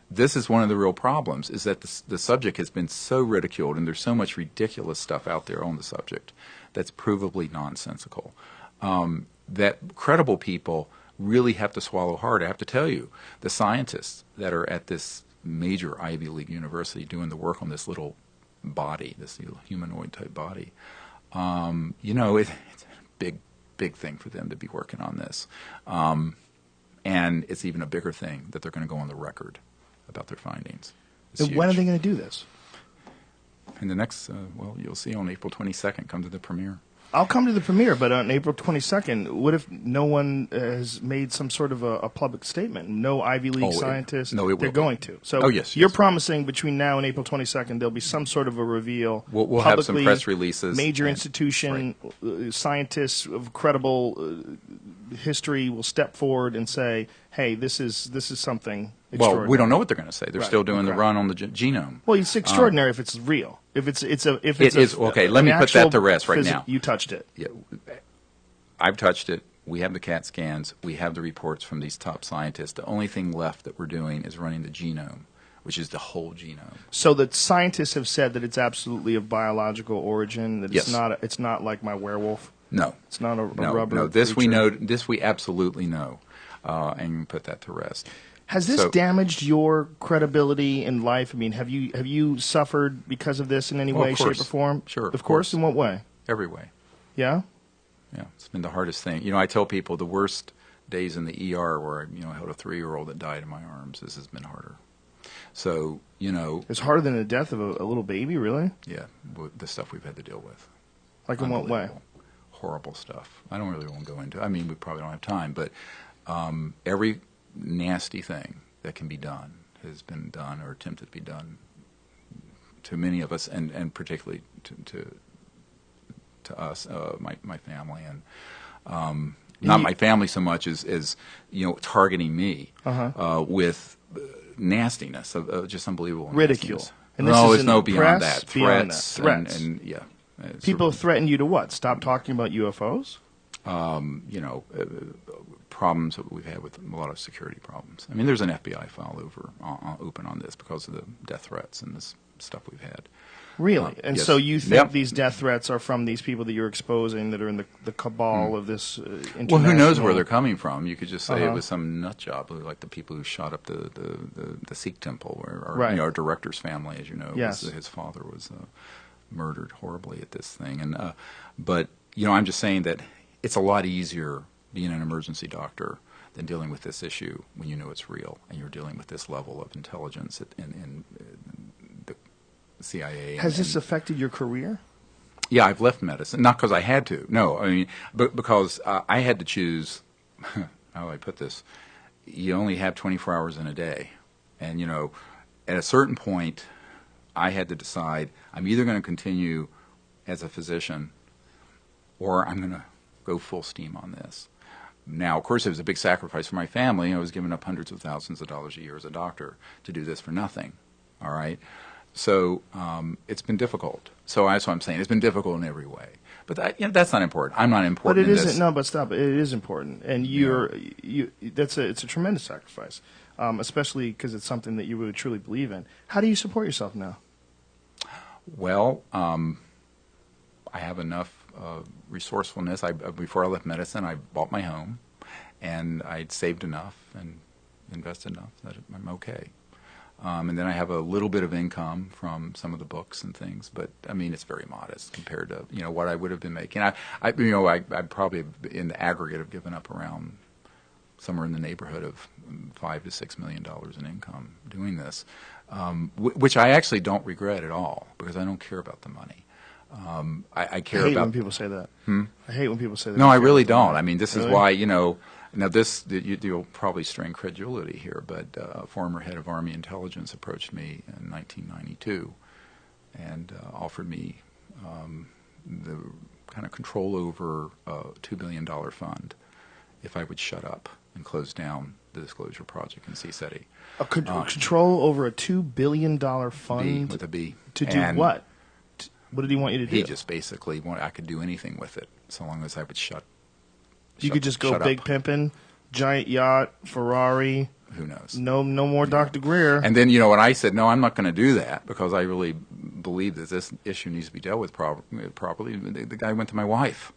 this is one of the real problems, is that the subject has been so ridiculed and there's so much ridiculous stuff out there on the subject that's provably nonsensical, that credible people really have to swallow hard. I have to tell you, the scientists that are at this major Ivy League university doing the work on this little body, this little humanoid type body, it's a big thing for them to be working on this. And it's even a bigger thing that they're going to go on the record about their findings. And when are they going to do this? In the next, you'll see on April 22nd, come to the premiere. I'll come to the premiere, but on April 22nd, what if no one has made some sort of a public statement? No Ivy League scientists? No, it they're will going be. to. So you're promising between now and April 22nd there'll be some sort of a reveal. We'll have some press releases. Major institution, scientists of credible history will step forward and say, hey, this is something extraordinary. Well, we don't know what they're going to say. They're still doing the run on the genome. Well, it's extraordinary if it's real. If it's okay. Let me put that to rest right now. You touched it. Yeah, I've touched it. We have the CAT scans. We have the reports from these top scientists. The only thing left that we're doing is running the genome, which is the whole genome. So the scientists have said that it's absolutely of biological origin. That it's not like my werewolf. No, it's not a rubber. No, this creature. we know. This we absolutely know, and put that to rest. Has this damaged your credibility in life? I mean, have you suffered because of this in any way, shape, or form? Sure. Of course. In what way? Every way. Yeah? Yeah. It's been the hardest thing. I tell people the worst days in the ER where I held a 3-year-old that died in my arms. This has been harder. So, It's harder than the death of a little baby, really? Yeah. The stuff we've had to deal with. Like in what way? Horrible stuff. I don't really want to go into it. I mean, we probably don't have time, but every nasty thing that can be done has been done or attempted to be done to many of us, and particularly to us, my family, and not my family so much as targeting me with nastiness of just unbelievable ridicule. Nastiness. And no, this it's no beyond that. Threats. And yeah. People threaten you to what? Stop talking about UFOs? Problems that we've had with a lot of security problems. I mean, there's an FBI file open on this because of the death threats and this stuff we've had. Really? And yes. so you think these death threats are from these people that you're exposing that are in the cabal of this international... Well, who knows where they're coming from? You could just say it was some nut job, like the people who shot up the Sikh temple, or our director's family, as you know, his father was murdered horribly at this thing. And but I'm just saying that it's a lot easier being an emergency doctor than dealing with this issue when you know it's real and you're dealing with this level of intelligence in the CIA. Has this affected your career? Yeah, I've left medicine, not because I had to. No, I mean, but because I had to choose. How do I put this? You only have 24 hours in a day, and at a certain point, I had to decide I'm either going to continue as a physician, or I'm going to go full steam on this. Now, of course, it was a big sacrifice for my family. I was giving up hundreds of thousands of dollars a year as a doctor to do this for nothing. All right, so it's been difficult. So that's what I'm saying. It's been difficult in every way. But that's not important. I'm not important. But it in isn't. this. No, but stop. It is important, and it's a tremendous sacrifice, especially because it's something that you really truly believe in. How do you support yourself now? Well, I have enough resourcefulness. Before I left medicine, I bought my home, and I'd saved enough and invested enough that I'm okay. And then I have a little bit of income from some of the books and things, but I mean it's very modest compared to what I would have been making. I probably in the aggregate have given up around somewhere in the neighborhood of $5 to $6 million in income doing this, which I actually don't regret at all because I don't care about the money. I care I hate about when people say that. I hate when people say that. No, I really don't. I mean, this is why Now, you'll probably strain credulity here, but a former head of Army intelligence approached me in 1992 and offered me, the kind of control over a $2 billion fund if I would shut up and close down the disclosure project in CSETI. Control over a $2 billion fund? B, with a B. To do what? What did he want you to do? He just basically wanted I could do anything with it so long as I would shut You could just go big pimping, giant yacht, Ferrari. Who knows? No more Dr. Greer. And then, when I said, no, I'm not going to do that because I really believe that this issue needs to be dealt with properly, the guy went to my wife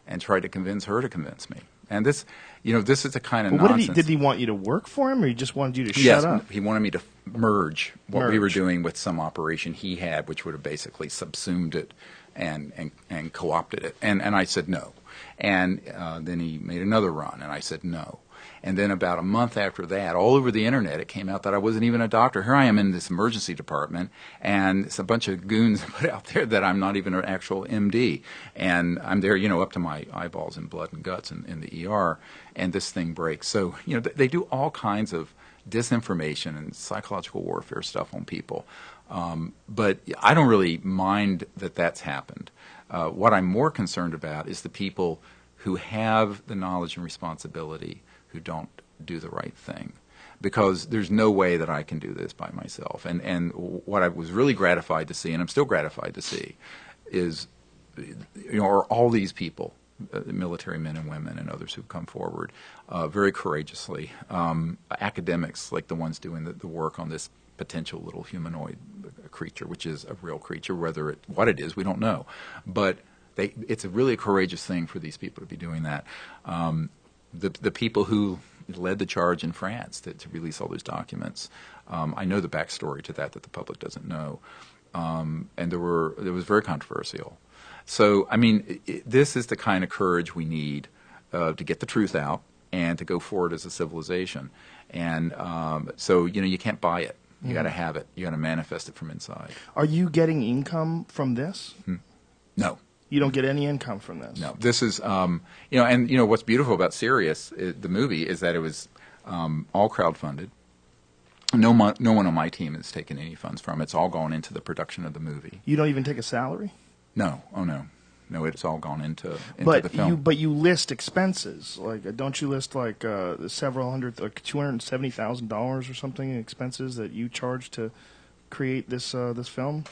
and tried to convince her to convince me. And this, this is the kind of nonsense. Did he want you to work for him, or he just wanted you to shut up? Yes, he wanted me to merge what we were doing with some operation he had, which would have basically subsumed it and co-opted it. And I said no. And then he made another run, and I said no. And then about a month after that, all over the internet, it came out that I wasn't even a doctor. Here I am in this emergency department, and it's a bunch of goons put out there that I'm not even an actual MD. And I'm there, up to my eyeballs in blood and guts in the ER, and this thing breaks. So, they do all kinds of disinformation and psychological warfare stuff on people. But I don't really mind that that's happened. What I'm more concerned about is the people who have the knowledge and responsibility who don't do the right thing, because there's no way that I can do this by myself. And what I was really gratified to see, and I'm still gratified to see, is are all these people, military men and women and others who've come forward very courageously, academics like the ones doing the work on this potential little humanoid creature, which is a real creature. What it is, we don't know, but it's really a courageous thing for these people to be doing that. The people who led the charge in France to release all those documents, I know the backstory to that the public doesn't know, and it was very controversial. So, this is the kind of courage we need to get the truth out and to go forward as a civilization. And so, you can't buy it. You got to have it. You got to manifest it from inside. Are you getting income from this? No. You don't get any income from this? No. This is, and what's beautiful about Sirius, the movie, is that it was all crowdfunded. No one on my team has taken any funds from it. It's all gone into the production of the movie. You don't even take a salary? No. Oh, no. No, it's all gone into the film. But you list expenses. Don't you list several hundred, like $270,000 or something in expenses that you charge to create this film?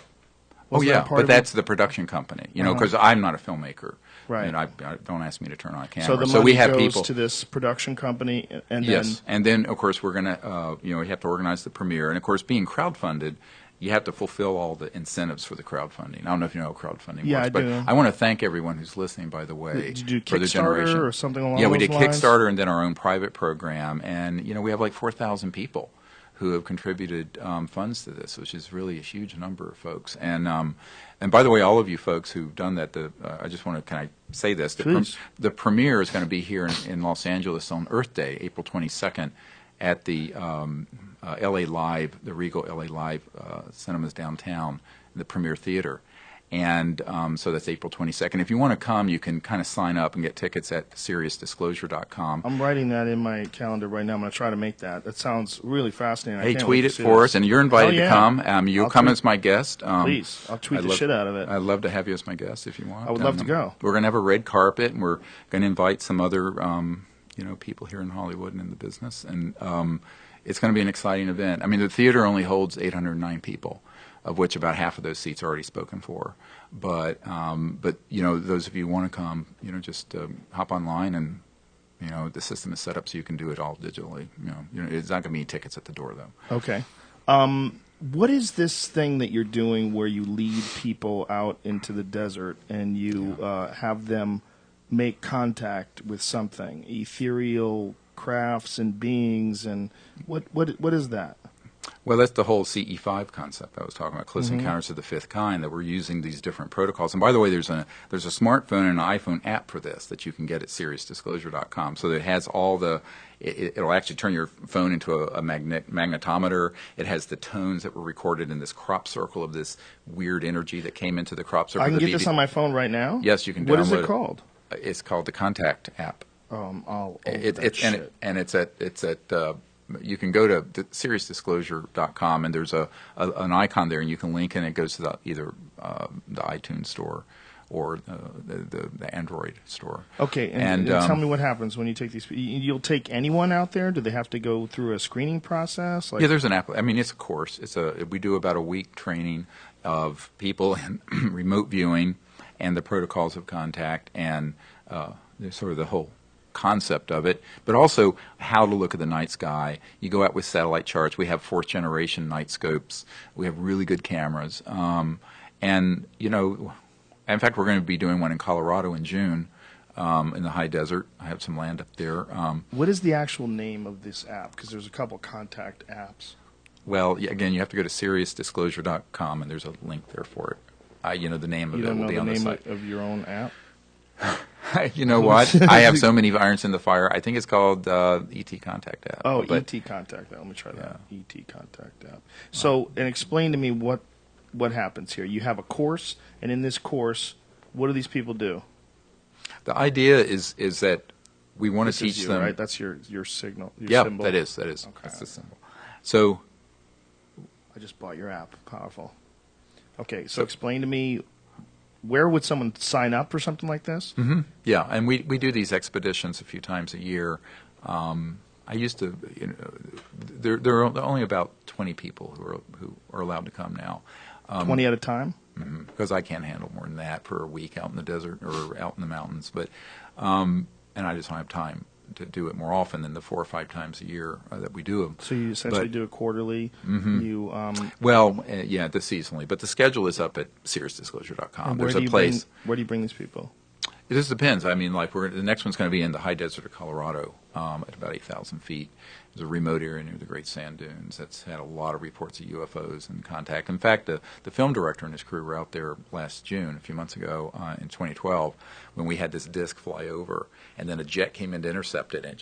That's the production company, because I'm not a filmmaker. Right. And don't ask me to turn on a camera. So the money goes to this production company, and yes, and then of course we're gonna, we have to organize the premiere, and of course being crowdfunded, you have to fulfill all the incentives for the crowdfunding. I don't know if you know how crowdfunding works, but I want to thank everyone who's listening. By the way, did you do for the generation or something along those lines? Yeah, we did Kickstarter and then our own private program, and we have like 4,000 people who have contributed funds to this, which is really a huge number of folks. And by the way, all of you folks who've done that, I just want to, can I say this? The premiere is going to be here in Los Angeles on Earth Day, April 22nd, at the LA Live, the Regal LA Live Cinemas downtown, the Premiere Theater. And so that's April 22nd. If you want to come, you can kind of sign up and get tickets at SiriusDisclosure.com. I'm writing that in my calendar right now. I'm going to try to make that. That sounds really fascinating. Hey, tweet it for us, and you're invited to come. You'll come as my guest. Please, I'll tweet the shit out of it. I'd love to have you as my guest if you want. I would love to go. We're going to have a red carpet, and we're going to invite some other people here in Hollywood and in the business. And it's going to be an exciting event. The theater only holds 809 people, of which about half of those seats are already spoken for. But those of you who want to come, just hop online, and the system is set up so you can do it all digitally. It's not going to be tickets at the door though. Okay. What is this thing that you're doing where you lead people out into the desert and you have them make contact with something, ethereal crafts and beings, and what is that? Well, that's the whole CE5 concept I was talking about, Close Encounters of the Fifth Kind, that we're using these different protocols. And by the way, there's a smartphone and an iPhone app for this that you can get at SiriusDisclosure.com. So that it has all the it'll actually turn your phone into a magnetometer. It has the tones that were recorded in this crop circle of this weird energy that came into the crop circle. I can get this on my phone right now? Yes, you can download it. What is it called? It's called the Contact app. I'll you can go to SiriusDisclosure.com, and there's an icon there, and you can link, and it goes to either the iTunes store or the Android store. Okay, and tell me what happens when you take these. You'll take anyone out there? Do they have to go through a screening process? Yeah, there's an app. I mean, it's a course. We do about a week training of people in remote viewing and the protocols of contact and sort of the whole concept of it, but also how to look at the night sky. You go out with satellite charts. We have 4th generation night scopes. We have really good cameras. And, you know, in fact, we're going to be doing one in Colorado in June in the high desert. I have some land up there. What is the actual name of this app? Because there's a couple contact apps. Well, again, you have to go to SiriusDisclosure.com, and there's a link there for it. You know, the name of it will be on the site. You don't know the name of your own app? You know what? I have so many irons in the fire. I think it's called ET Contact App. Oh, ET Contact App. Let me try that. Yeah. ET Contact App. So, and explain to me what happens here. You have a course, and in this course, what do these people do? The idea is that we want to teach them. Right? That's your signal. Yeah, symbol. that is. Okay. That's the symbol. So, I just bought your app. Powerful. Okay, so explain to me. Where would someone sign up for something like this? Mm-hmm. Yeah, and we do these expeditions a few times a year. I used to, you know, there are only about 20 people who are allowed to come now. 20 at a time? Because I can't handle more than that for a week out in the desert or out in the mountains. But and I just don't have time to do it more often than the 4 or 5 times a year that we do them. So you essentially do it quarterly. Mm-hmm. You yeah, seasonally. But the schedule is up at SiriusDisclosure.com. There's a place. Where do you bring these people? It just depends. I mean, like the next one's going to be in the high desert of Colorado at about 8,000 feet. There's a remote area near the Great Sand Dunes that's had a lot of reports of UFOs and contact. In fact, the film director and his crew were out there last June, a few months ago, in 2012, when we had this disc fly over, and then a jet came in to intercept it, and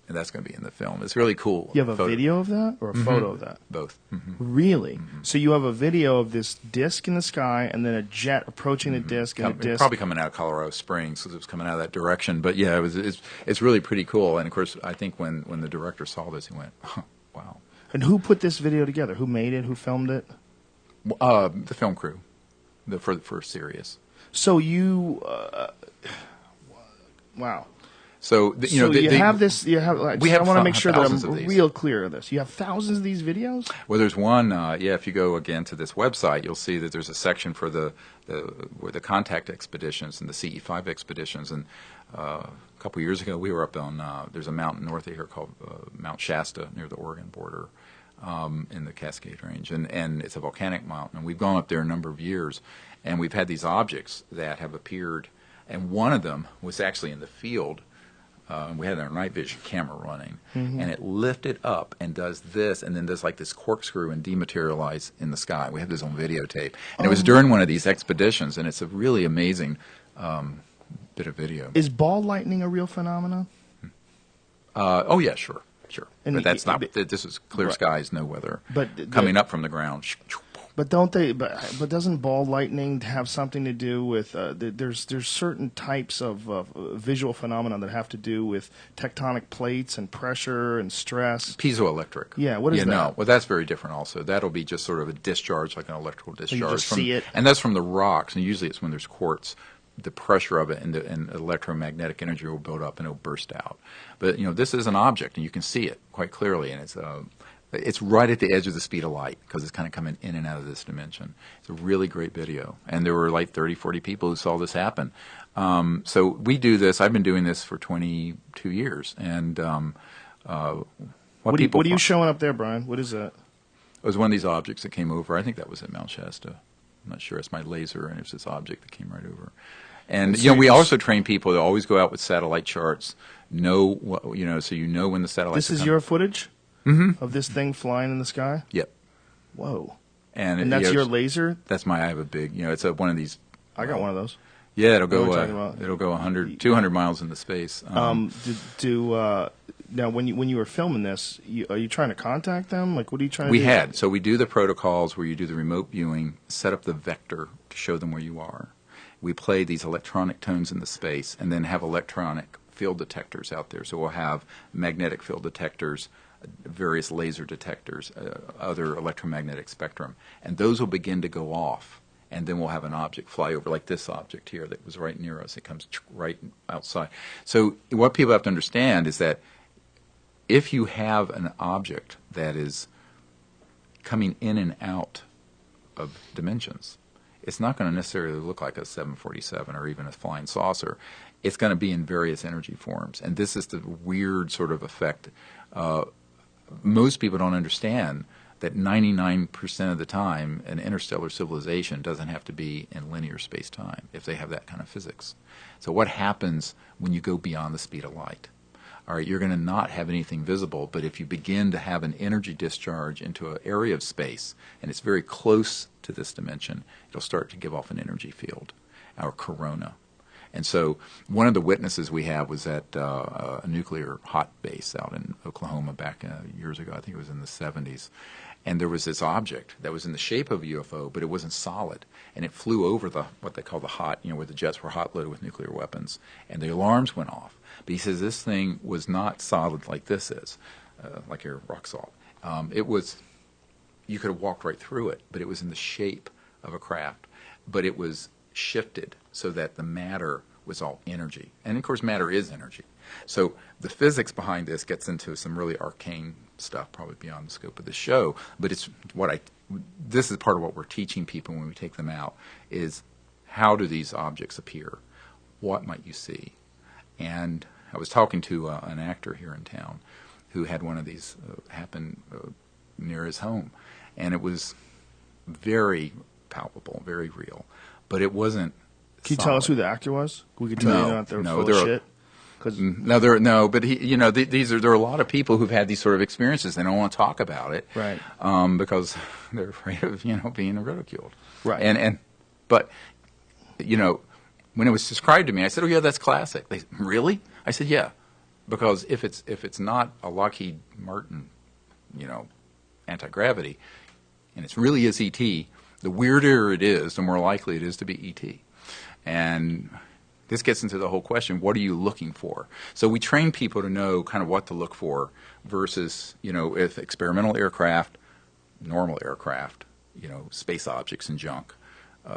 and that's going to be in the film. It's really cool. You have a video of that or a photo of that? Both. Mm-hmm. Really? Mm-hmm. So you have a video of this disc in the sky and then a jet approaching the disc and a disc. Probably coming out of Colorado Springs, because it was coming out of that direction. But yeah, it's really pretty cool. And of course, I think when the director saw this, he went, oh, wow. And who put this video together? Who made it? Who filmed it? The film crew, for Sirius. So you, wow. So you have this. You have. I want to make sure that I'm real clear of this. You have thousands of these videos. Well, there's one. If you go again to this website, you'll see that there's a section for where the contact expeditions and the CE5 expeditions. And a couple years ago, we were up on. There's a mountain north of here called Mount Shasta near the Oregon border, in the Cascade Range, and it's a volcanic mountain. And we've gone up there a number of years, and we've had these objects that have appeared, and one of them was actually in the field. We had our night vision camera running, and it lifted up and does this, and then does like this corkscrew and dematerialize in the sky. We have this on videotape, and it was during one of these expeditions, and it's a really amazing bit of video. Is ball lightning a real phenomenon? Oh yeah, sure. And but that's not. This is clear skies, no weather. But coming up from the ground. But don't they? But doesn't ball lightning have something to do with? There's certain types of visual phenomena that have to do with tectonic plates and pressure and stress. Piezoelectric. Yeah. What is that? No. Well, that's very different. Also, that'll be just sort of a discharge, like an electrical discharge. So you just see it, and that's from the rocks. And usually, it's when there's quartz. The pressure of it and electromagnetic energy will build up and it'll burst out. But this is an object, and you can see it quite clearly, and it's right at the edge of the speed of light because it's kind of coming in and out of this dimension. It's a really great video. And there were like 30, 40 people who saw this happen. So we do this. I've been doing this for 22 years. And what are you showing up there, Brian? What is that? It was one of these objects that came over. I think that was at Mount Shasta. I'm not sure. It's my laser, and it's this object that came right over. And we also train people to always go out with satellite charts. So you know when the satellites. This is your footage? Mm-hmm. Of this thing flying in the sky? Yep. Whoa. And that's your laser? That's I have a big, it's one of these. I got one of those. Yeah, it'll go 100, 200 miles into space. Now, when you were filming this, are you trying to contact them? Like, what are you trying to do? We had. So we do the protocols where you do the remote viewing, set up the vector to show them where you are. We play these electronic tones in the space, and then have electronic field detectors out there. So we'll have magnetic field detectors, various laser detectors, other electromagnetic spectrum, and those will begin to go off. and then we'll have an object fly over, like this object here that was right near us. It comes right outside. So what people have to understand is that if you have an object that is coming in and out of dimensions, it's not going to necessarily look like a 747 or even a flying saucer. It's going to be in various energy forms. And this is the weird sort of effect. Most people don't understand that 99% of the time an interstellar civilization doesn't have to be in linear space-time if they have that kind of physics. So what happens when you go beyond the speed of light? All right, you're going to not have anything visible, but if you begin to have an energy discharge into an area of space, and it's very close to this dimension, it'll start to give off an energy field, our corona. And so one of the witnesses we have was at a nuclear hot base out in Oklahoma back years ago. I think it was in the 70s. And there was this object that was in the shape of a UFO, but it wasn't solid. And it flew over what they call the hot, where the jets were hot loaded with nuclear weapons. And the alarms went off. But he says this thing was not solid like this is, like your rock salt. It was, you could have walked right through it, but it was in the shape of a craft. But it was shifted so that the matter was all energy. And of course, matter is energy. So the physics behind this gets into some really arcane stuff, probably beyond the scope of the show. But this is part of what we're teaching people when we take them out, is how do these objects appear? What might you see? And I was talking to an actor here in town who had one of these happen near his home. And it was very palpable, very real. But it wasn't. Can you tell us who the actor was? We could tell you that they're full of shit. There are a lot of people who've had these sort of experiences. They don't want to talk about it, right? Because they're afraid of being ridiculed, right? But when it was described to me, I said, "Oh yeah, that's classic." They really? I said, "Yeah," because if it's not a Lockheed Martin, anti-gravity, and it really is ET, the weirder it is, the more likely it is to be ET. And this gets into the whole question, what are you looking for? So we train people to know kind of what to look for versus, if experimental aircraft, normal aircraft, space objects and junk,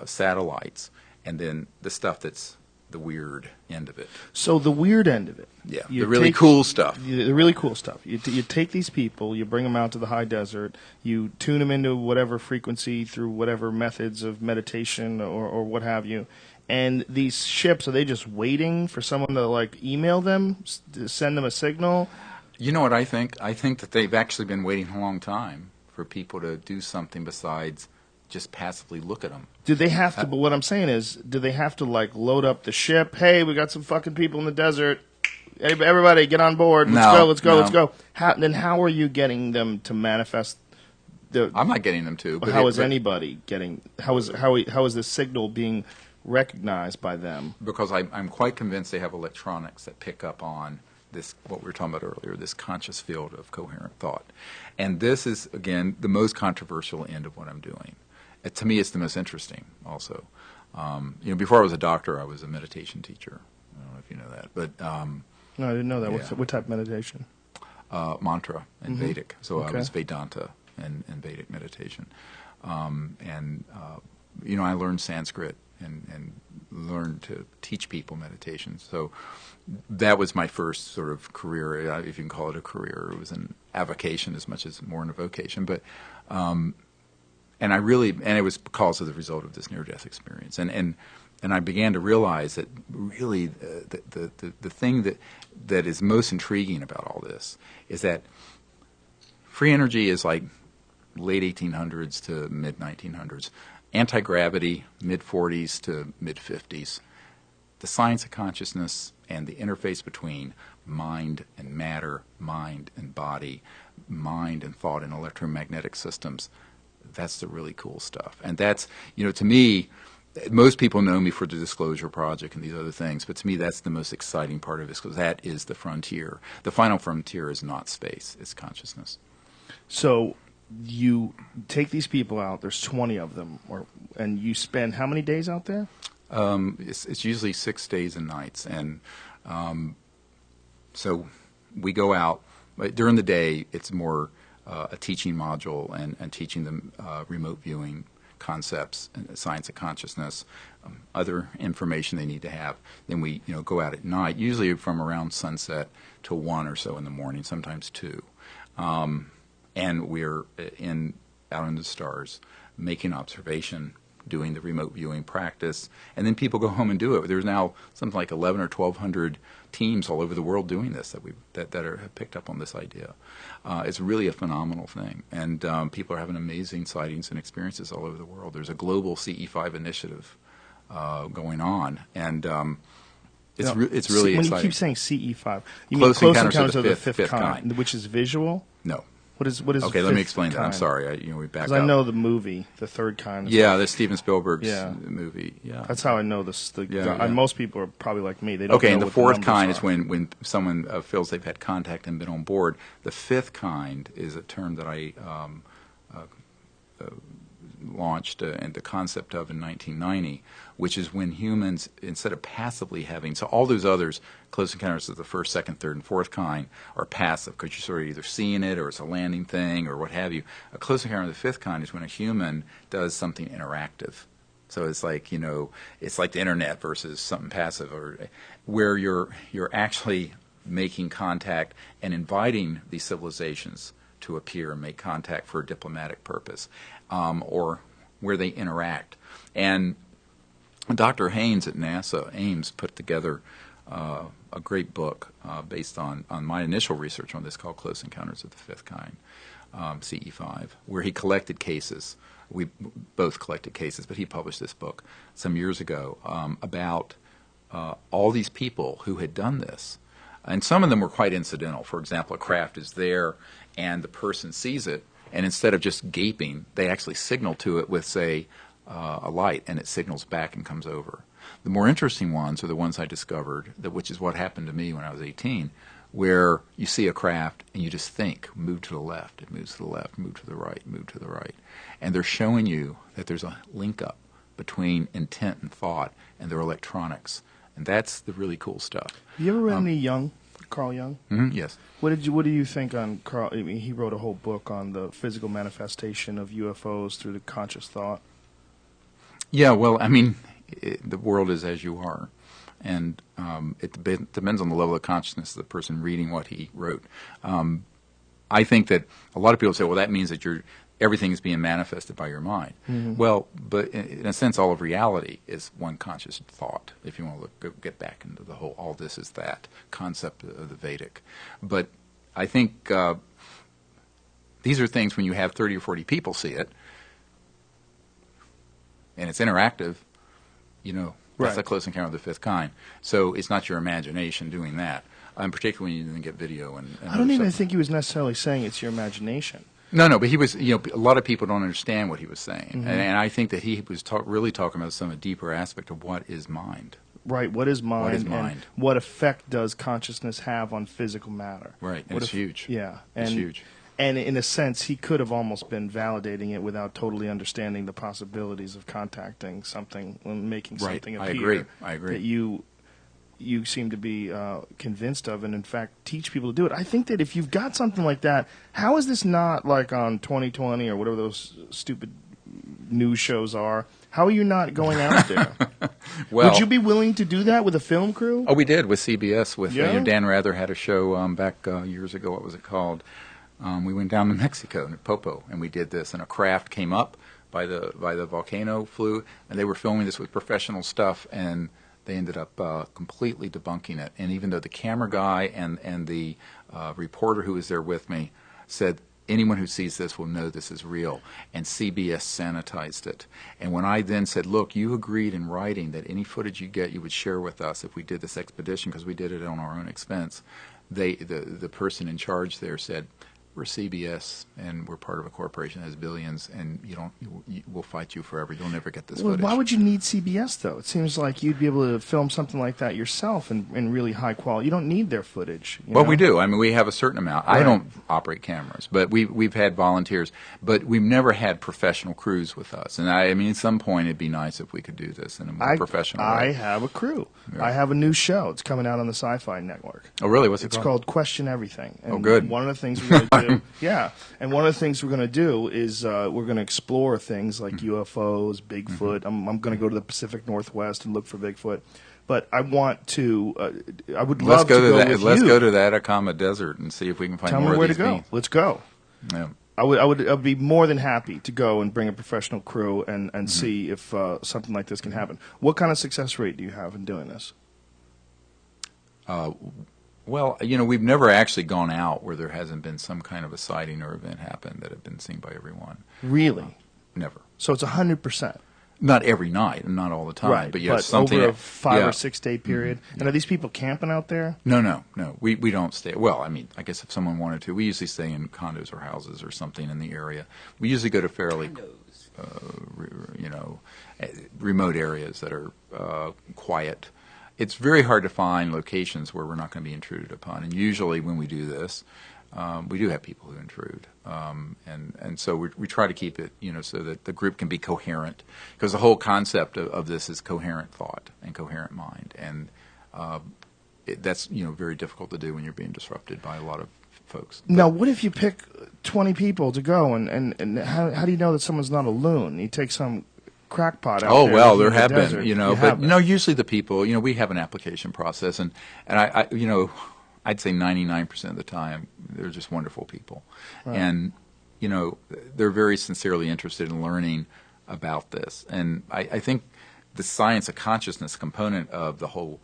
satellites, and then the stuff that's the weird end of it. So the weird end of it. Yeah, the really cool stuff. The really cool stuff. You take these people, you bring them out to the high desert, you tune them into whatever frequency through whatever methods of meditation or what have you, and these ships, are they just waiting for someone to email them, to send them a signal? You know what I think? I think that they've actually been waiting a long time for people to do something besides just passively look at them. Do they have to? But what I'm saying is, do they have to load up the ship? Hey, we got some fucking people in the desert. Everybody, get on board. Let's go. How are you getting them to manifest? I'm not getting them to. But how is anybody getting? How is the signal being recognized by them? Because I'm quite convinced they have electronics that pick up on this, what we were talking about earlier, this conscious field of coherent thought. And this is, again, the most controversial end of what I'm doing. To me, it's the most interesting also. Before I was a doctor, I was a meditation teacher. I don't know if you know that. But no, I didn't know that. Yeah. What type of meditation? Mantra and Vedic. So Okay. I was Vedanta and Vedic meditation. I learned Sanskrit and learned to teach people meditation. So that was my first sort of career, if you can call it a career. It was an avocation as much as more than a vocation. But and it was because of the result of this near-death experience. And I began to realize that really the thing that is most intriguing about all this is that free energy is like late 1800s to mid-1900s. Anti-gravity, mid-40s to mid-50s. The science of consciousness and the interface between mind and matter, mind and body, mind and thought and electromagnetic systems, that's the really cool stuff. And that's, to me, most people know me for the Disclosure Project and these other things, but to me that's the most exciting part of this, because that is the frontier. The final frontier is not space, it's consciousness. So you take these people out, there's 20 of them, and you spend how many days out there? It's usually 6 days and nights. And so we go out. During the day, it's more a teaching module and teaching them remote viewing concepts, science of consciousness, other information they need to have. Then we go out at night, usually from around sunset till 1 or so in the morning, sometimes 2. And we're out in the stars, making observation, doing the remote viewing practice, and then people go home and do it. There's now something like 11 or 1,200 teams all over the world doing this that have picked up on this idea. It's really a phenomenal thing, and people are having amazing sightings and experiences all over the world. There's a global CE5 initiative going on, and it's really when exciting. you keep saying CE5, you Close mean Close Encounters Encounters of the Fifth Kind. Kind, which is visual? No. What is okay, let me explain kind? that. I'm sorry. We back up. Because I know the movie, The Third Kind. Yeah, that's Steven Spielberg's movie. Yeah, that's how I know this. Yeah. Most people are probably like me. They don't okay, know and the what fourth numbers kind are. is when someone feels they've had contact and been on board. The fifth kind is a term that I launched and the concept of in 1990, which is when humans, instead of passively having, so all those others, Close Encounters of the first, second, third, and fourth kind, are passive because you're sort of either seeing it or it's a landing thing or what have you. A Close Encounter of the fifth kind is when a human does something interactive. So it's like, it's like the internet versus something passive, or where you're actually making contact and inviting these civilizations to appear and make contact for a diplomatic purpose, or where they interact. And Dr. Haynes at NASA, Ames, put together a great book based on my initial research on this called Close Encounters of the Fifth Kind, CE5, where he collected cases. We both collected cases, but he published this book some years ago about all these people who had done this. And some of them were quite incidental. For example, a craft is there and the person sees it, and instead of just gaping, they actually signal to it with, say, a light, and it signals back and comes over. The more interesting ones are the ones I discovered, which is what happened to me when I was 18, where you see a craft and you just think, move to the left, it moves to the left, move to the right, move to the right. And they're showing you that there's a link up between intent and thought and their electronics. And that's the really cool stuff. You ever read any Carl Jung? Mm-hmm, yes. What do you think on Carl? I mean, he wrote a whole book on the physical manifestation of UFOs through the conscious thought. Yeah, well, I mean, the world is as you are, and it depends on the level of consciousness of the person reading what he wrote. I think that a lot of people say, well, that means that everything is being manifested by your mind. Mm-hmm. Well, but in a sense, all of reality is one conscious thought, if you want to get back into the whole all this is that concept of the Vedic. But I think these are things when you have 30 or 40 people see it, and it's interactive, that's a Close Encounter of the Fifth Kind. So it's not your imagination doing that, particularly when you didn't get video. And I don't even think he was necessarily saying it's your imagination. No, but he was, a lot of people don't understand what he was saying. Mm-hmm. And I think that he was really talking about some deeper aspect of what is mind. Right, what is mind? What is mind? And what effect does consciousness have on physical matter? Right, and it's huge. Yeah. It's huge. And in a sense, he could have almost been validating it without totally understanding the possibilities of contacting something and making something appear. I agree. That you seem to be convinced of, and in fact teach people to do it. I think that if you've got something like that, how is this not like on 2020 or whatever those stupid news shows are? How are you not going out there? Well, would you be willing to do that with a film crew? Oh, we did with CBS. With Dan Rather had a show back years ago. What was it called? We went down to Mexico, to Popo, and we did this. And a craft came up by the volcano, flew, and they were filming this with professional stuff, and they ended up completely debunking it. And even though the camera guy and the reporter who was there with me said, anyone who sees this will know this is real, and CBS sanitized it. And when I then said, look, you agreed in writing that any footage you get you would share with us if we did this expedition, because we did it on our own expense, the person in charge there said, we're CBS, and we're part of a corporation that has billions, and we'll fight you forever. You'll never get this footage. Why would you need CBS, though? It seems like you'd be able to film something like that yourself in really high quality. You don't need their footage. Well, we do. I mean, we have a certain amount. Right. I don't operate cameras, but we've had volunteers. But we've never had professional crews with us. And I mean, at some point, it'd be nice if we could do this in a more professional way. I have a crew. Yeah. I have a new show. It's coming out on the Sci-Fi Network. Oh, really? What's it called? It's called Question Everything. And good. One of the things we're going to do. Yeah, and one of the things we're going to do is we're going to explore things like UFOs, Bigfoot. I'm going to go to the Pacific Northwest and look for Bigfoot. But I want to. I would love to go with you. Let's go to the Atacama Desert and see if we can find Tell more me of where these to go. beings. Let's go. Yeah. I would be more than happy to go and bring a professional crew and see if something like this can happen. What kind of success rate do you have in doing this? Well, we've never actually gone out where there hasn't been some kind of a sighting or event happen that have been seen by everyone. Really? Never. So it's 100%. Not every night and not all the time, Right, but yes, but something over a 5 yeah. or 6 day period. And are these people camping out there? No. We don't stay. Well, I mean, I guess if someone wanted to, we usually stay in condos or houses or something in the area. We usually go to fairly, remote areas that are quiet. It's very hard to find locations where we're not going to be intruded upon. And usually when we do this, we do have people who intrude. And so we try to keep it, so that the group can be coherent. Because the whole concept of this is coherent thought and coherent mind. And that's, very difficult to do when you're being disrupted by a lot of folks. Now, what if you pick 20 people to go, and how do you know that someone's not a loon? You take some crackpot out Oh, there. well, in there the have desert. been, usually the people, we have an application process, and I I'd say 99% of the time, they're just wonderful people. Right. And, they're very sincerely interested in learning about this. And I think the science of consciousness component of the whole,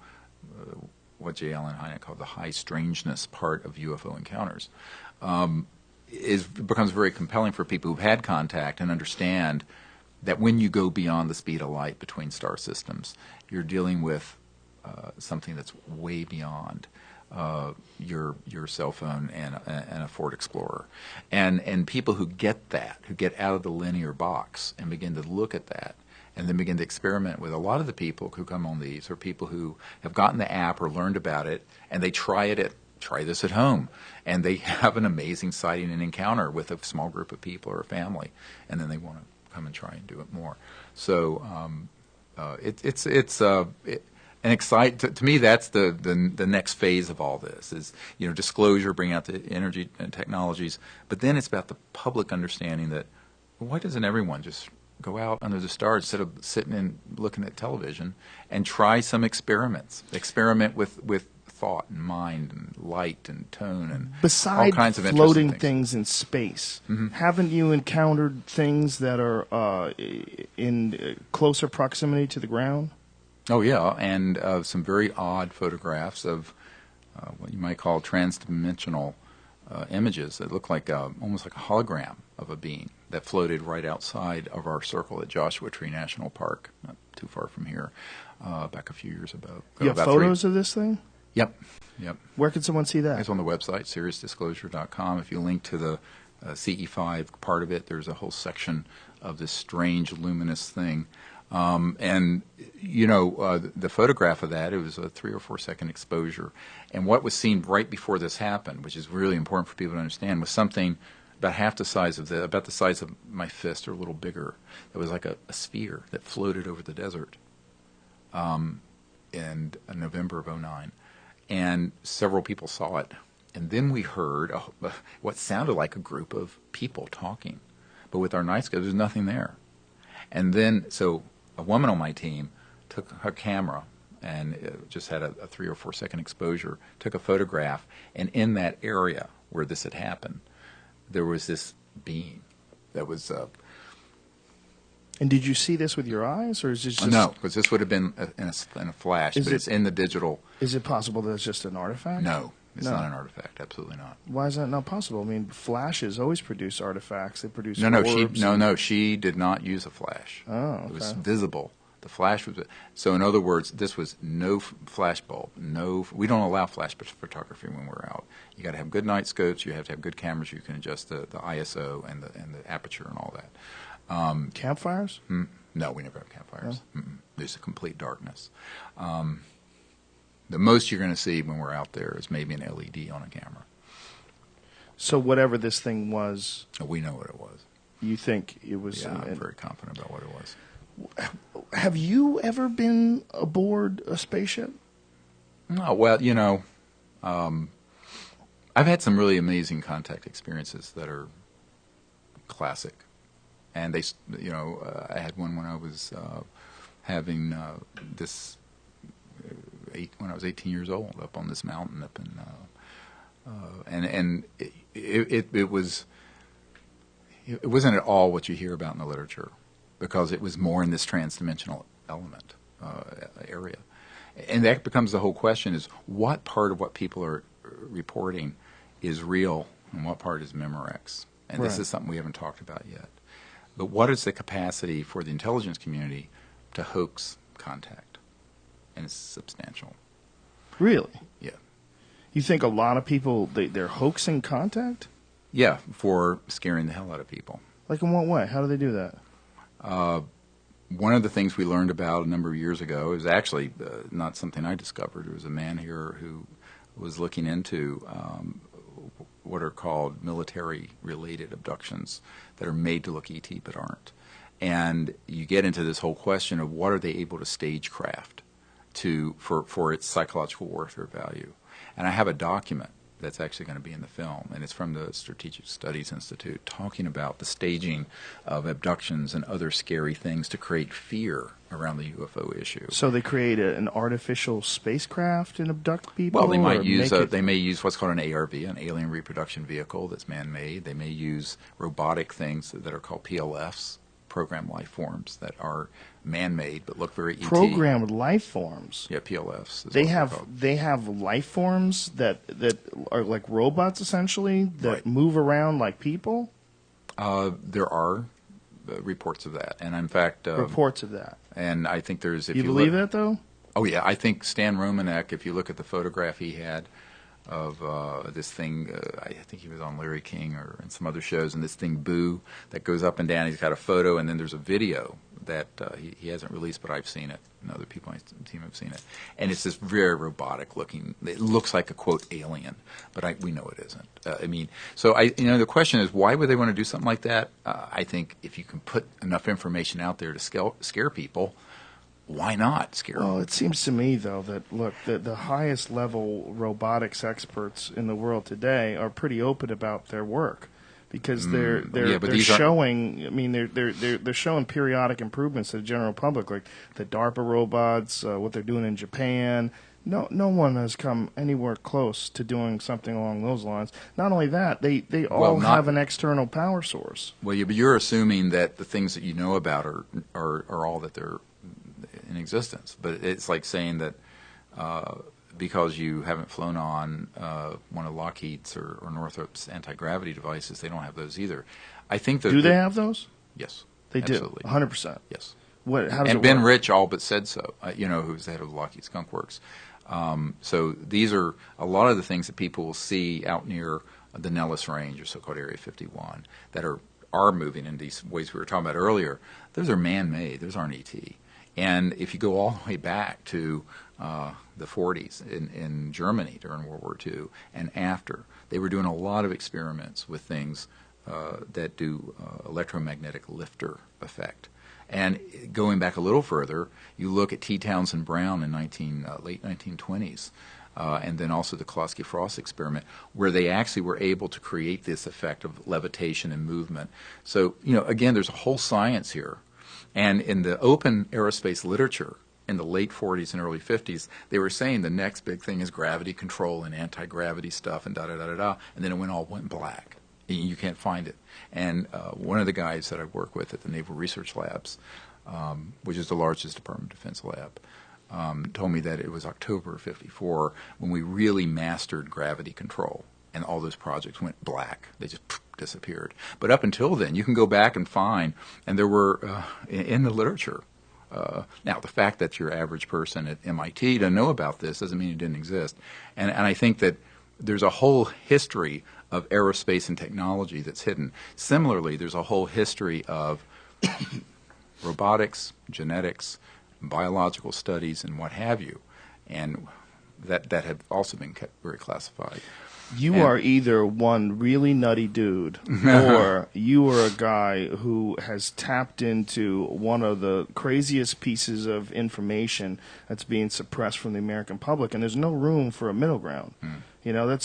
what J. Allen Hynek called the high strangeness part of UFO encounters, becomes very compelling for people who've had contact and understand that when you go beyond the speed of light between star systems, you're dealing with something that's way beyond your cell phone and a Ford Explorer, and people who get that, who get out of the linear box and begin to look at that, and then begin to experiment with. A lot of the people who come on these are people who have gotten the app or learned about it, and they try this at home, and they have an amazing sighting and encounter with a small group of people or a family, and then they want to come and try and do it more. So it's an to me, that's the next phase of all this is, disclosure, bring out the energy and technologies, but then it's about the public understanding that, well, why doesn't everyone just go out under the stars instead of sitting and looking at television and try some experiments, experiment with thought and mind and light and tone and Besides all kinds of floating interesting things in space, Mm-hmm. haven't you encountered things that are in closer proximity to the ground? Oh, yeah, and some very odd photographs of what you might call transdimensional images that look like almost like a hologram of a being that floated right outside of our circle at Joshua Tree National Park, not too far from here, back a few years ago. You have photos of this thing? Yep. Where can someone see that? It's on the website, SeriousDisclosure.com. If you link to the CE5 part of it, there's a whole section of this strange luminous thing. The photograph of that, it was a 3 or 4 second exposure. And what was seen right before this happened, which is really important for people to understand, was something about half the size of about the size of my fist or a little bigger. It was like a sphere that floated over the desert in November of 2009. And several people saw it. And then we heard what sounded like a group of people talking. But with our night scope, there's nothing there. And then, so a woman on my team took her camera and just had a 3 or 4 second exposure, took a photograph, and in that area where this had happened, there was this being that was... And did you see this with your eyes, or is this just... No, because this would have been in a flash, but it's in the digital... Is it possible that it's just an artifact? No, it's not an artifact, absolutely not. Why is that not possible? I mean, flashes always produce artifacts. They produce She did not use a flash. Oh, okay. It was visible. The flash was... So in other words, this was no flash bulb. We don't allow flash photography when we're out. You got to have good night scopes. You have to have good cameras. You can adjust the ISO and the aperture and all that. Campfires? No, we never have campfires. No? There's a complete darkness. The most you're going to see when we're out there is maybe an LED on a camera. So whatever this thing was... We know what it was. You think it was... Yeah, I'm very confident about what it was. Have you ever been aboard a spaceship? No, well, I've had some really amazing contact experiences that are classic, and they, I had one when I was having this when I was 18 years old up on this mountain up in, and it wasn't at all what you hear about in the literature, because it was more in this transdimensional element area. And that becomes the whole question: is what part of what people are reporting is real and what part is Memorex? And this is something we haven't talked about yet. But what is the capacity for the intelligence community to hoax contact? And it's substantial. Really? Yeah. You think a lot of people, they're hoaxing contact? Yeah, for scaring the hell out of people. Like in what way? How do they do that? One of the things we learned about a number of years ago is actually not something I discovered. There was a man here who was looking into what are called military-related abductions that are made to look ET but aren't. And you get into this whole question of what are they able to stagecraft for its psychological warfare value. And I have a document that's actually going to be in the film, and it's from the Strategic Studies Institute, talking about the staging of abductions and other scary things to create fear around the UFO issue. So they create an artificial spacecraft and abduct people? Well, they might use they may use what's called an ARV, an alien reproduction vehicle that's man-made. They may use robotic things that are called PLFs, programmed life forms, that are man-made but look very ET. Programmed life forms? Yeah, PLFs. They have life forms that are like robots, essentially, that move around like people? There are reports of that, and in fact, reports of that. And I think there's. If you believe that though? Oh yeah, I think Stan Romanek. If you look at the photograph he had of this thing, I think he was on Larry King or in some other shows, and this thing Boo that goes up and down. He's got a photo, and then there's a video that he hasn't released, but I've seen it, and other people on his team have seen it. And it's this very robotic looking. It looks like a quote alien, but we know it isn't. I mean, so the question is, why would they want to do something like that? I think if you can put enough information out there to scare people, why not scare them? Well, it seems to me, though, that, look, the highest level robotics experts in the world today are pretty open about their work, because they're showing. I mean, they're showing periodic improvements to the general public, like the DARPA robots, what they're doing in Japan. No one has come anywhere close to doing something along those lines. Not only that, they all have an external power source. Well, but you're assuming that the things that you know about are all that they're in existence. But it's like saying that because you haven't flown on one of Lockheed's or Northrop's anti-gravity devices, they don't have those either. I think that do they have those? Yes, they absolutely. do. 100%. Yes. How does and it Ben work? Rich all but said so. Who's the head of Lockheed Skunk Works. So these are a lot of the things that people will see out near the Nellis Range, or so-called Area 51, that are moving in these ways we were talking about earlier. Those are man-made. Those aren't ET. And if you go all the way back to the 40s in Germany during World War II and after, they were doing a lot of experiments with things that do electromagnetic lifter effect. And going back a little further, you look at T. Townsend Brown in late 1920s, and then also the Klosky-Frost experiment, where they actually were able to create this effect of levitation and movement. So, again, there's a whole science here. And in the open aerospace literature in the late 40s and early 50s, they were saying the next big thing is gravity control and anti-gravity stuff and da-da-da-da-da, and then it went black. You can't find it. And one of the guys that I work with at the Naval Research Labs, which is the largest Department of Defense lab, told me that it was October of '54 when we really mastered gravity control, and all those projects went black. They just disappeared. But up until then, you can go back and find, and there were in the literature. Now, the fact that your average person at MIT doesn't know about this doesn't mean it didn't exist. And I think that there's a whole history of aerospace and technology that's hidden. Similarly, there's a whole history of robotics, genetics, biological studies, and what have you, and that have also been kept very classified. You are either one really nutty dude, or you are a guy who has tapped into one of the craziest pieces of information that's being suppressed from the American public, and there's no room for a middle ground. You know,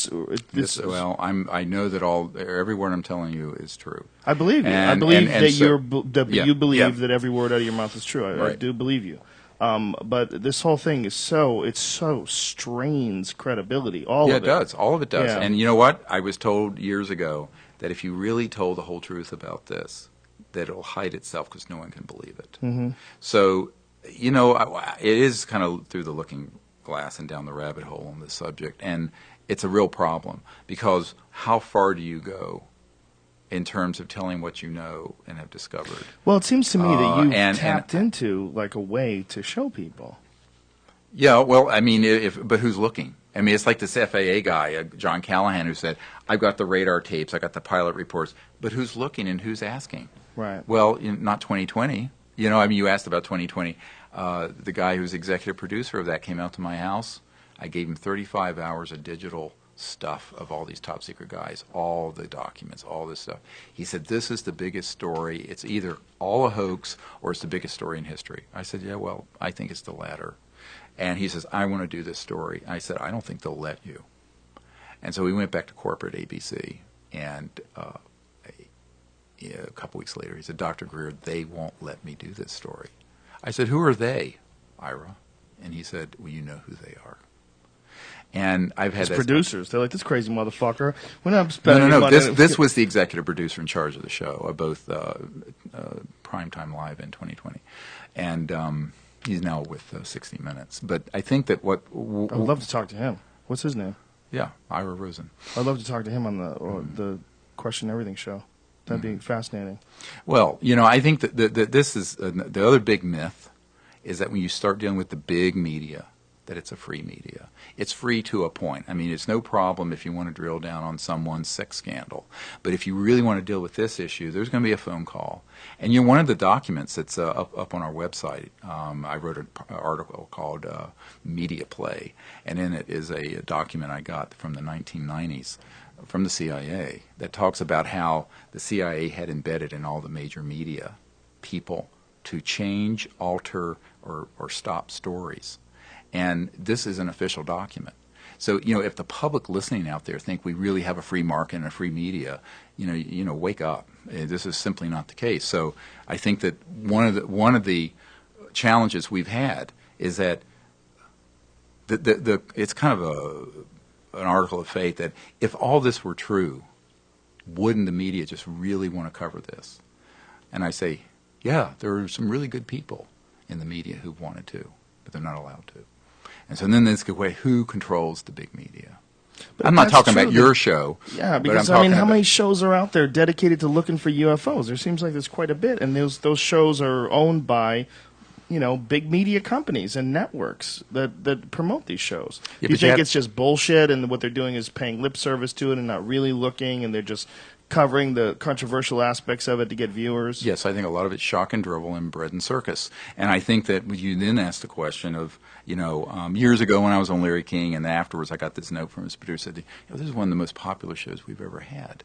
Well, I know that every word I'm telling you is true. I believe you. I believe that you believe that every word out of your mouth is true. I do believe you. But this whole thing is so strains credibility. All of it does. All of it does. Yeah. And you know what? I was told years ago that if you really told the whole truth about this, that it'll hide itself because no one can believe it. Mm-hmm. So, you know, it is kind of through the looking glass and down the rabbit hole on this subject, and it's a real problem because how far do you go in terms of telling what you know and have discovered? Well, it seems to me that you tapped into like a way to show people. Yeah, well, I mean, but who's looking? I mean, it's like this FAA guy, John Callahan, who said, "I've got the radar tapes, I got the pilot reports," but who's looking and who's asking? Right. Well, not 2020. You know, I mean, you asked about 2020. The guy who's executive producer of that came out to my house. I gave him 35 hours of digital stuff of all these top secret guys, all the documents, all this stuff. He said, "This is the biggest story. It's either all a hoax or it's the biggest story in history." I said, "Yeah, well, I think it's the latter." And he says, "I want to do this story." I said, "I don't think they'll let you." And so we went back to corporate ABC, and a couple weeks later, he said, "Dr. Greer, they won't let me do this story." I said, "Who are they, Ira?" And he said, "Well, you know who they are." And I've had producers. They're like, "This crazy motherfucker. We're not spending no. money." This was the executive producer in charge of the show, of both Primetime Live in 2020, and he's now with 60 Minutes. But I think that I would love to talk to him. What's his name? Yeah, Ira Rosen. I'd love to talk to him on the Question Everything show. That'd be fascinating. Well, you know, I think that this is the other big myth is that when you start dealing with the big media, that it's a free media. It's free to a point. I mean, it's no problem if you want to drill down on someone's sex scandal. But if you really want to deal with this issue, there's going to be a phone call. And you know, one of the documents that's up on our website, I wrote an article called Media Play, and in it is a document I got from the 1990s from the CIA that talks about how the CIA had embedded in all the major media people to change, alter, or stop stories. And this is an official document. So, you know, if the public listening out there think we really have a free market and a free media, you know, wake up. This is simply not the case. So, I think that one of the challenges we've had is that it's kind of an article of faith that if all this were true, wouldn't the media just really want to cover this? And I say, yeah, there are some really good people in the media who wanted to, but they're not allowed to. And so then there's the way, who controls the big media? But I'm not talking about your show. Yeah, because I mean, how many shows are out there dedicated to looking for UFOs? There seems like there's quite a bit, and those shows are owned by, you know, big media companies and networks that promote these shows. Yeah, you think it's just bullshit, and what they're doing is paying lip service to it and not really looking, and they're just covering the controversial aspects of it to get viewers? Yes, I think a lot of it's shock and drivel and bread and circus. And I think that you then ask the question of, you know, years ago when I was on Larry King, and afterwards I got this note from his producer that said, this is one of the most popular shows we've ever had.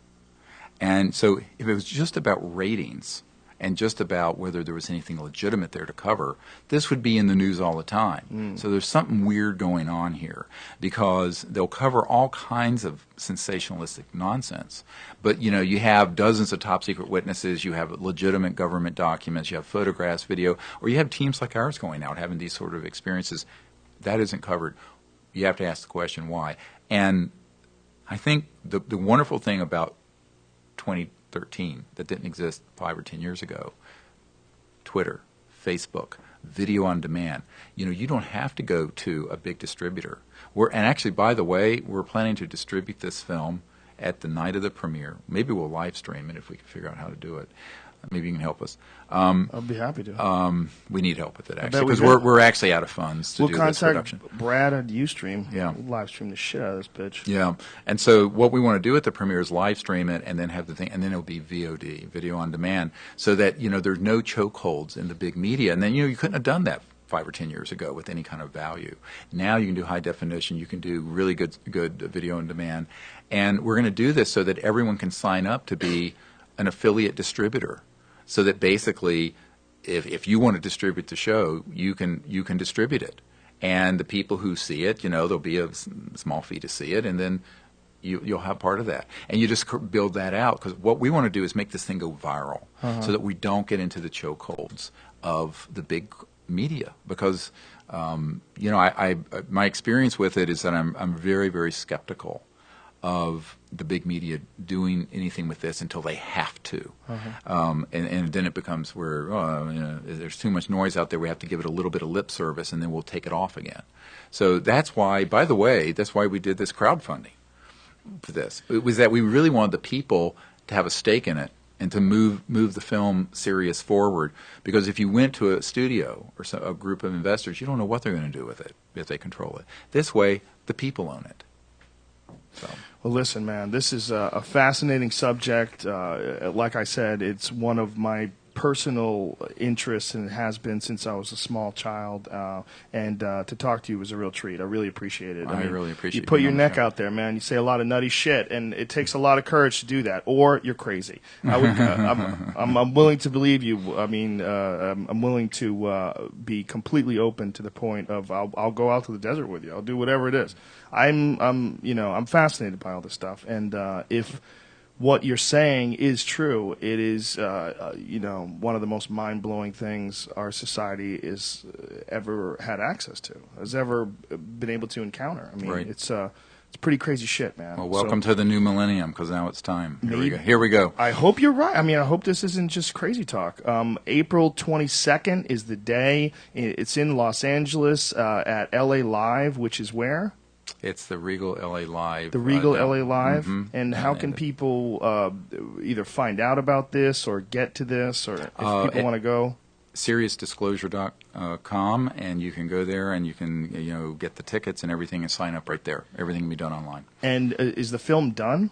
And so if it was just about ratings and just about whether there was anything legitimate there to cover, this would be in the news all the time. So there's something weird going on here, because they'll cover all kinds of sensationalistic nonsense. But, you know, you have dozens of top secret witnesses, you have legitimate government documents, you have photographs, video, or you have teams like ours going out having these sort of experiences. That isn't covered. You have to ask the question why. And I think the wonderful thing about 2013 that didn't exist 5 or 10 years ago, Twitter, Facebook, video on demand. You know, you don't have to go to a big distributor. And actually, by the way, we're planning to distribute this film at the night of the premiere. Maybe we'll live stream it if we can figure out how to do it. Maybe you can help us. I'll be happy to. We need help with it, actually, because we're actually out of funds to do this production. We'll contact Brad at Ustream. Yeah. We'll live stream the shit out of this bitch. Yeah. And so what we want to do at the premiere is live stream it and then have the thing, and then it'll be VOD, video on demand, so that, you know, there's no chokeholds in the big media. And then, you know, you couldn't have done that 5 or 10 years ago with any kind of value. Now you can do high definition, you can do really good video on demand. And we're going to do this so that everyone can sign up to be an affiliate distributor. So that basically, if you want to distribute the show, you can distribute it, And the people who see it, there'll be a small fee to see it, and then you'll have part of that. And you just build that out, because what we want to do is make this thing go viral so that we don't get into the chokeholds of the big media. Because, my experience with it is that I'm very, very skeptical of the big media doing anything with this until they have to. And then it becomes where there's too much noise out there, we have to give it a little bit of lip service, and then we'll take it off again. So that's why, by the way, that's why we did this crowdfunding for this. It was that we really wanted the people to have a stake in it and to move the film Sirius forward. Because if you went to a studio or a group of investors, you don't know what they're going to do with it if they control it. This way, the people own it. So. Well, listen, man, this is a fascinating subject. Like I said, it's one of my personal interests, and it has been since I was a small child. And to talk to you was a real treat. I really apprate it. I really appreciate it. You put your neck out there, man. You say a lot of nutty shit, and it takes a lot of courage to do that, or you're crazy. I'm willing to believe you. I mean, I'm willing to be completely open to the point of I'll go out to the desert with you. I'll do whatever it is. I'm fascinated by all this stuff, and if what you're saying is true, it is one of the most mind-blowing things our society is ever had access to, has ever been able to encounter. I mean, right. It's pretty crazy shit, man. Well, welcome to the new millennium, because now it's time. Here we go. I hope you're right. I mean, I hope this isn't just crazy talk. April 22nd is the day. It's in Los Angeles at LA Live, which is where? It's the Regal LA Live. The Regal LA Live? Mm-hmm. And how can people either find out about this or get to this, or if people want to go? SiriusDisclosure.com, and you can go there and you can get the tickets and everything and sign up right there. Everything can be done online. And is the film done?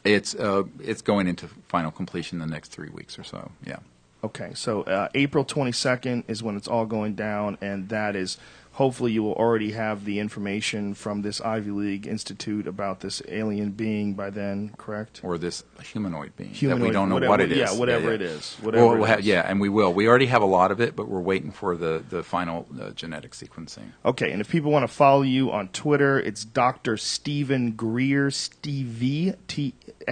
It's going into final completion in the next 3 weeks or so, yeah. Okay, so April 22nd is when it's all going down, and that is... Hopefully you will already have the information from this Ivy League institute about this alien being by then, correct? Or this humanoid being that we don't know what it is. Yeah, whatever it is. And we will. We already have a lot of it, but we're waiting for the final genetic sequencing. Okay, and if people want to follow you on Twitter, it's Dr. Stephen Greer, Steven,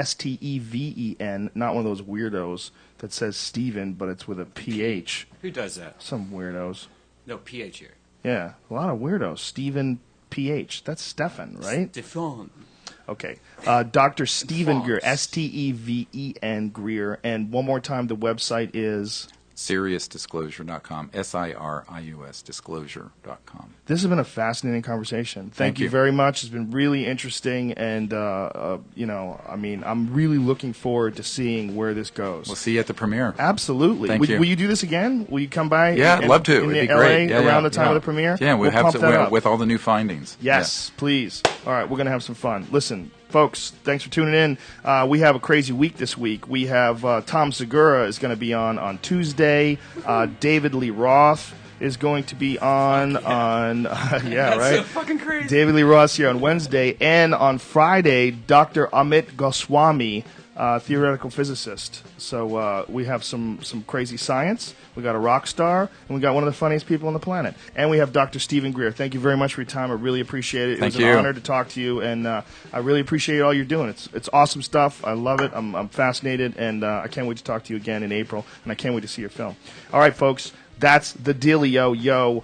Steven, not one of those weirdos that says Steven, but it's with a PH. Who does that? Some weirdos. No, PH here. Yeah, a lot of weirdos. Stephen PH. That's Stefan, right? Stefan. Okay. Dr. Stephen Greer, Steven Greer. And one more time, the website is... SiriusDisclosure.com, SIRIUS Disclosure.com. This has been a fascinating conversation. Thank you very much. It's been really interesting, and I'm really looking forward to seeing where this goes. We'll see you at the premiere. Absolutely. Thank you. Will you do this again? Will you come by? Yeah, I'd love to. It'd be great. Around the time of the premiere? Yeah, we'll have to with all the new findings. Yes, please. All right, we're going to have some fun. Listen, folks, thanks for tuning in. We have a crazy week this week. We have Tom Segura is going to be on Tuesday. David Lee Roth is going to be on That's right? so fucking crazy. David Lee Roth here on Wednesday, and on Friday, Dr. Amit Goswami, theoretical physicist. So we have some crazy science. We got a rock star, and we got one of the funniest people on the planet. And we have Dr. Stephen Greer. Thank you very much for your time. I really appreciate it. It was an honor to talk to you, and I really appreciate all you're doing. It's awesome stuff. I love it. I'm fascinated, and I can't wait to talk to you again in April, and I can't wait to see your film. All right, folks. That's the dealio, yo.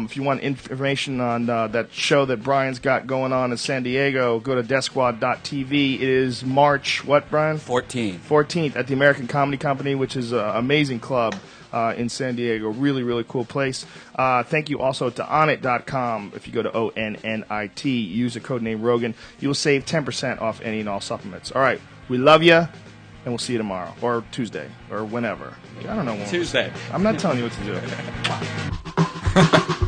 If you want information on that show that Brian's got going on in San Diego, go to DeathSquad.tv. It is March, what, Brian? 14th at the American Comedy Company, which is an amazing club in San Diego. Really, really cool place. Thank you also to Onnit.com. If you go to ONNIT, use the code name Rogan, you will save 10% off any and all supplements. All right, we love you. And we'll see you tomorrow, or Tuesday, or whenever. I don't know when. Tuesday. I'm not telling you what to do.